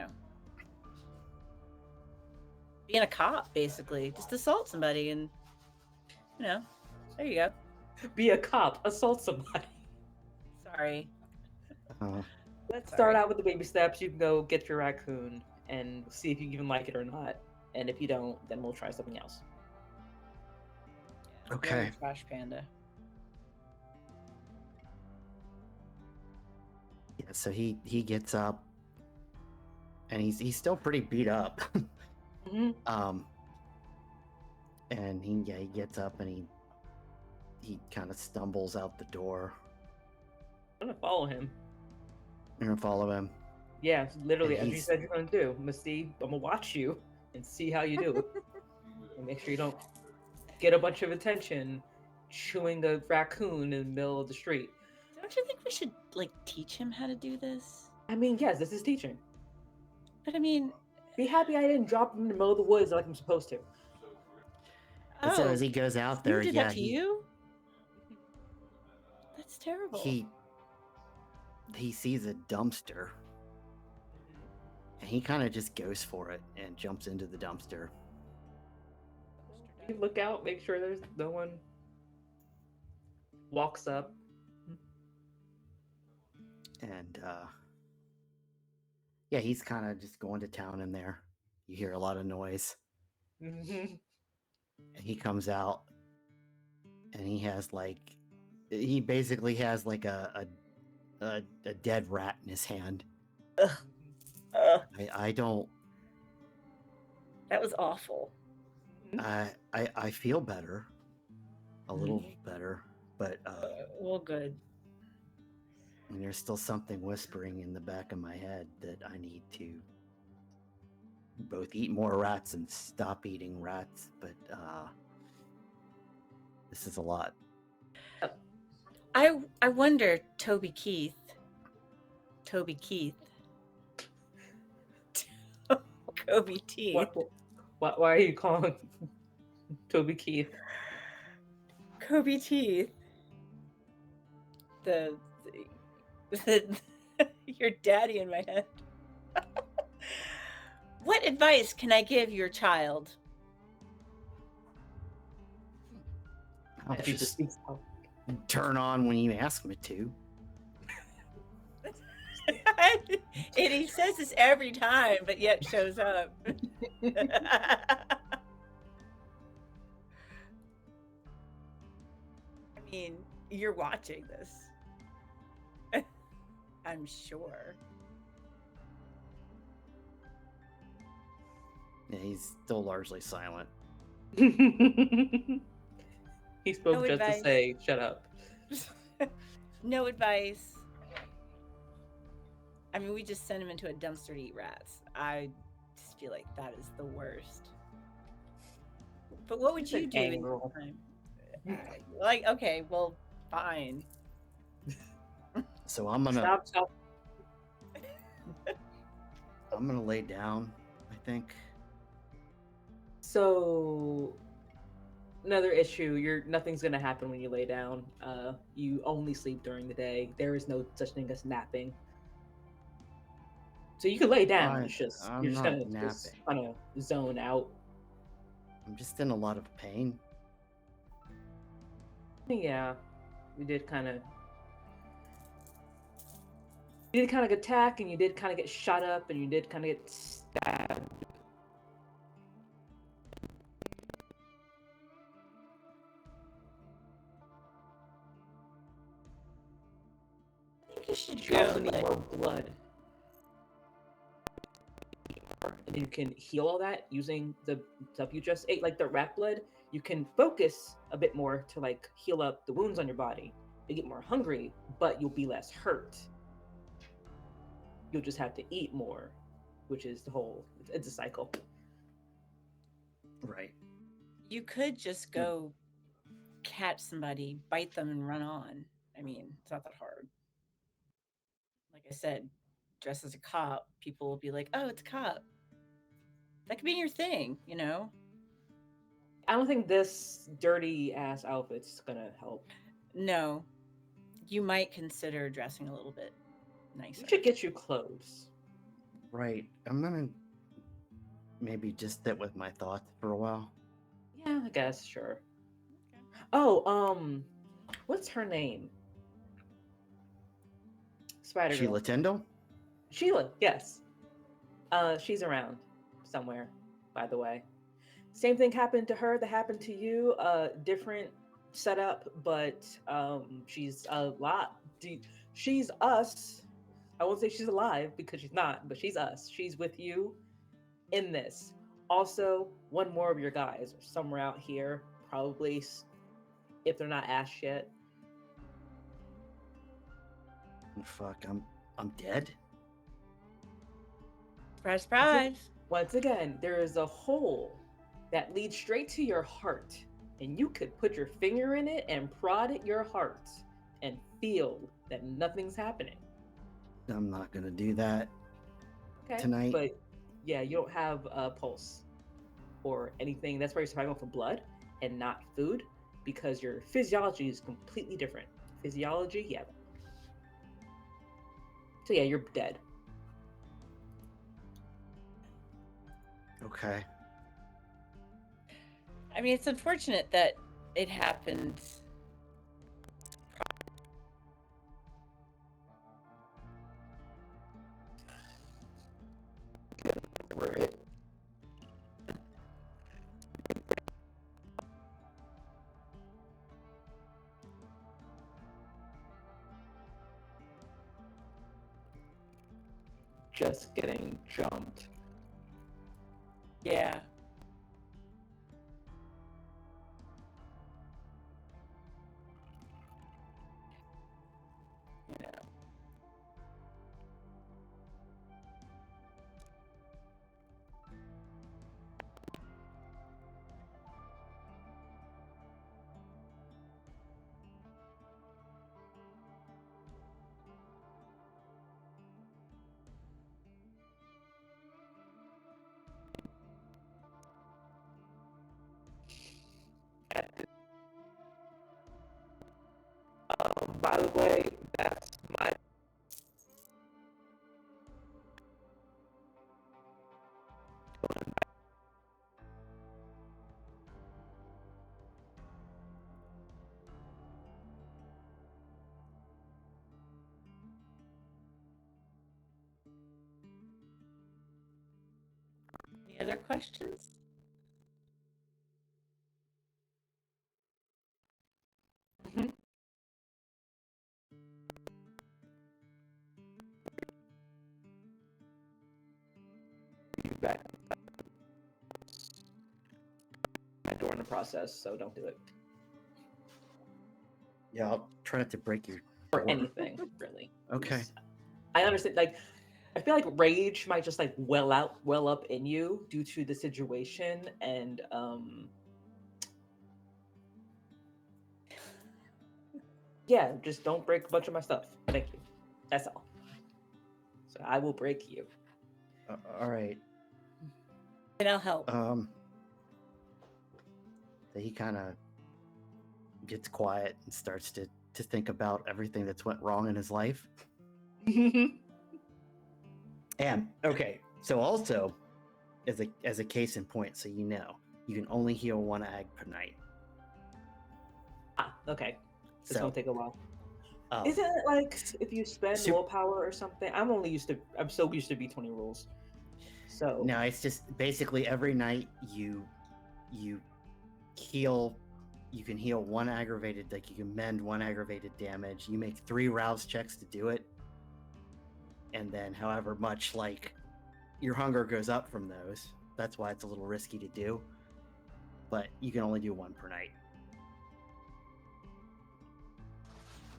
C: a cop, basically. Just assault somebody and, there you go.
B: Be a cop, assault somebody.
C: Sorry.
B: Let's
C: Sorry.
B: start out with the baby steps. You can go get your raccoon and see if you even like it or not. And if you don't, then we'll try something else.
A: Okay.
C: Very trash panda.
A: Yeah, so he gets up and he's still pretty beat up.
B: Mm-hmm.
A: And he gets up and he kind of stumbles out the door.
B: I'm gonna follow him.
A: You're gonna follow him.
B: Yeah, it's literally
A: And
B: as you said you're gonna do. I'm gonna watch you and see how you do it. And make sure you don't get a bunch of attention chewing a raccoon in the middle of the street.
C: Don't you think we should, teach him how to do this?
B: I mean, yes, this is teaching.
C: But I mean...
B: Be happy I didn't drop him in the middle of the woods like I'm supposed to.
A: And so as he goes out there,
C: did
A: yeah,
C: that to you? That's terrible.
A: he sees a dumpster. And he kind of just goes for it and jumps into the dumpster.
B: You look out, make sure there's no one walks up.
A: And yeah, he's kind of just going to town in there. You hear a lot of noise.
B: Mm-hmm.
A: And he comes out and he basically has like a dead rat in his hand. I don't.
C: That was awful.
A: I feel better, a little better, but
C: Well, good.
A: and there's still something whispering in the back of my head that I need to both eat more rats and stop eating rats. But this is a lot.
C: I wonder, Toby Keith. Kobe Teeth.
B: Why are you calling Toby Keith?
C: Kobe Teeth. The your daddy in my head. What advice can I give your child?
A: I'll
B: If he
A: just-
B: speaks out.
A: turn on when you ask me to.
C: And he says this every time, but yet shows up. I mean, you're watching this. I'm sure.
A: Yeah, he's still largely silent.
B: He spoke
C: No
B: just
C: advice.
B: to say, "Shut up."
C: No advice. I mean, we just send him into a dumpster to eat rats. I just feel like that is the worst. But what would
B: It's
C: you
B: an
C: do in
B: angle.
C: this time? Like, okay, well, fine.
A: So I'm gonna
B: Stop.
A: lay down, I think.
B: So another issue, nothing's gonna happen when you lay down. You only sleep during the day. There is no such thing as napping. So you can lay down. It's just
A: I'm
B: you're just
A: not
B: gonna
A: napping.
B: kind of zone out.
A: I'm just in a lot of pain.
B: Yeah, you did kind of. You did kind of attack, and you did kind of get shot up, and you did kind of get stabbed.
C: I think you should
B: You also
C: go.
B: need more blood. And you can heal all that using the stuff you just ate, like the rat blood. You can focus a bit more to like heal up the wounds on your body. You get more hungry, but you'll be less hurt. You'll just have to eat more, which is the whole. It's a cycle.
A: Right.
C: You could just go catch somebody, bite them, and run on. I mean, it's not that hard. Like I said, dress as a cop, people will be like, oh, it's a cop. That could be your thing, you know?
B: I don't think this dirty ass outfit's gonna help.
C: No. You might consider dressing a little bit nicer.
B: We should get you clothes.
A: Right. I'm gonna maybe just sit with my thoughts for a while.
B: Yeah, I guess, sure. Oh, what's her name? Spider Girl.
A: Sheila Tyndall?
B: Sheila, yes. She's around somewhere, by the way. Same thing happened to her that happened to you. Different setup, but she's a lot. She's us. I won't say she's alive because she's not, but she's us. She's with you in this. Also, one more of your guys are somewhere out here, probably if they're not ash yet.
A: Fuck, I'm dead?
C: Surprise, surprise.
B: Once again, there is a hole that leads straight to your heart, and you could put your finger in it and prod at your heart and feel that nothing's happening.
A: I'm not gonna do that
B: Okay.
A: tonight.
B: But yeah, you don't have a pulse or anything. That's why you're surviving for blood and not food, because your physiology is completely different. Physiology, yeah. So yeah, you're dead.
A: Okay.
C: I mean, it's unfortunate that it happened.
B: Just getting jumped.
C: Yeah. You know.
B: By the way, that's my.
C: questions?
B: Mhm. Back during the process, so don't do it.
A: Yeah, I'll try not to break your
B: Or
A: door.
B: anything, really.
A: Okay.
B: I understand, like, I feel like rage might just like well up in you due to the situation, and yeah, just don't break a bunch of my stuff. Thank you. That's all. So I will break you.
A: All right.
C: And I'll help.
A: So he kind of gets quiet and starts to think about everything that's went wrong in his life. And okay, so also as a case in point, so you know, you can only heal 1 ag per night.
B: Okay. It's
A: So
B: gonna take a while.
A: um,
B: Isn't it like if you spend
A: Sup-
B: willpower or something? I'm so used to B20 rules. So
A: no, it's just basically every night you heal. You can heal 1 aggravated, like you can mend 1 aggravated damage. You make 3 rouse checks to do it, and then however much like your hunger goes up from those. That's why it's a little risky to do, but you can only do 1 per night.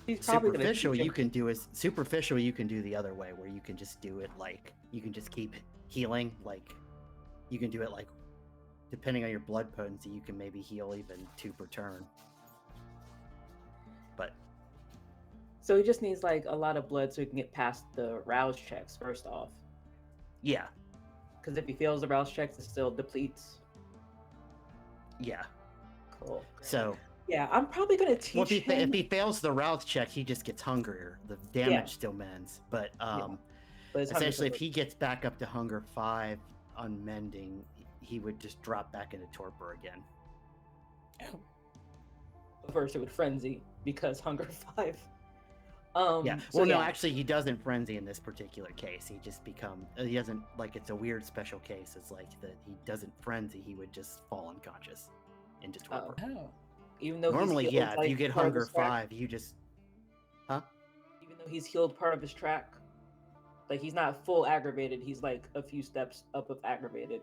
B: he's probably gonna
A: Superficial
B: teach him.
A: you can do is superficial you can do the other way, where you can just do it like you can just keep healing, like you can do it like depending on your blood potency you can maybe heal even 2 per turn. But
B: So he just needs like a lot of blood so he can get past the rouse checks first off.
A: yeah,
B: Because if he fails the rouse checks, it still depletes.
A: yeah.
B: Cool.
A: So
B: Yeah, I'm probably gonna teach
A: well, if
B: him.
A: he fails the rouse check, he just gets hungrier. The damage
B: Yeah.
A: still mends, but
B: But his hunger
A: essentially, if
B: still-
A: he gets back up to hunger 5 on mending, he would just drop back into torpor again.
B: first it would frenzy because hunger 5.
A: Yeah.
B: So
A: Well, no,
B: yeah.
A: actually, he doesn't frenzy in this particular case. He just he doesn't like it's a weird special case. It's like that he doesn't frenzy. He would just fall unconscious into torpor.
C: Oh.
B: Even though
A: Normally,
B: he's healed,
A: yeah. If
B: like,
A: you get
B: part of
A: hunger
B: his track,
A: 5, you just
B: even though he's healed part of his track, like he's not full aggravated. He's like a few steps up of aggravated.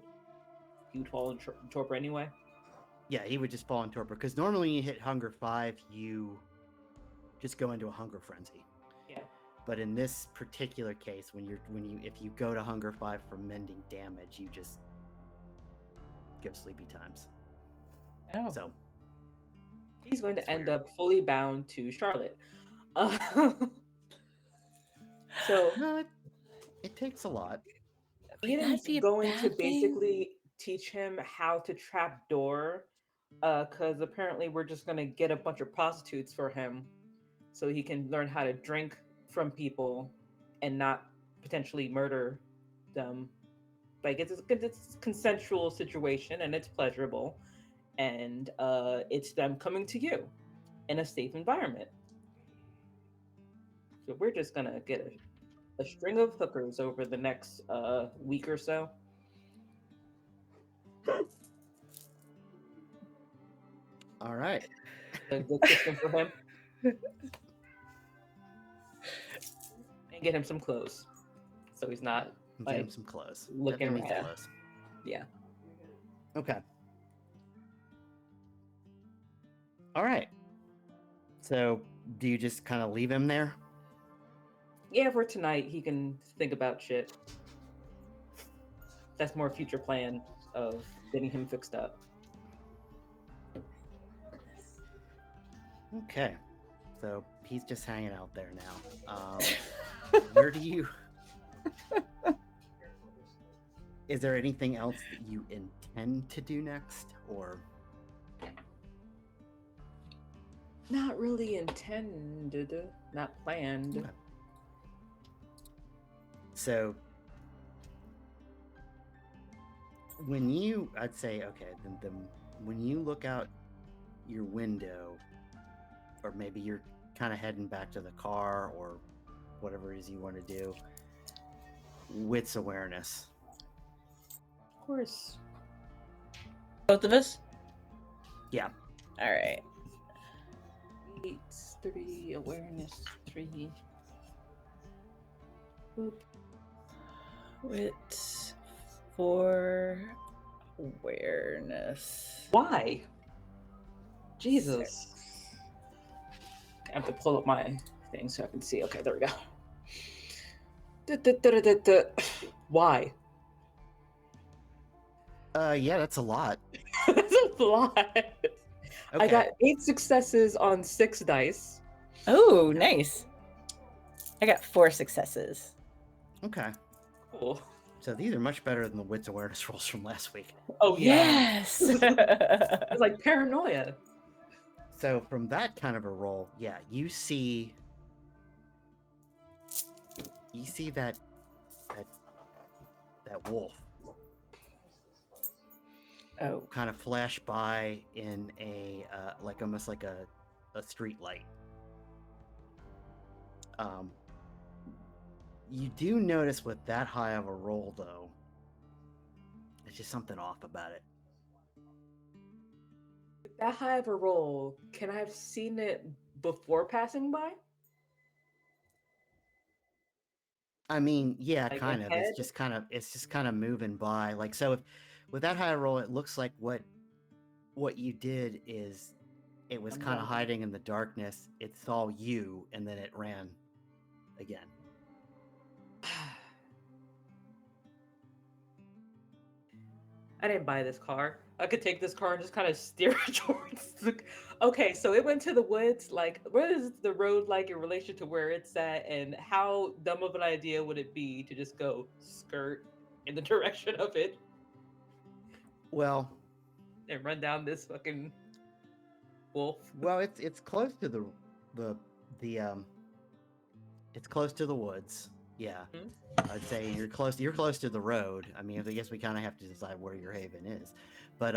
B: He would fall in torpor anyway.
A: yeah, he would just fall in torpor because normally when you hit hunger 5, you just go into a hunger frenzy.
B: Yeah.
A: But in this particular case, if you go to hunger 5 for mending damage, you just go sleepy times.
C: Oh.
A: So
B: He's going to
A: It's
B: end
A: weird.
B: up fully bound to Charlotte. So
A: it takes a lot.
B: Eden's
C: that be a
B: going to
C: bad thing?
B: basically teach him how to trap door, because apparently we're just gonna get a bunch of prostitutes for him, so he can learn how to drink from people and not potentially murder them. Like it's a consensual situation and it's pleasurable, and it's them coming to you in a safe environment. So we're just gonna get a string of hookers over the next week or so.
A: All right.
B: A good system for him. And get him some clothes. So he's not
A: Get him
B: like
A: some clothes.
B: looking
A: That needs
B: around.
A: clothes.
B: Yeah.
A: Okay. All right. So do you just kind of leave him there?
B: Yeah, for tonight he can think about shit. That's more future plan of getting him fixed up.
A: Okay. So he's just hanging out there now. Where do you? Is there anything else that you intend to do next, or?
B: Not really intended, not planned.
A: Okay. So I'd say, okay, then when you look out your window, or maybe you're kind of heading back to the car or whatever it is you want to do, wits awareness.
B: Of course.
C: Both of us?
A: Yeah.
C: All right.
B: 8, 3, awareness, 3. Boop.
C: Wit for awareness.
B: Why? Jesus. I have to pull up my thing so I can see. Okay, there we go. Why?
A: Yeah, that's a lot.
B: That's a lot.
A: Okay.
B: I got 8 successes on 6 dice.
C: Oh, nice. I got 4 successes.
A: Okay.
B: Cool.
A: So these are much better than the wits awareness rolls from last week.
B: Oh yeah.
C: Yes.
B: It's like paranoia.
A: So from that kind of a roll, yeah, you see that wolf
C: Oh.
A: kind of flash by in a like almost like a street light. You do notice with that high of a roll though, there's just something off about it.
B: With that high of a roll, can I have seen it before passing by?
A: I mean, yeah,
B: Like
A: kind of.
B: ahead?
A: It's just kind of moving by. Like so, if with that high roll, it looks like what you did is it was
B: I'm
A: kind of
B: running.
A: hiding in the darkness. It saw you, and then it ran again.
B: I didn't buy this car. I could take this car and just kind of steer it towards the. Okay, so it went to the woods. Like, what is the road like in relation to where it's at, and how dumb of an idea would it be to just go skirt in the direction of it
A: Well,
B: and run down this fucking wolf?
A: well, it's close to the it's close to the woods. Yeah,
B: Mhm.
A: I'd say you're close. You're close to the road. I mean, I guess we kind of have to decide where your haven is, but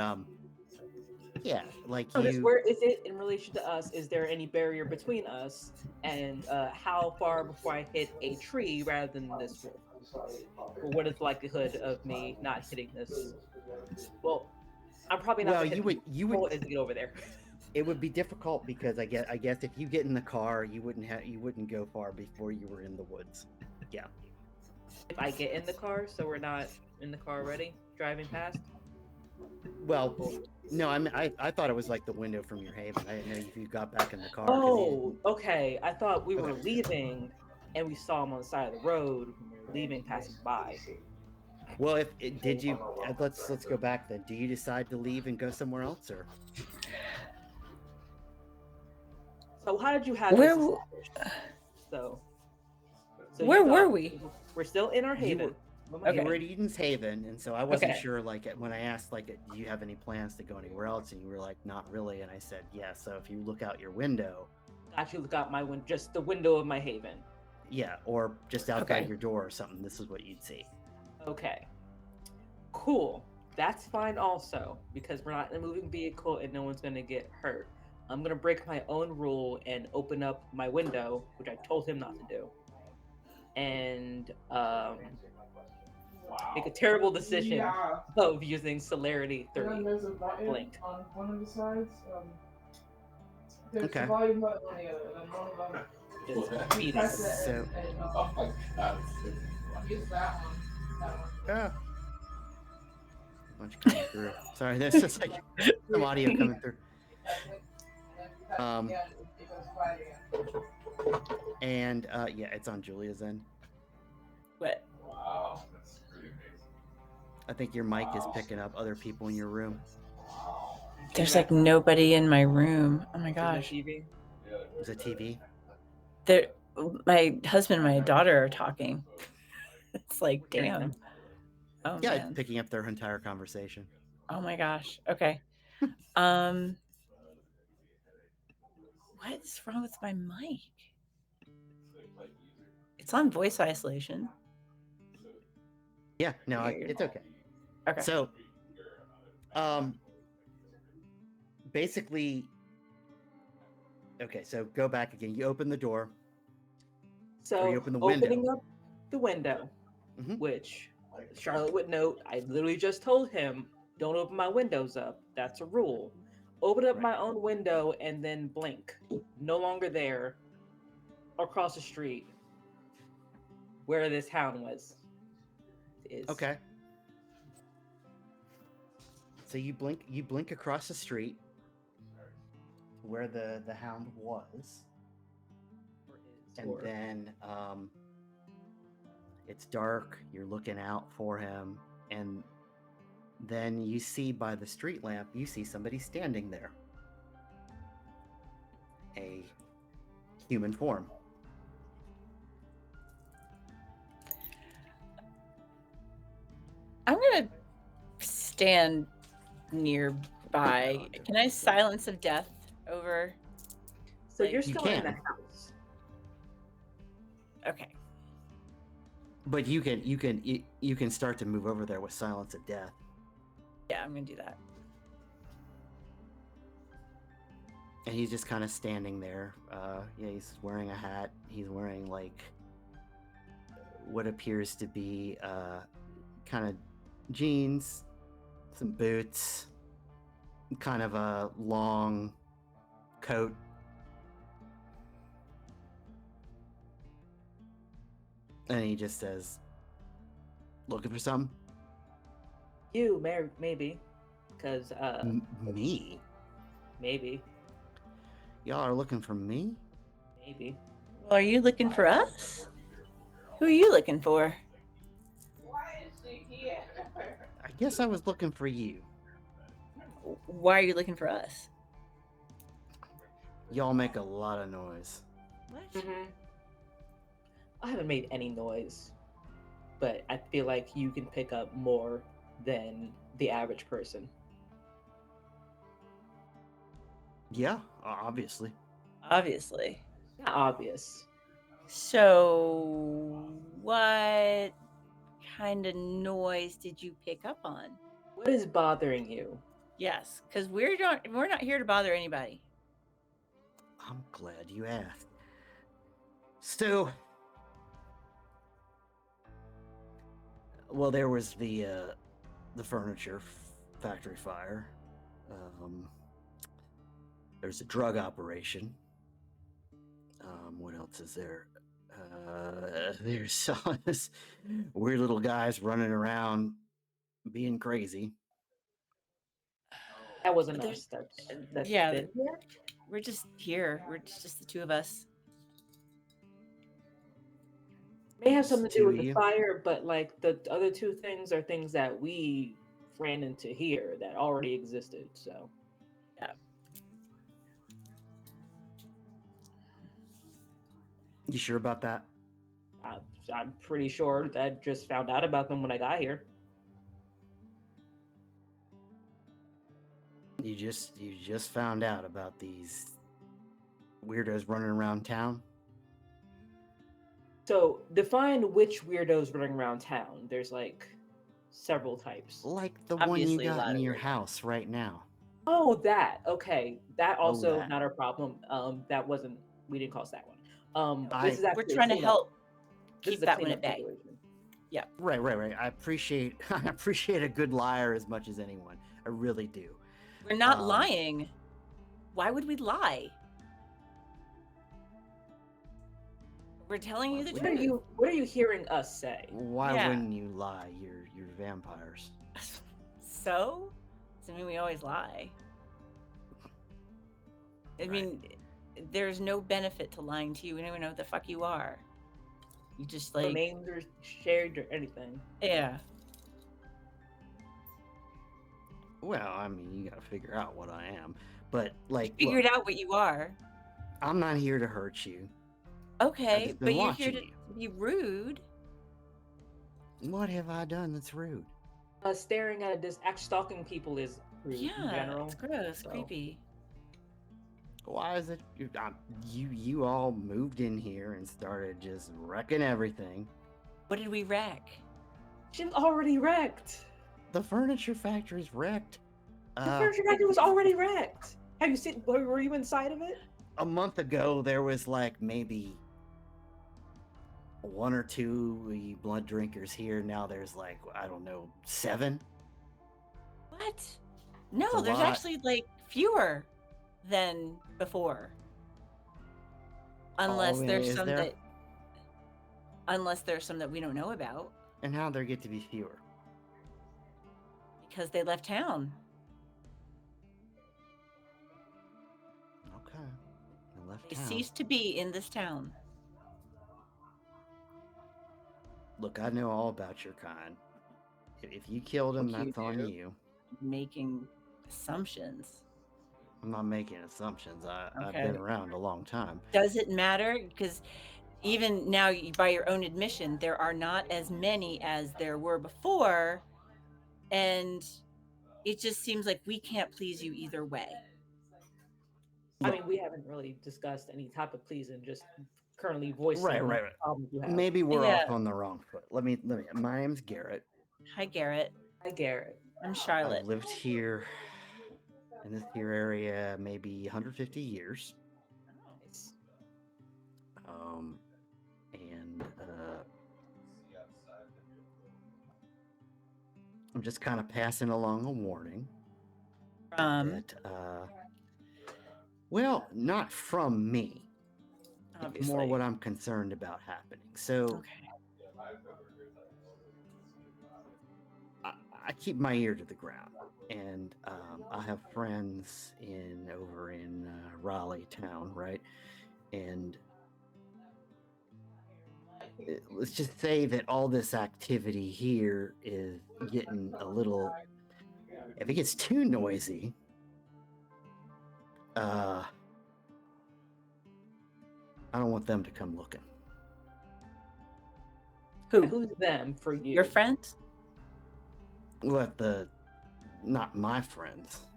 A: yeah, like
B: So just
A: you.
B: where is it in relation to us? Is there any barrier between us? And how far before I hit a tree rather than this wolf? Or what is the likelihood of me not hitting this? Well, I'm probably not
A: Well,
B: gonna hit the
A: you
B: goal
A: would.
B: is to get over there.
A: It would be difficult because I guess if you get in the car, you wouldn't go far before you were in the woods. Yeah.
B: If I get in the car, so we're not in the car already, driving past.
A: Well, no, I thought it was like the window from your haven. I didn't know if you got back in the car. 'Cause
B: Oh, okay. I thought we were
A: Okay.
B: leaving, and we saw him on the side of the road when we were leaving, passing by.
A: Well, if did you let's go back then. Do you decide to leave and go somewhere else, or
B: So how did you have
C: Where
B: this
C: w-
B: established? So
C: Where
B: you
C: were
B: thought
C: we?
B: we're still in our
A: You
B: haven.
A: were-
B: What am I
A: you were
B: doing?
A: at Eden's Haven, and so I wasn't
C: Okay.
A: sure. Like when I asked, like, do you have any plans to go anywhere else, and you were like, not really, and I said, yeah. So if you look out your window,
B: Got you. Look out my window, just the window of my haven.
A: yeah, or just outside
C: Okay.
A: your door or something, this is what you'd see.
B: Okay. Cool. That's fine also, because we're not in a moving vehicle and no one's gonna get hurt. I'm gonna break my own rule and open up my window, which I told him not to do. And make a terrible decision of using celerity
D: And then
B: 3.
D: there's a button
B: Blink.
D: on one of the sides. There's
A: Okay.
D: the volume button on the other, and then one of them.
B: Just beat
D: Press
B: it.
D: it
A: So-
D: and use that one. That one.
A: Yeah. Bunch coming through. Sorry, there's just like some audio coming through.
D: Yeah, it goes quiet again.
A: And yeah, it's on Julia's end.
C: What?
D: Wow, that's pretty amazing.
A: I think your mic is picking up other people in your room.
C: There's like nobody in my room. Oh my
B: Is there
C: gosh.
B: TV?
A: Is it TV?
C: There, my husband and my daughter are talking. It's like,
B: We're hearing
C: damn.
B: them.
C: Oh
A: Yeah,
C: man.
A: it's picking up their entire conversation.
C: Oh my gosh. Okay. What's wrong with my mic? It's on voice isolation.
A: Yeah, no,
C: Weird.
A: it's okay.
C: Okay.
A: So, basically, okay. So go back again. You open the door.
B: So
A: you open the window.
B: opening up the window,
A: Mhm.
B: which Charlotte would note, I literally just told him Don't open my windows up. That's a rule. Open up
A: Right.
B: my own window and then blink. No longer there. Across the street, where this hound is.
A: Okay. So you blink across the street where the hound was,
B: Or is,
A: and
B: or-
A: then it's dark. You're looking out for him, and then you see by the street lamp, you see somebody standing there. A human form.
C: I'm gonna stand nearby. Can I silence of death over?
B: So
C: Like,
B: you're
A: you
B: still in the
A: can.
B: house.
C: Okay.
A: But you can start to move over there with silence of death.
C: Yeah, I'm gonna do that.
A: And he's just kind of standing there. Yeah, he's wearing a hat. He's wearing like what appears to be kind of jeans, some boots, kind of a long coat. And he just says, "Looking for something?"
B: You, maybe. Because,
A: Me?
B: maybe.
A: Y'all are looking for me?
B: Maybe.
C: Well, are you looking for us? Who are you looking for?
D: Why is she here?
A: I guess I was looking for you.
C: Why are you looking for us?
A: Y'all make a lot of noise.
C: What?
B: Mm-hmm. I haven't made any noise, but I feel like you can pick up more than the average person.
A: Yeah, obviously.
C: Obviously.
B: Not obvious.
C: So, what kind of noise did you pick up on?
B: What is bothering you?
C: Yes, because we're not here to bother anybody.
A: I'm glad you asked. So, well, there was the furniture factory fire. There's a drug operation. What else is there? There's some this weird little guys running around being crazy.
B: That wasn't
C: There's-
B: us. That's
C: yeah,
B: been here.
C: we're just here. We're just the two of us.
B: May have
A: Just
B: something to
A: two
B: do with
A: of
B: the
A: you?
B: fire, but like the other two things are things that we ran into here that already existed. So
A: You sure about that?
B: I'm pretty sure that I just found out about them when I got here.
A: You just found out about these weirdos running around town?
B: So define which weirdos running around town. There's like several types.
A: Like the one you
C: Obviously, a
A: got
C: lot
A: in
C: of
A: your
C: weirdos.
A: house right now.
B: Oh, that. Okay. That also
A: that.
B: not our problem. That wasn't, we didn't cause that one.
A: I-
B: This is
C: We're
B: actually a
C: trying to
B: cleanup.
C: help
B: This
C: keep
B: is a
C: that one
B: cleanup
C: at bay.
B: situation.
A: Right. I appreciate I appreciate a good liar as much as anyone. I really do.
C: We're not
A: Um,
C: lying. Why would we lie? We're telling you the
B: What are
C: truth.
B: you hearing us say?
A: Why
C: Yeah.
A: wouldn't you lie? You're vampires.
C: So? Does it mean we always lie? I
A: Right.
C: mean, there's no benefit to lying to you. We don't even know what the fuck you are. You just
B: No
C: like,
B: names are shared or anything.
C: yeah.
A: Well, I mean, you gotta figure out what I am. But like,
C: Figured
A: look,
C: out what you are.
A: I'm not here to hurt you.
C: Okay,
A: just been
C: but you're here
A: watching
C: to be rude.
A: What have I done that's rude?
B: Staring at stalking people is rude in
C: Yeah,
B: general.
C: it's gross,
B: so.
C: creepy.
A: Why is it you all moved in here and started just wrecking everything?
C: What did we wreck?
B: She's already wrecked.
A: The furniture factory's wrecked.
B: The furniture factory was already wrecked. Have you seen? Were you inside of it?
A: A month ago, there was like maybe one or two blood drinkers here. Now there's like, I don't know, 7.
C: What? No,
A: It's a
C: there's
A: lot.
C: actually like fewer than before. Unless there's
A: is
C: some
A: there?
C: that we don't know about
A: And how there get to be fewer?
C: because they left town.
A: Okay. They left
C: They
A: town.
C: ceased to be in this town.
A: Look, I know all about your kind. If you killed him,
C: What you
A: that's on
C: do.
A: you.
C: Making assumptions.
A: I'm not making assumptions. I've
C: Okay.
A: been around a long time.
C: Does it matter? Because even now, by your own admission, there are not as many as there were before. And it just seems like we can't please you either way.
B: I mean, we haven't really discussed any type of pleasing, just currently voicing
A: Right.
B: the problems you have.
A: Maybe we're
C: Yeah.
A: off on the wrong foot. Let me. My name's Garrett.
C: Hi, Garrett.
B: Hi, Garrett.
C: I'm Charlotte.
A: I've lived here in this here area maybe 150 years.
B: Nice.
A: And I'm just kind of passing along a warning that, well, not from me. It's
C: Obviously.
A: more what I'm concerned about happening. So
C: Okay.
A: I keep my ear to the ground, and I have friends over in Raleigh town, right? And let's just say that all this activity here is getting a little. If it gets too noisy, I don't want them to come looking.
B: Who's them for you?
C: Your friends?
A: Not my friends.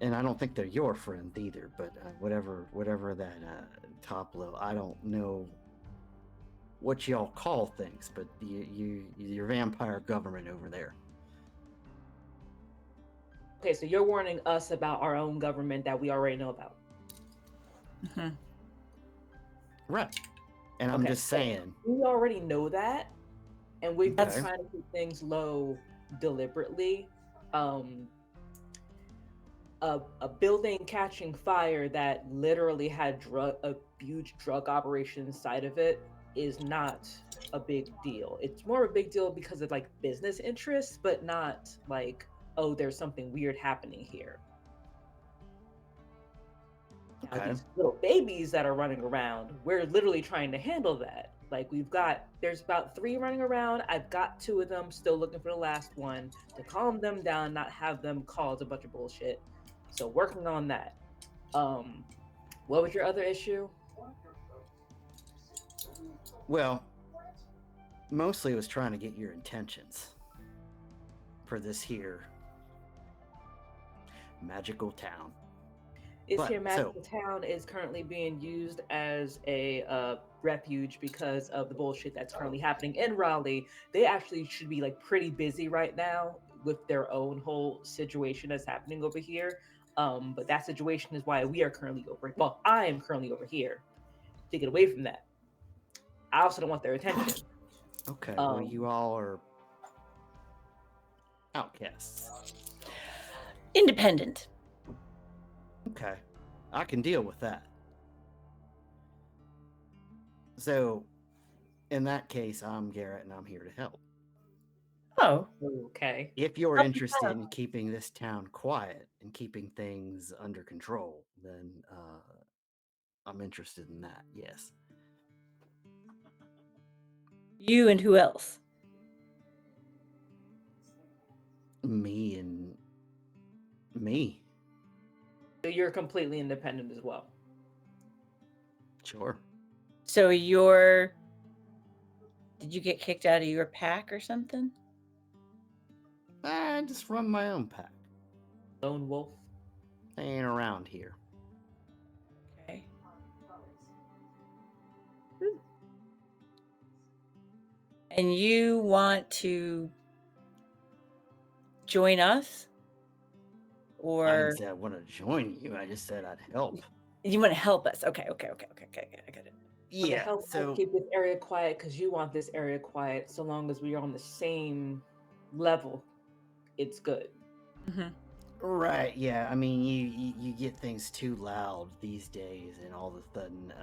A: And I don't think they're your friends either, but whatever that top level, I don't know what y'all call things, but your vampire government over there.
B: Okay, so you're warning us about our own government that we already know about.
C: Mm-hmm.
A: Right. And I'm just saying.
B: We already know that, and we've been
A: Okay.
B: trying to keep things low deliberately. A building catching fire that literally had a huge drug operation inside of it is not a big deal. It's more of a big deal because of like business interests, but not like, oh, there's something weird happening here. Now,
A: Okay.
B: these little babies that are running around, we're literally trying to handle that. Like there's about 3 running around. I've got 2 of them, still looking for the last one to calm them down, not have them cause a bunch of bullshit. So working on that. What was your other issue?
A: Well, mostly it was trying to get your intentions for this here magical town.
B: This here magical town is currently being used as a refuge because of the bullshit that's currently happening in Raleigh. They actually should be like pretty busy right now with their own whole situation that's happening over here. But that situation is why we are currently I am currently over here to get away from that. I also don't want their attention.
A: Okay, well, you all are outcasts.
C: Independent.
A: Okay, I can deal with that. So, in that case, I'm Garrett and I'm here to help.
C: Oh.
B: Okay.
A: If you're interested in keeping this town quiet and keeping things under control, then I'm interested in that, yes.
C: You and who else?
A: Me and me.
B: So you're completely independent as well.
A: Sure.
C: So did you get kicked out of your pack or something?
A: I just run my own pack.
B: Lone wolf.
A: I ain't around here.
C: Okay. And you want to join us? Or
A: I didn't say I want to join you. I just said I'd help.
C: you want to help us? Okay. I got it.
A: Yeah.
B: Help us keep this area quiet because you want this area quiet so long as we are on the same level. it's good.
C: Mhm.
A: Right, yeah. I mean, you get things too loud these days, and all of a sudden,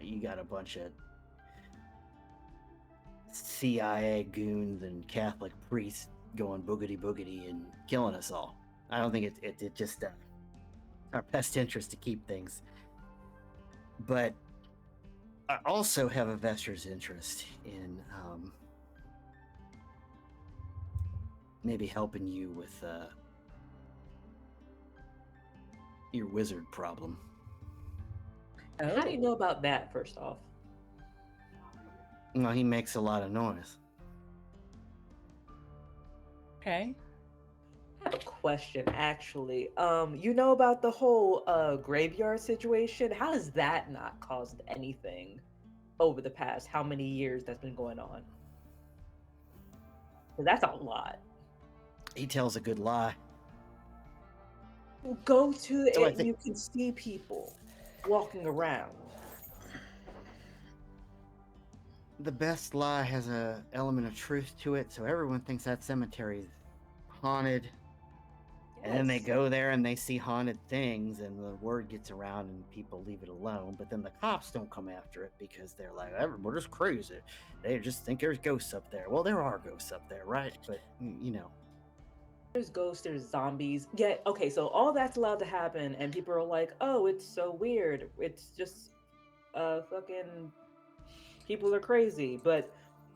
A: you got a bunch of CIA goons and Catholic priests going boogity boogity and killing us all. I don't think it just our best interest to keep things. But I also have a vestor's interest in maybe helping you with your wizard problem.
B: How do you know about that, first off?
A: Well, he makes a lot of noise.
C: Okay.
B: I have a question, actually. You know about the whole graveyard situation? How has that not caused anything over the past how many years that's been going on? 'Cause that's a lot.
A: He tells a good lie.
B: You go to
A: So I
B: it and
A: think-
B: you can see people walking around.
A: The best lie has a element of truth to it, so everyone thinks that cemetery is haunted. And then they
B: Yes.
A: go there and they see haunted things, and the word gets around and people leave it alone. But then the cops don't come after it because they're like, everybody's crazy. They just think there's ghosts up there. Well, there are ghosts up there, right? But, you know.
B: There's ghosts, there's zombies. Yeah, okay, so all that's allowed to happen, and people are like, oh, it's so weird. It's just fucking people are crazy. But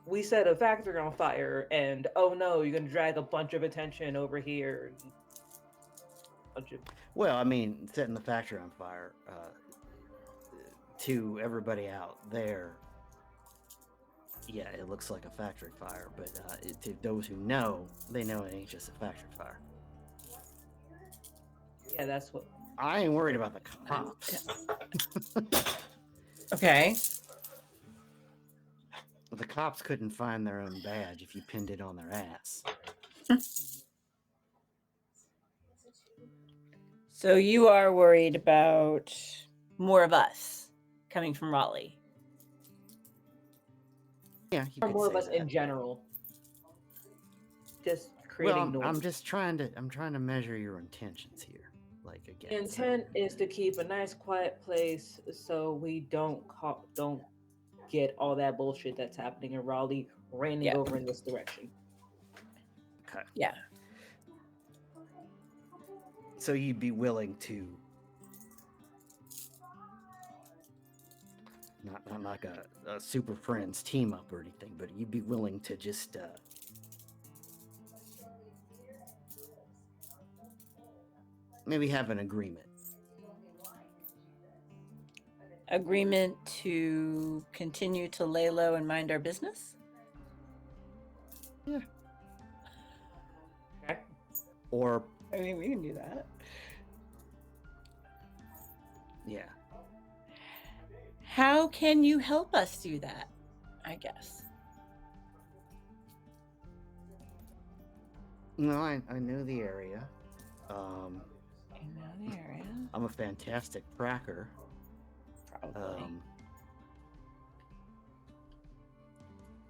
B: we set a factory on fire, and oh no, you're gonna drag a bunch of attention over here. Bunch of
A: Well, I mean, setting the factory on fire to everybody out there, yeah, it looks like a factory fire. But to those who know, they know it ain't just a factory fire.
B: yeah, that's what.
A: I ain't worried about the cops.
C: Okay.
A: The cops couldn't find their own badge if you pinned it on their ass.
C: So you are worried about more of us coming from Raleigh.
A: Yeah, you
B: Or
A: could
B: more of
A: say
B: us
A: that.
B: in general. Just
A: Well,
B: creating noise.
A: I'm just trying to measure your intentions here. Like again,
B: Intent is to keep a nice quiet place so we don't get all that bullshit that's happening in Raleigh raining
C: Yeah.
B: over in this direction.
A: Okay.
C: Yeah.
A: So you'd be willing to not like a super friends team up or anything, but you'd be willing to just maybe have an agreement.
C: Agreement to continue to lay low and mind our business?
A: Yeah.
B: Okay.
A: Or
C: I mean, we can do that.
A: yeah.
C: How can you help us do that? I guess.
A: No, I know the area.
C: You know the area.
A: I'm a fantastic tracker.
C: Probably.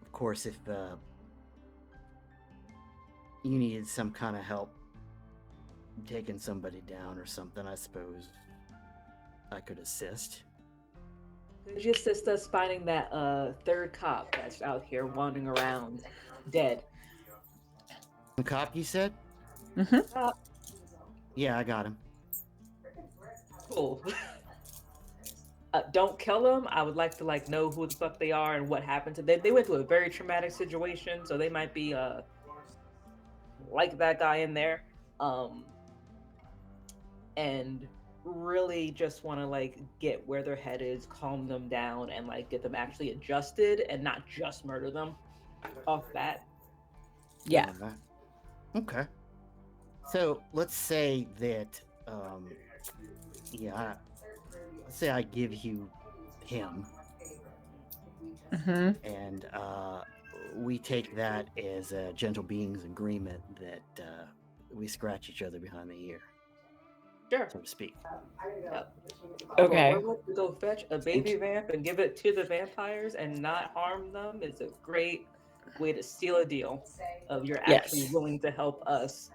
A: Of course, if you needed some kind of help taking somebody down or something, I suppose I could assist.
B: Could you assist us finding that third cop that's out here wandering around dead?
A: The cop, you said?
C: Mm-hmm.
B: Cop.
A: Yeah, I got him.
B: Cool. Don't kill them. I would like to know who the fuck they are and what happened to them. They went through a very traumatic situation, so they might be like that guy in there. And really just want to get where their head is, calm them down, and get them actually adjusted and not just murder them off bat.
C: Yeah.
A: Alright. Okay. So let's say that, let's say I give you him,
C: Mm-hmm.
A: and we take that as a gentle beings agreement that we scratch each other behind the ear,
B: Sure.
A: so to speak.
B: Yep.
C: Okay.
B: We're going to go fetch a baby vamp and give it to the vampires and not harm them. It's a great way to seal a deal of you're actually
C: Yes.
B: willing to help us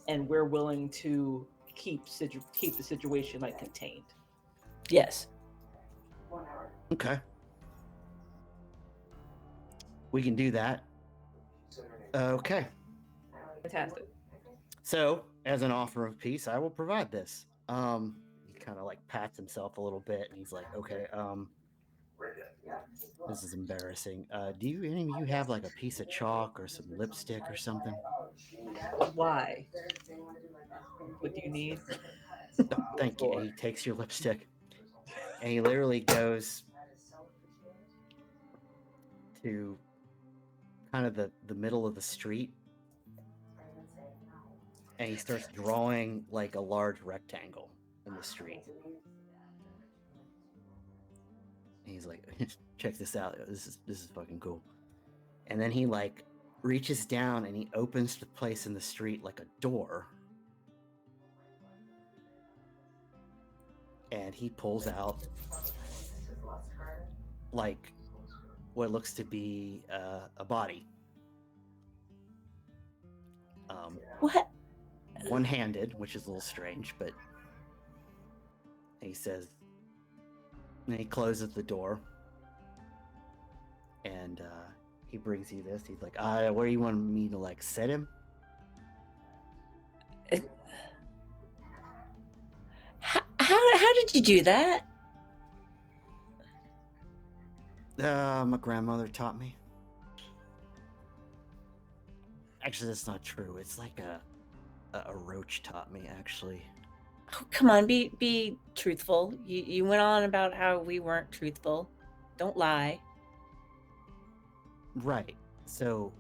B: and we're willing to keep the situation like contained.
C: Yes.
A: Okay. We can do that. Okay.
B: Fantastic.
A: So, as an offer of peace, I will provide this. He kind of like pats himself a little bit, and he's like, "Okay, this is embarrassing. Do you any of you have like a piece of chalk or some lipstick or something?"
B: Why? What do you need?
A: "Oh, thank you." And he takes your lipstick, and he literally goes to kind of the middle of the street, and he starts drawing like a large rectangle in the street. And he's like, "Check this out. This is fucking cool." And then he like reaches down and he opens the place in the street like a door. And he pulls out like what looks to be a body.
C: What?
A: One-handed, which is a little strange, but he says, and he closes the door, and he brings you this. He's like, where do you want me to like set him?
C: How did you do that?
A: My grandmother taught me. Actually, that's not true. It's like a roach taught me, actually.
C: Oh, come on, be truthful. You went on about how we weren't truthful. Don't lie.
A: Right. So,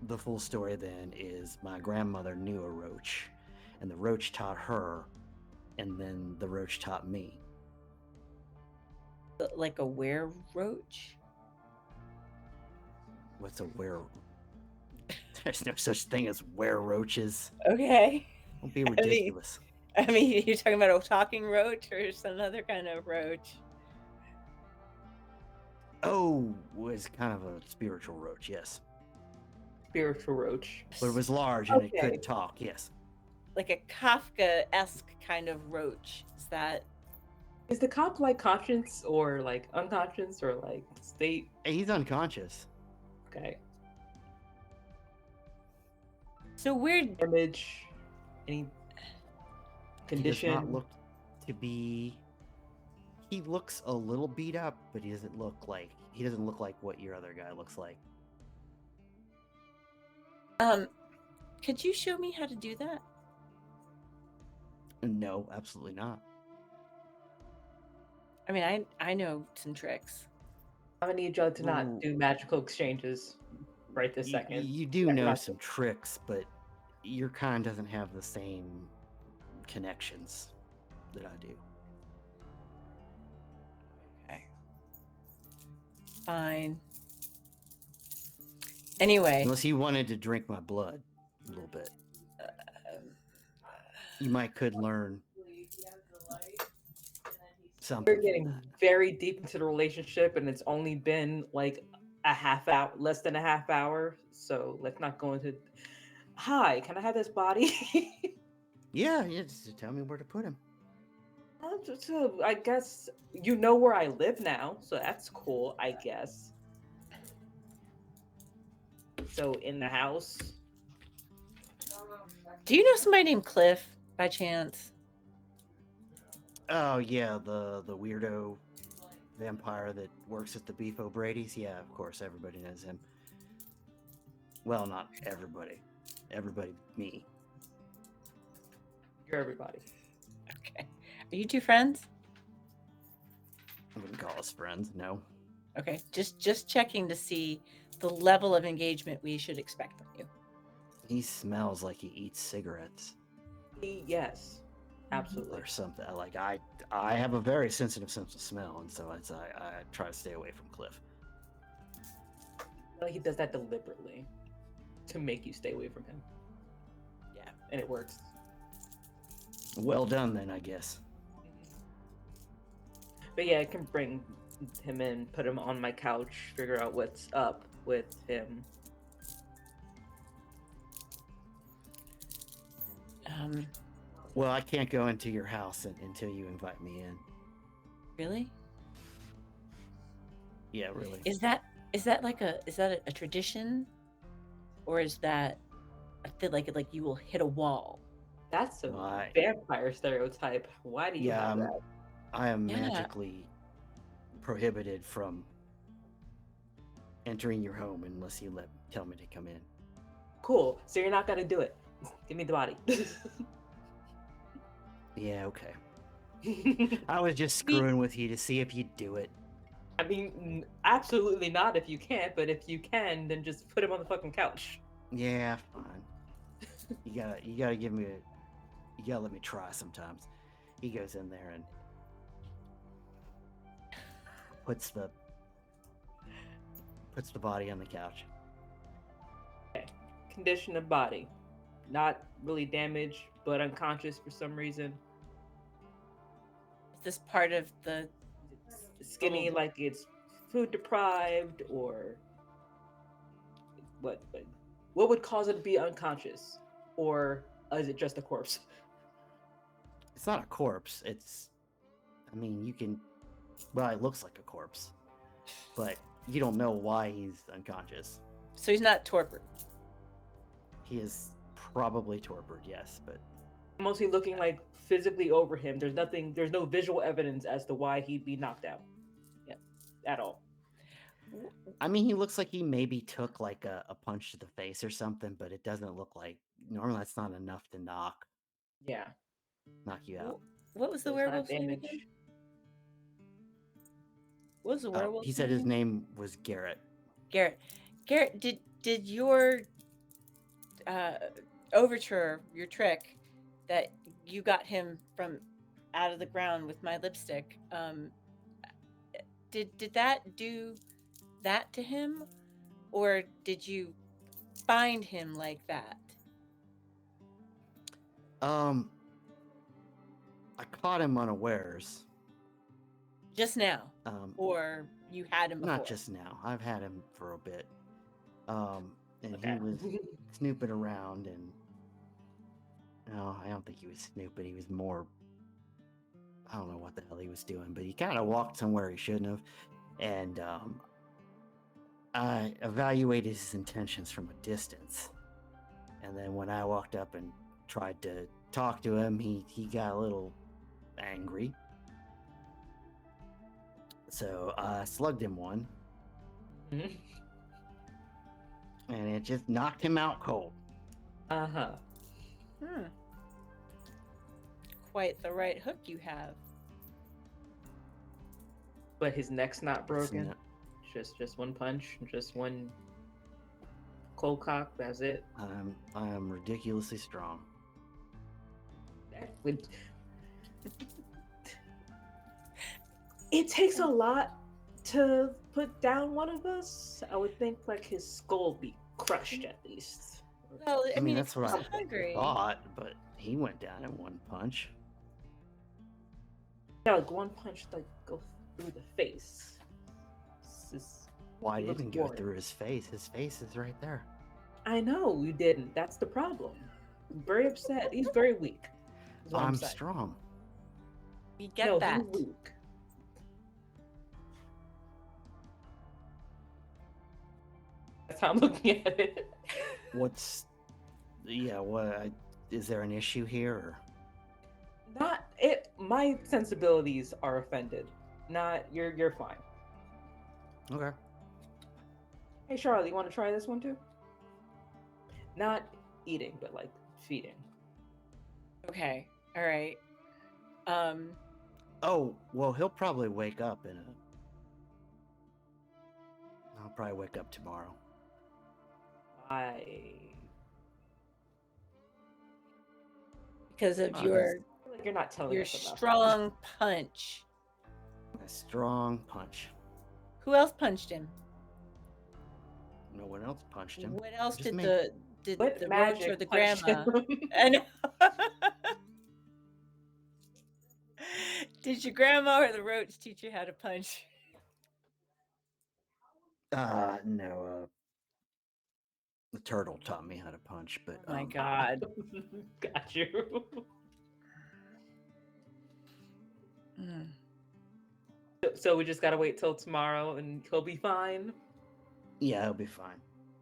A: the full story then is my grandmother knew a roach, and the roach taught her, and then the roach taught me.
C: Like a were-roach?
A: What's a were? There's no such thing as were-roaches.
C: Okay.
A: Don't be ridiculous.
C: I mean, you're talking about a talking roach or some other kind of roach?
A: Oh, was kind of a spiritual roach, yes.
B: Spiritual roach.
A: But it was large and it
B: Okay.
A: could talk, yes.
C: Like a Kafka-esque kind of roach. Is that...
B: Is the cop like conscious or like unconscious or like state?
A: Hey, he's unconscious.
B: Okay.
C: So weird.
B: Damage. Any condition?
A: He does not look to be. He looks a little beat up, but he doesn't look like what your other guy looks like.
C: Could you show me how to do that?
A: No, absolutely not.
C: I mean, I know some tricks.
B: I'm gonna need y'all to
A: Ooh.
B: not do magical exchanges right this second.
A: You do
B: Yeah,
A: know
B: not-
A: some tricks, but your kind doesn't have the same connections that I do.
C: Okay. Fine. Anyway.
A: Unless you wanted to drink my blood a little bit, you could learn something.
B: We're getting very deep into the relationship, and it's only been like a half hour, less than a half hour. So let's not go into. Hi, can I have this body?
A: Yeah, just tell me where to put him.
B: So I guess you know where I live now, so that's cool. I guess. So in the house.
C: Do you know somebody named Cliff by chance?
A: Oh yeah, the weirdo vampire that works at the Beef O'Brady's. Yeah, of course, everybody knows him. Well, not everybody. Everybody, me.
B: You're everybody.
C: Okay. Are you two friends?
A: I wouldn't call us friends. No.
C: Okay. Just checking to see the level of engagement we should expect from you.
A: He smells like he eats cigarettes
B: Yes, absolutely.
A: or something. Like I have a very sensitive sense of smell, and so I try to stay away from Cliff.
B: He does that deliberately to make you stay away from him. Yeah, and it works.
A: Well done, then, I guess.
B: But yeah, I can bring him in, put him on my couch, figure out what's up with him.
A: Well, I can't go into your house until you invite me in.
C: Really?
A: Yeah, really.
C: Is that like a tradition, or is that I feel like you will hit a wall?
B: That's a
A: Why?
B: vampire stereotype. Why do you
A: Yeah,
B: have that?
A: I am
C: Yeah.
A: magically prohibited from entering your home unless you tell me to come in.
B: Cool. So you're not gonna do it. Give me the body.
A: Yeah, okay. I was just screwing with you to see if you'd do it.
B: I mean, absolutely not if you can't, but if you can, then just put him on the fucking couch.
A: Yeah, fine. You gotta give me you gotta let me try sometimes. He goes in there and puts the body on the couch.
B: Condition of body. Not really damaged, but unconscious for some reason.
C: Is this part of the
B: Skinny,
C: little-
B: like it's food deprived, or what? What would cause it to be unconscious, or is it just a corpse?
A: It's not a corpse. I mean, you can. Well, it looks like a corpse, but you don't know why he's unconscious.
C: So he's not torpor.
A: He is probably torpor, yes, but
B: Mostly looking like physically over him. There's no visual evidence as to why he'd be knocked out. Yeah, at all.
A: I mean, he looks like he maybe took like a punch to the face or something, but it doesn't look like normally that's not enough to knock
B: Yeah.
A: you out.
C: What was the
B: So it's not
C: werewolf's name
B: damage.
C: again? What was the werewolf's
A: He said his name was Garrett.
C: Garrett. Garrett, did your overture, your trick that you got him from out of the ground with my lipstick, did that do that to him, or did you find him like that?
A: I caught him unawares.
C: Just now,
A: Or
C: or you had him before?
A: not just now. I've had him for a bit. And
B: Okay.
A: he was snooping around, and no, I don't think he was snooping. He was more. I don't know what the hell he was doing, but he kind of walked somewhere he shouldn't have, and I evaluated his intentions from a distance. And then when I walked up and tried to talk to him, he got a little angry. So I slugged him one,
B: Mhm.
A: and it just knocked him out cold.
B: Uh-huh.
C: Quite the right hook you have.
B: But his neck's not broken.
A: not-
B: Just one punch, just one cold cock. That's it.
A: I am ridiculously strong.
B: It takes a lot to put down one of us. I would think like his skull be crushed at least.
C: Well, I mean,
A: that's
C: if
A: what
C: he's
A: I
C: hungry.
A: thought, but he went down in one punch.
B: Yeah, like one punch like go through the face.
A: Why
B: He looks
A: didn't go
B: boring.
A: through his face? His face is right there.
B: I know you didn't. That's the problem. I'm very upset. He's very weak. is what
A: I'm
B: saying.
A: strong.
C: We get
B: No,
C: that.
B: he's weak. That's how I'm looking at it.
A: Is there an issue here? Or?
B: Not it. My sensibilities are offended. Not you're fine.
A: Okay.
B: Hey Charlotte, you want to try this one too? Not eating, but like feeding.
C: Okay. All right.
A: Oh, well, he'll probably wake up I'll probably wake up tomorrow.
C: Because of
A: I
C: your
B: I feel like you're not telling
C: your
B: us enough.
C: strong punch.
A: A strong punch.
C: Who else punched him?
A: No one else punched him.
C: What else
A: Just
C: did
A: me.
B: What
C: the roach
B: magic
C: or the
B: punched
C: grandma?
B: him?
C: I know. Did your grandma or the roach teach you how to punch?
A: No. The turtle taught me how to punch, but
C: Oh my god.
B: Got you.
C: Mm.
B: So we just gotta wait till tomorrow, and he'll be fine.
A: yeah, it'll be fine.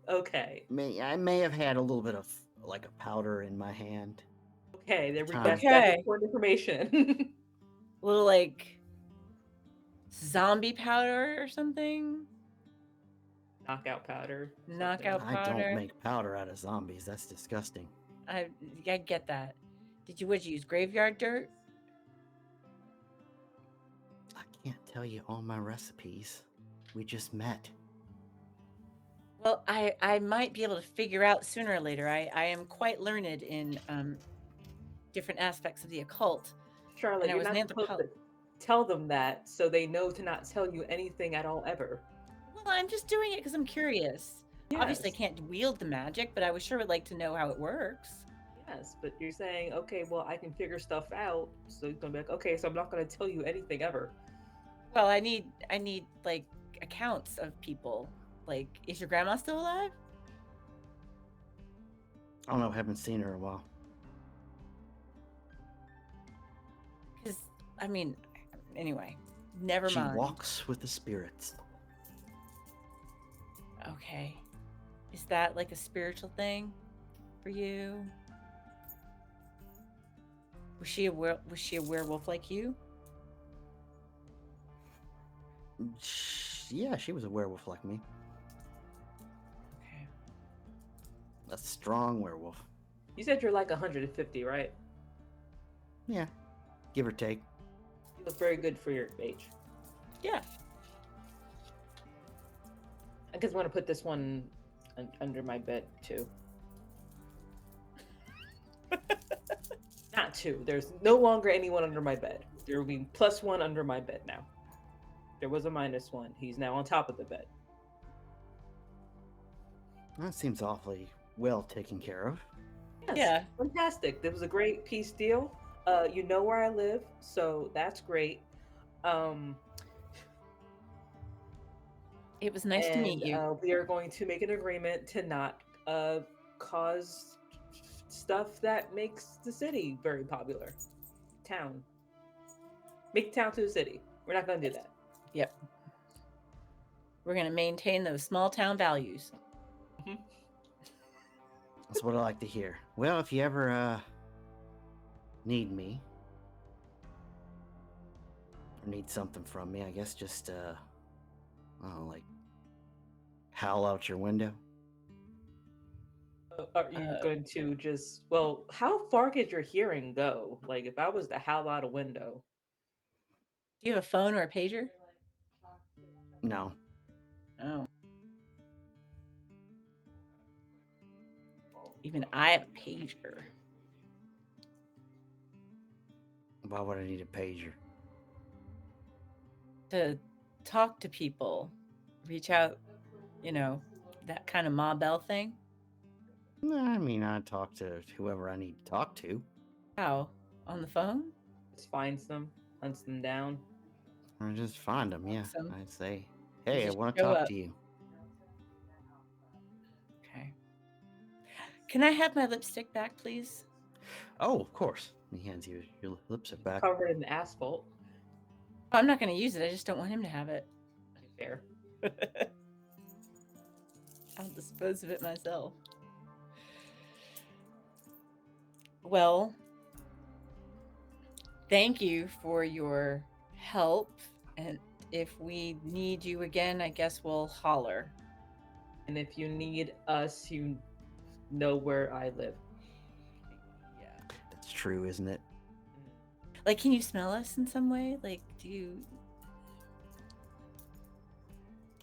B: Okay.
A: I may have had a little bit of like a powder in my hand.
B: Okay. There we.
A: Time.
B: That's
C: Okay.
B: important information.
C: Little like zombie powder or something.
B: Knockout powder. something.
C: Knockout
A: I
C: powder.
A: don't make powder out of zombies. That's disgusting.
C: I get that. Would you use graveyard dirt?
A: I can't tell you all my recipes. We just met.
C: Well, I might be able to figure out sooner or later. I am quite learned in different aspects of the occult.
B: Charlotte,
C: And I
B: you're
C: was
B: not
C: an
B: supposed to
C: anthropologist.
B: tell them that so they know to not tell you anything at all ever.
C: Well, I'm just doing it because I'm curious. Obviously, I
B: Yes.
C: can't wield the magic, but I would sure would like to know how it works.
B: Yes, but you're saying, okay, well, I can figure stuff out. So you're gonna be like, okay, so I'm not gonna tell you anything ever.
C: Well, I need like accounts of people. Like, is your grandma still alive?
A: I don't know. Haven't seen her in a while.
C: Because I mean, anyway, never
A: She
C: mind.
A: walks with the spirits.
C: Okay, is that like a spiritual thing for you? Was she a werewolf like you?
A: Yeah, she was a werewolf like me.
C: Okay.
A: A strong werewolf.
B: You said you're like 150, right?
A: Yeah, give or take.
B: You look very good for your age.
C: Yeah.
B: I guess I want to put this one under my bed too. Not two. There's no longer anyone under my bed. There will be +1 under my bed now. There was a -1. He's now on top of the bed.
A: That seems awfully well taken care of.
B: Yes,
C: Yeah.
B: fantastic. There was a great peace deal. You know where I live, so that's great.
C: It was nice to meet you.
B: We are going to make an agreement to not cause stuff that makes the city very popular. Town. Make the town to a city. We're not going to do that.
C: Yep. We're going to maintain those small town values.
A: That's what I like to hear. Well, if you ever need me or need something from me, I guess just I don't know, like howl out your window.
B: Are you going to just, well, how far could your hearing go? Like, if I was to howl out a window.
C: Do you have a phone or a pager?
A: No.
C: Oh. Even I have a pager.
A: Why would I need a pager?
C: To talk to people, reach out, that kind of Ma Bell thing.
A: I mean, I talk to whoever I need to talk to.
C: How? On the phone?
B: Just finds them, hunts them down.
A: Or just find them, yeah.
C: Awesome.
A: I'd say, hey, I
C: just
A: want to
C: show
A: talk
C: up.
A: to you.
C: Okay. Can I have my lipstick back, please?
A: Oh, of course. He hands you your lips are back.
B: Covered in asphalt.
C: Oh, I'm not going to use it. I just don't want him to have it.
B: Fair.
C: I'll dispose of it myself. Well, thank you for your help. And if we need you again, I guess we'll holler.
B: And if you need us, you know where I live.
C: Yeah.
A: That's true, isn't it?
C: Like, can you smell us in some way? Like, do you...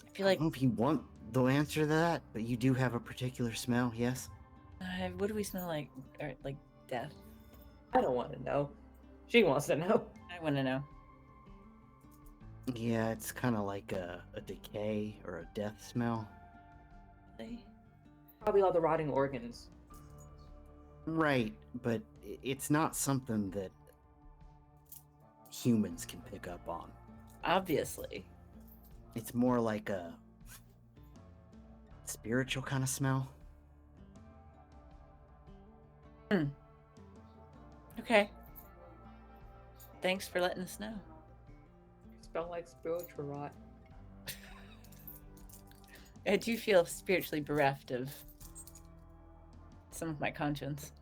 C: I feel
A: I
C: like...
A: don't know if you want the answer to that, but you do have a particular smell, yes?
C: what do we smell like? Or, like, death?
B: I don't want to know. She wants to know.
C: I want to know.
A: Yeah, it's kind of like a decay or a death smell.
C: Really?
B: Probably all the rotting organs.
A: Right, but it's not something that humans can pick up on.
C: Obviously.
A: It's more like a spiritual kind of smell.
C: Okay. Thanks for letting us know.
B: Smell like spiritual rot.
C: I do feel spiritually bereft of some of my conscience.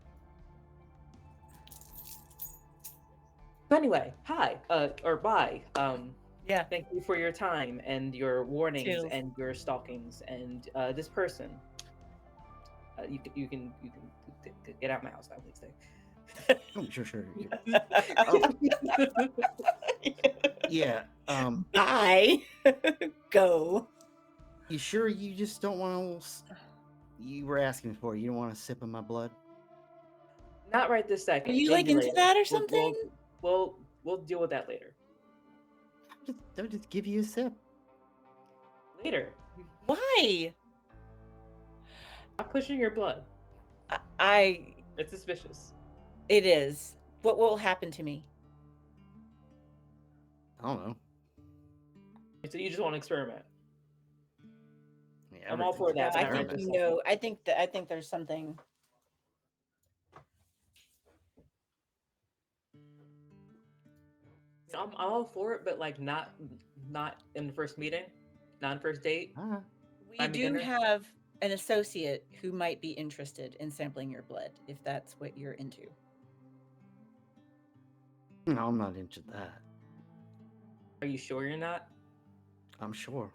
B: So anyway, hi, or bye.
C: Yeah.
B: Thank you for your time and your warnings
C: Toodles.
B: and your stalkings and this person. You can get out of my house. I would say.
A: Oh, sure. Oh, yeah.
C: Bye. Go.
A: You sure you just don't want to? You were asking for it. You don't want a sip of my blood?
B: Not right this second.
C: Are you
B: Maybe
C: like into
B: later.
C: that or
B: We'll-
C: something?
B: We'll deal with that later.
A: They'll just give you a sip.
B: Later.
C: Why?
B: Stop pushing your blood.
C: I.
B: It's suspicious.
C: It is. What will happen to me?
A: I don't know.
B: So you just want to experiment.
A: Yeah,
B: I'm all for that.
C: I
B: but not
C: think
B: right
C: you
B: this
C: know. I think there's something.
B: second. I'm all for it, but like not in the first meeting, not in first date.
A: Ah,
C: We
B: Buy me
C: do
B: dinner?
C: have an associate who might be interested in sampling your blood, if that's what you're into.
A: no, I'm not into that.
B: Are you sure you're not?
A: I'm sure.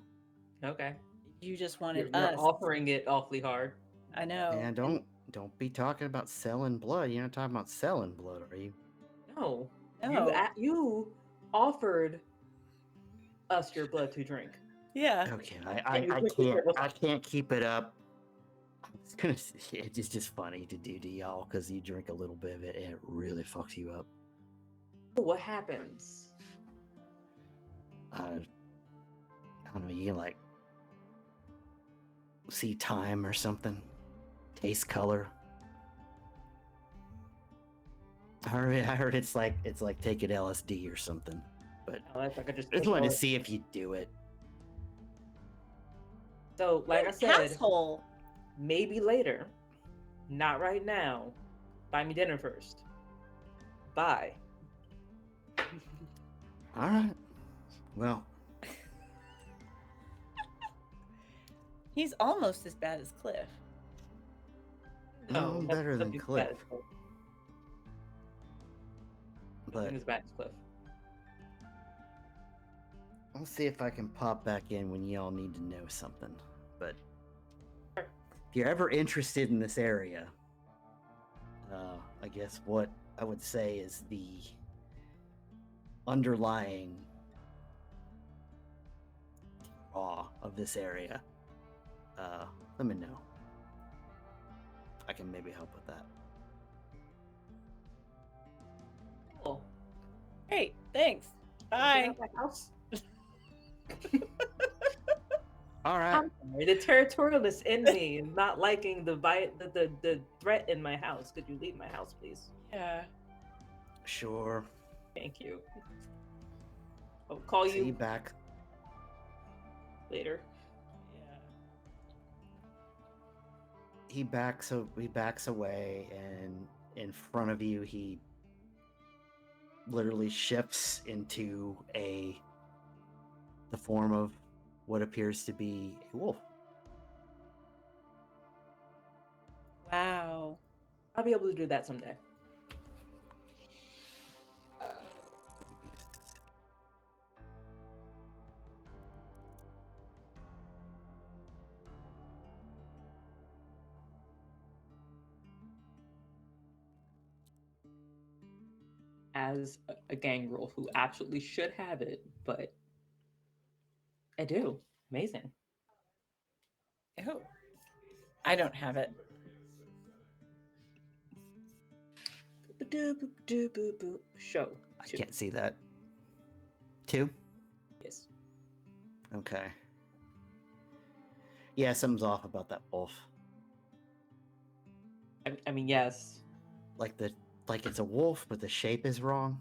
B: Okay.
C: You just wanted
B: You're
C: us.
B: offering it awfully hard.
C: I know.
A: And don't be talking about selling blood. You're not talking about selling blood, are you?
B: No.
C: No.
B: You offered us your blood to drink.
C: Yeah.
A: Okay,
B: And you
A: I
B: took it.
A: can't keep it up. It's gonna it's just funny to do to y'all because you drink a little bit of it and it really fucks you up.
B: What happens?
A: I don't know. You can like see time or something, taste color. I heard it's like taking LSD or something. But
B: Oh, that's like I just
A: I just
B: push
A: wanted to
B: hard.
A: see if you do it.
B: So, like I
C: You're an
B: said,
C: asshole.
B: maybe later. Not right now. Buy me dinner first. Bye.
A: All right. Well,
C: He's almost as bad as Cliff.
A: No, I'm better than
B: nothing's
A: Cliff.
B: bad as Cliff.
A: but
B: Nothing as bad as Cliff.
A: I'll see if I can pop back in when y'all need to know something. But if you're ever interested in this area, I guess what I would say is the underlying draw of this area. Let me know. I can maybe help with that.
B: Cool.
C: Great. Thanks.
B: Get
C: Bye.
B: out my house.
A: All right.
B: I'm sorry, the territorialist in me is not liking the threat in my house. Could you leave my house, please?
C: Yeah.
A: Sure.
B: Thank you. I'll call
A: See you
B: you
A: back.
B: later.
C: Yeah.
A: He backs away, and in front of you, he literally shifts into the form of what appears to be a wolf.
C: Wow.
B: I'll be able to do that someday. As a gangrel who absolutely should have it, but I do. Amazing.
C: Oh. I don't have it.
B: Show.
A: I
B: Two.
A: can't see that. 2?
B: Yes.
A: Okay. Yeah, something's off about that wolf.
B: I mean, yes.
A: Like it's a wolf, but the shape is wrong.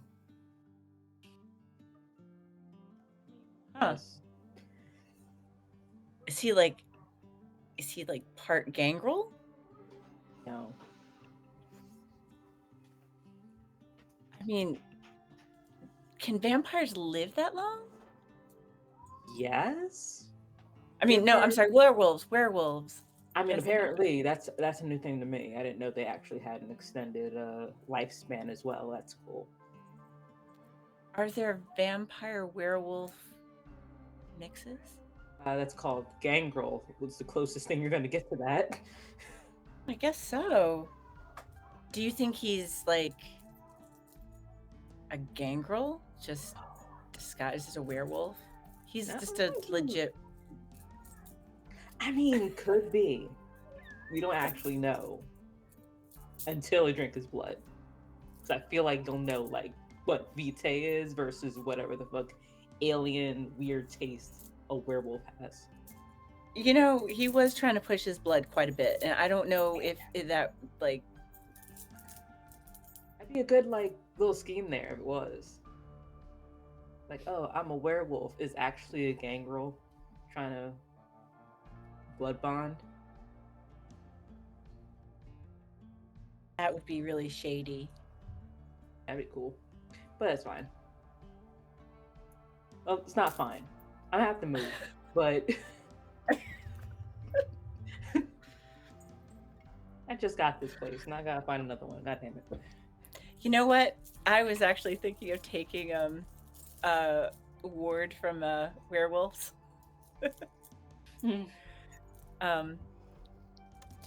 C: Huh.
B: Yes.
C: Is he like part gangrel?
B: No.
C: I mean, can vampires live that long?
B: Yes.
C: I mean, no, I'm sorry, werewolves.
B: I mean,
C: Yes, they
B: apparently that's a new thing to me. I didn't know they actually had an extended lifespan as well. That's cool.
C: Are there vampire werewolf mixes?
B: That's called gangrel. What's the closest thing you're going to get to that?
C: I guess so. Do you think he's like a gangrel, just disguised as a werewolf? He's just a legit.
B: I mean, could be. We don't actually know until we drink his blood. Because I feel like you'll know like what vitae is versus whatever the fuck alien weird taste a werewolf has.
C: You know, he was trying to push his blood quite a bit, and I don't know if that like.
B: That'd be a good like little scheme there if it was. Like, oh, I'm a werewolf is actually a gangrel trying to blood bond.
C: That would be really shady.
B: That'd be cool. But it's fine. Well, it's not fine. I have to move. But I just got this place and I gotta find another one. God damn it.
C: You know what? I was actually thinking of taking ward from werewolves. To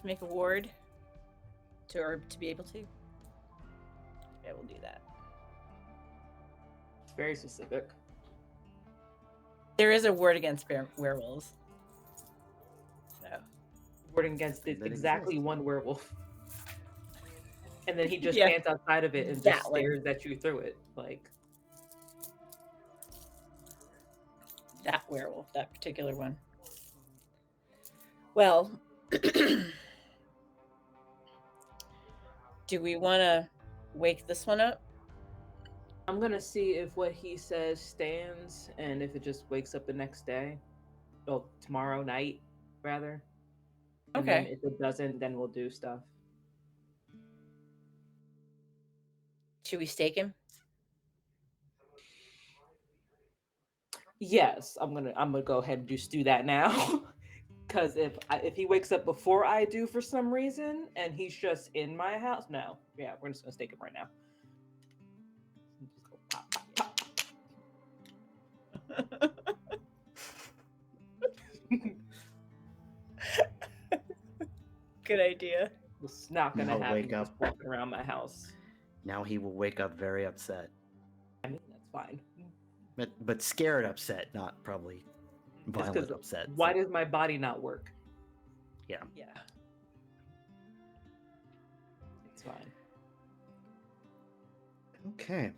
C: make a ward to be able to. Yeah, we'll do that.
B: It's very specific.
C: There is a ward against werewolves. So
B: Warding against it
A: That
B: exactly
A: exists.
B: one werewolf. And then he just
C: Yeah.
B: stands outside of it and
C: That
B: just
C: one.
B: stares at you through it. Like,
C: that werewolf, that particular one. Well, do we want to wake this one up?
B: I'm gonna see if what he says stands and if it just wakes up the next day. Well, tomorrow night, rather. And then
C: Okay.
B: if it doesn't, then we'll do stuff.
C: Should we stake him?
B: Yes, I'm gonna go ahead and just do that now. Because if he wakes up before I do for some reason and he's just in my house, no. Yeah, we're just gonna stake him right now. Just go pop, pop, pop.
C: Good idea.
B: It's not gonna
A: I'll
B: happen.
A: wake
B: Just
A: up.
B: walking around my house.
A: Now he will wake up very upset,
B: I mean, that's fine.
A: but scared upset, not probably
B: Just 'cause
A: violent upset.
B: why
A: so-
B: does my body not work?
A: Yeah.
C: Yeah.
B: It's fine.
A: Okay.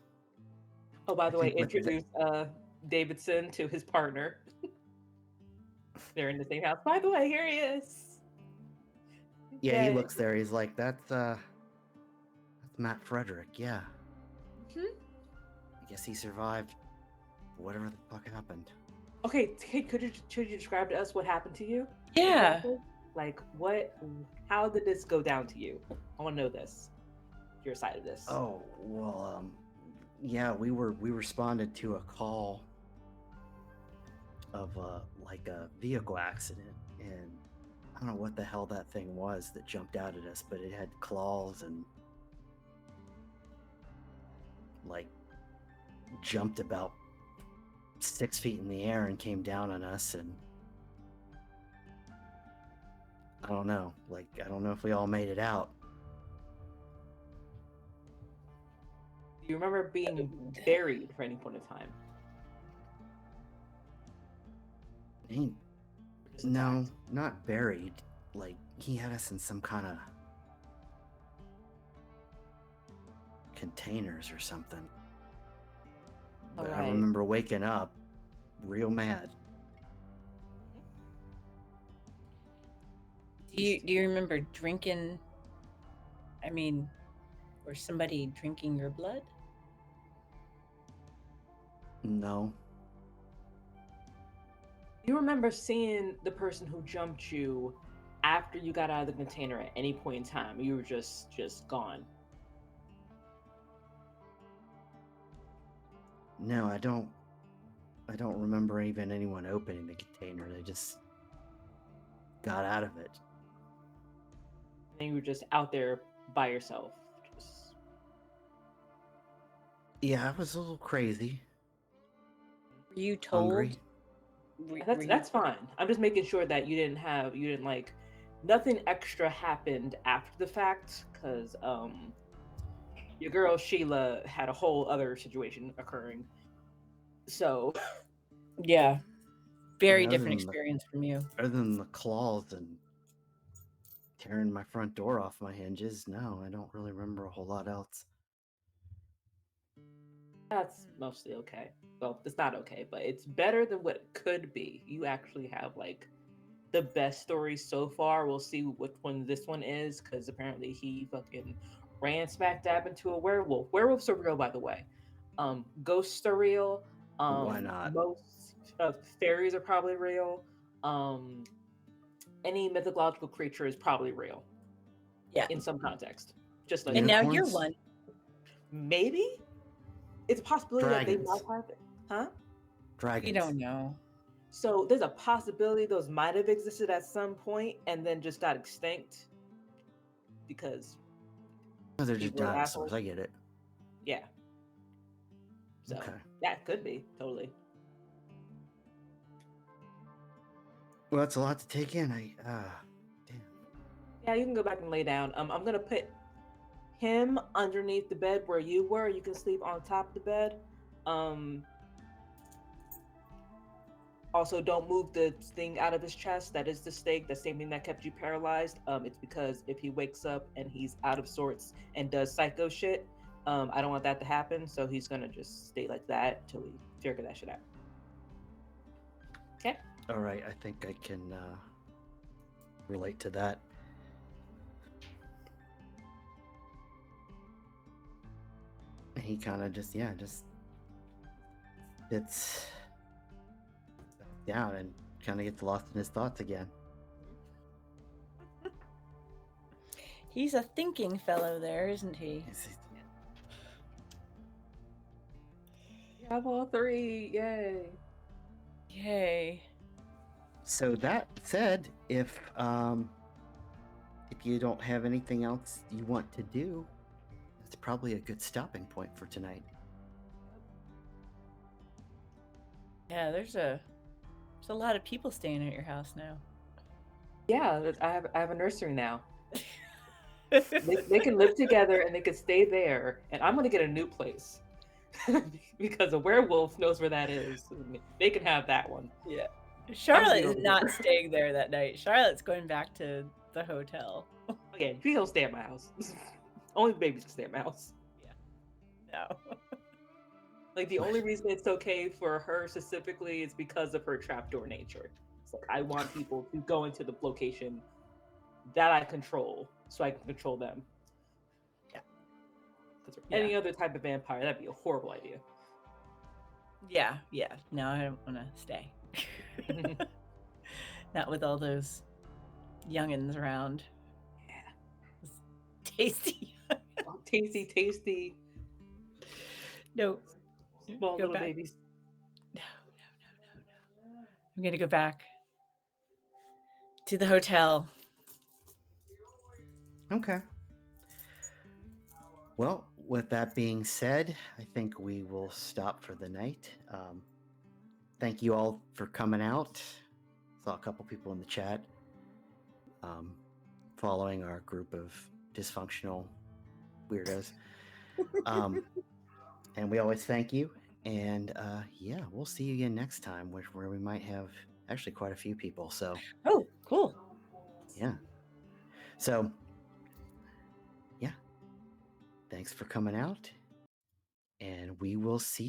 B: Oh, by the way,
A: think with the-
B: introduce Davidson to his partner. They're in the same house. By the way, here he is.
A: Yeah, he
B: Yay.
A: looks there. He's like, that's Matt Frederick. Yeah.
B: Mhm.
A: I guess he survived whatever the fuck happened.
B: Okay, could you describe to us what happened to you?
C: Yeah.
B: Exactly? Like how did this go down to you? I want to know this. Your side of this.
A: Oh well, yeah, we responded to a call of like a vehicle accident, and I don't know what the hell that thing was that jumped out at us, but it had claws and like jumped about 6 feet in the air and came down on us, and I don't know, like I don't know if we all made it out.
B: Do you remember being buried for any point of time?
A: Ain't
B: Just
A: No,
B: attacked?
A: not buried. Like, he had us in some kind of containers or something. But I
B: Alright.
A: remember waking up real mad.
C: Do you remember drinking? I mean, or somebody drinking your blood?
A: No.
B: Do you remember seeing the person who jumped you after you got out of the container at any point in time? You were just gone.
A: No, I don't remember even anyone opening the container. They just got out of it.
B: And you were just out there by yourself. Just...
A: Yeah, I was a little crazy,
C: Were you told?
A: hungry.
B: That's fine. I'm just making sure that you didn't like nothing extra happened after the fact, because your girl Sheila had a whole other situation occurring. So
C: Yeah. Very
A: Yeah,
C: different experience from you.
A: Other than the claws and tearing my front door off my hinges, no, I don't really remember a whole lot else.
B: that's mostly okay. Well, it's not okay, but it's better than what it could be. You actually have like the best story so far. We'll see which one this one is, because apparently he fucking ran smack dab into a werewolf. Werewolves are real, by the way. Ghosts are real.
A: Why not?
B: Most fairies are probably real. Any mythological creature is probably real.
C: Yeah.
B: In some context. Just like
C: And now you're
A: Unicorns?
C: one.
B: maybe it's a possibility that they
A: Dragons.
B: might have it. Huh?
A: Dragons.
C: You don't know.
B: So there's a possibility those might have existed at some point and then just got extinct because
A: No, they're just
B: people are
A: dinosaurs.
B: assholes.
A: I get it.
B: Yeah. So
A: Okay.
B: that could be totally.
A: Well, that's a lot to take in. Damn.
B: Yeah, you can go back and lay down. I'm gonna put him underneath the bed where you were. You can sleep on top of the bed. Also, don't move the thing out of his chest. That is the stake. The same thing that kept you paralyzed. It's because if he wakes up and he's out of sorts and does psycho shit, I don't want that to happen. So he's gonna just stay like that till we figure that shit out. Okay.
A: All right, I think I can relate to that. And he kind of just sits down and kind of gets lost in his thoughts again.
C: He's a thinking fellow there, isn't he?
B: You have all three. Yay.
C: Yay.
A: So that said, if you don't have anything else you want to do, that's probably a good stopping point for tonight.
C: Yeah, there's a lot of people staying at your house now.
B: Yeah, I have a nursery now. They can live together and they can stay there. And I'm gonna get a new place because a werewolf knows where that is. They can have that one.
C: Yeah. Charlotte is
B: over
C: not
B: here.
C: staying there that night. Charlotte's going back to the hotel.
B: Okay, please don't stay at my house. Only the babies can stay at my house.
C: No.
B: Like the only reason it's okay for her specifically is because of her trapdoor nature. It's like I want people to go into the location that I control, so I can control them. Yeah. Because any other type of vampire, that'd be a horrible idea.
C: Yeah. No, I don't want to stay. Not with all those youngins around.
B: Yeah.
C: Tasty.
B: Oh, tasty.
C: No.
B: Small
C: Go
B: little
C: back.
B: babies.
C: No. I'm going to go back to the hotel.
A: Okay. Well, with that being said, I think we will stop for the night. Thank you all for coming out. Saw a couple people in the chat following our group of dysfunctional weirdos. And we always thank you. And yeah, we'll see you again next time, where we might have actually quite a few people. So,
C: Oh, cool.
A: yeah. So, yeah. Thanks for coming out. And we will see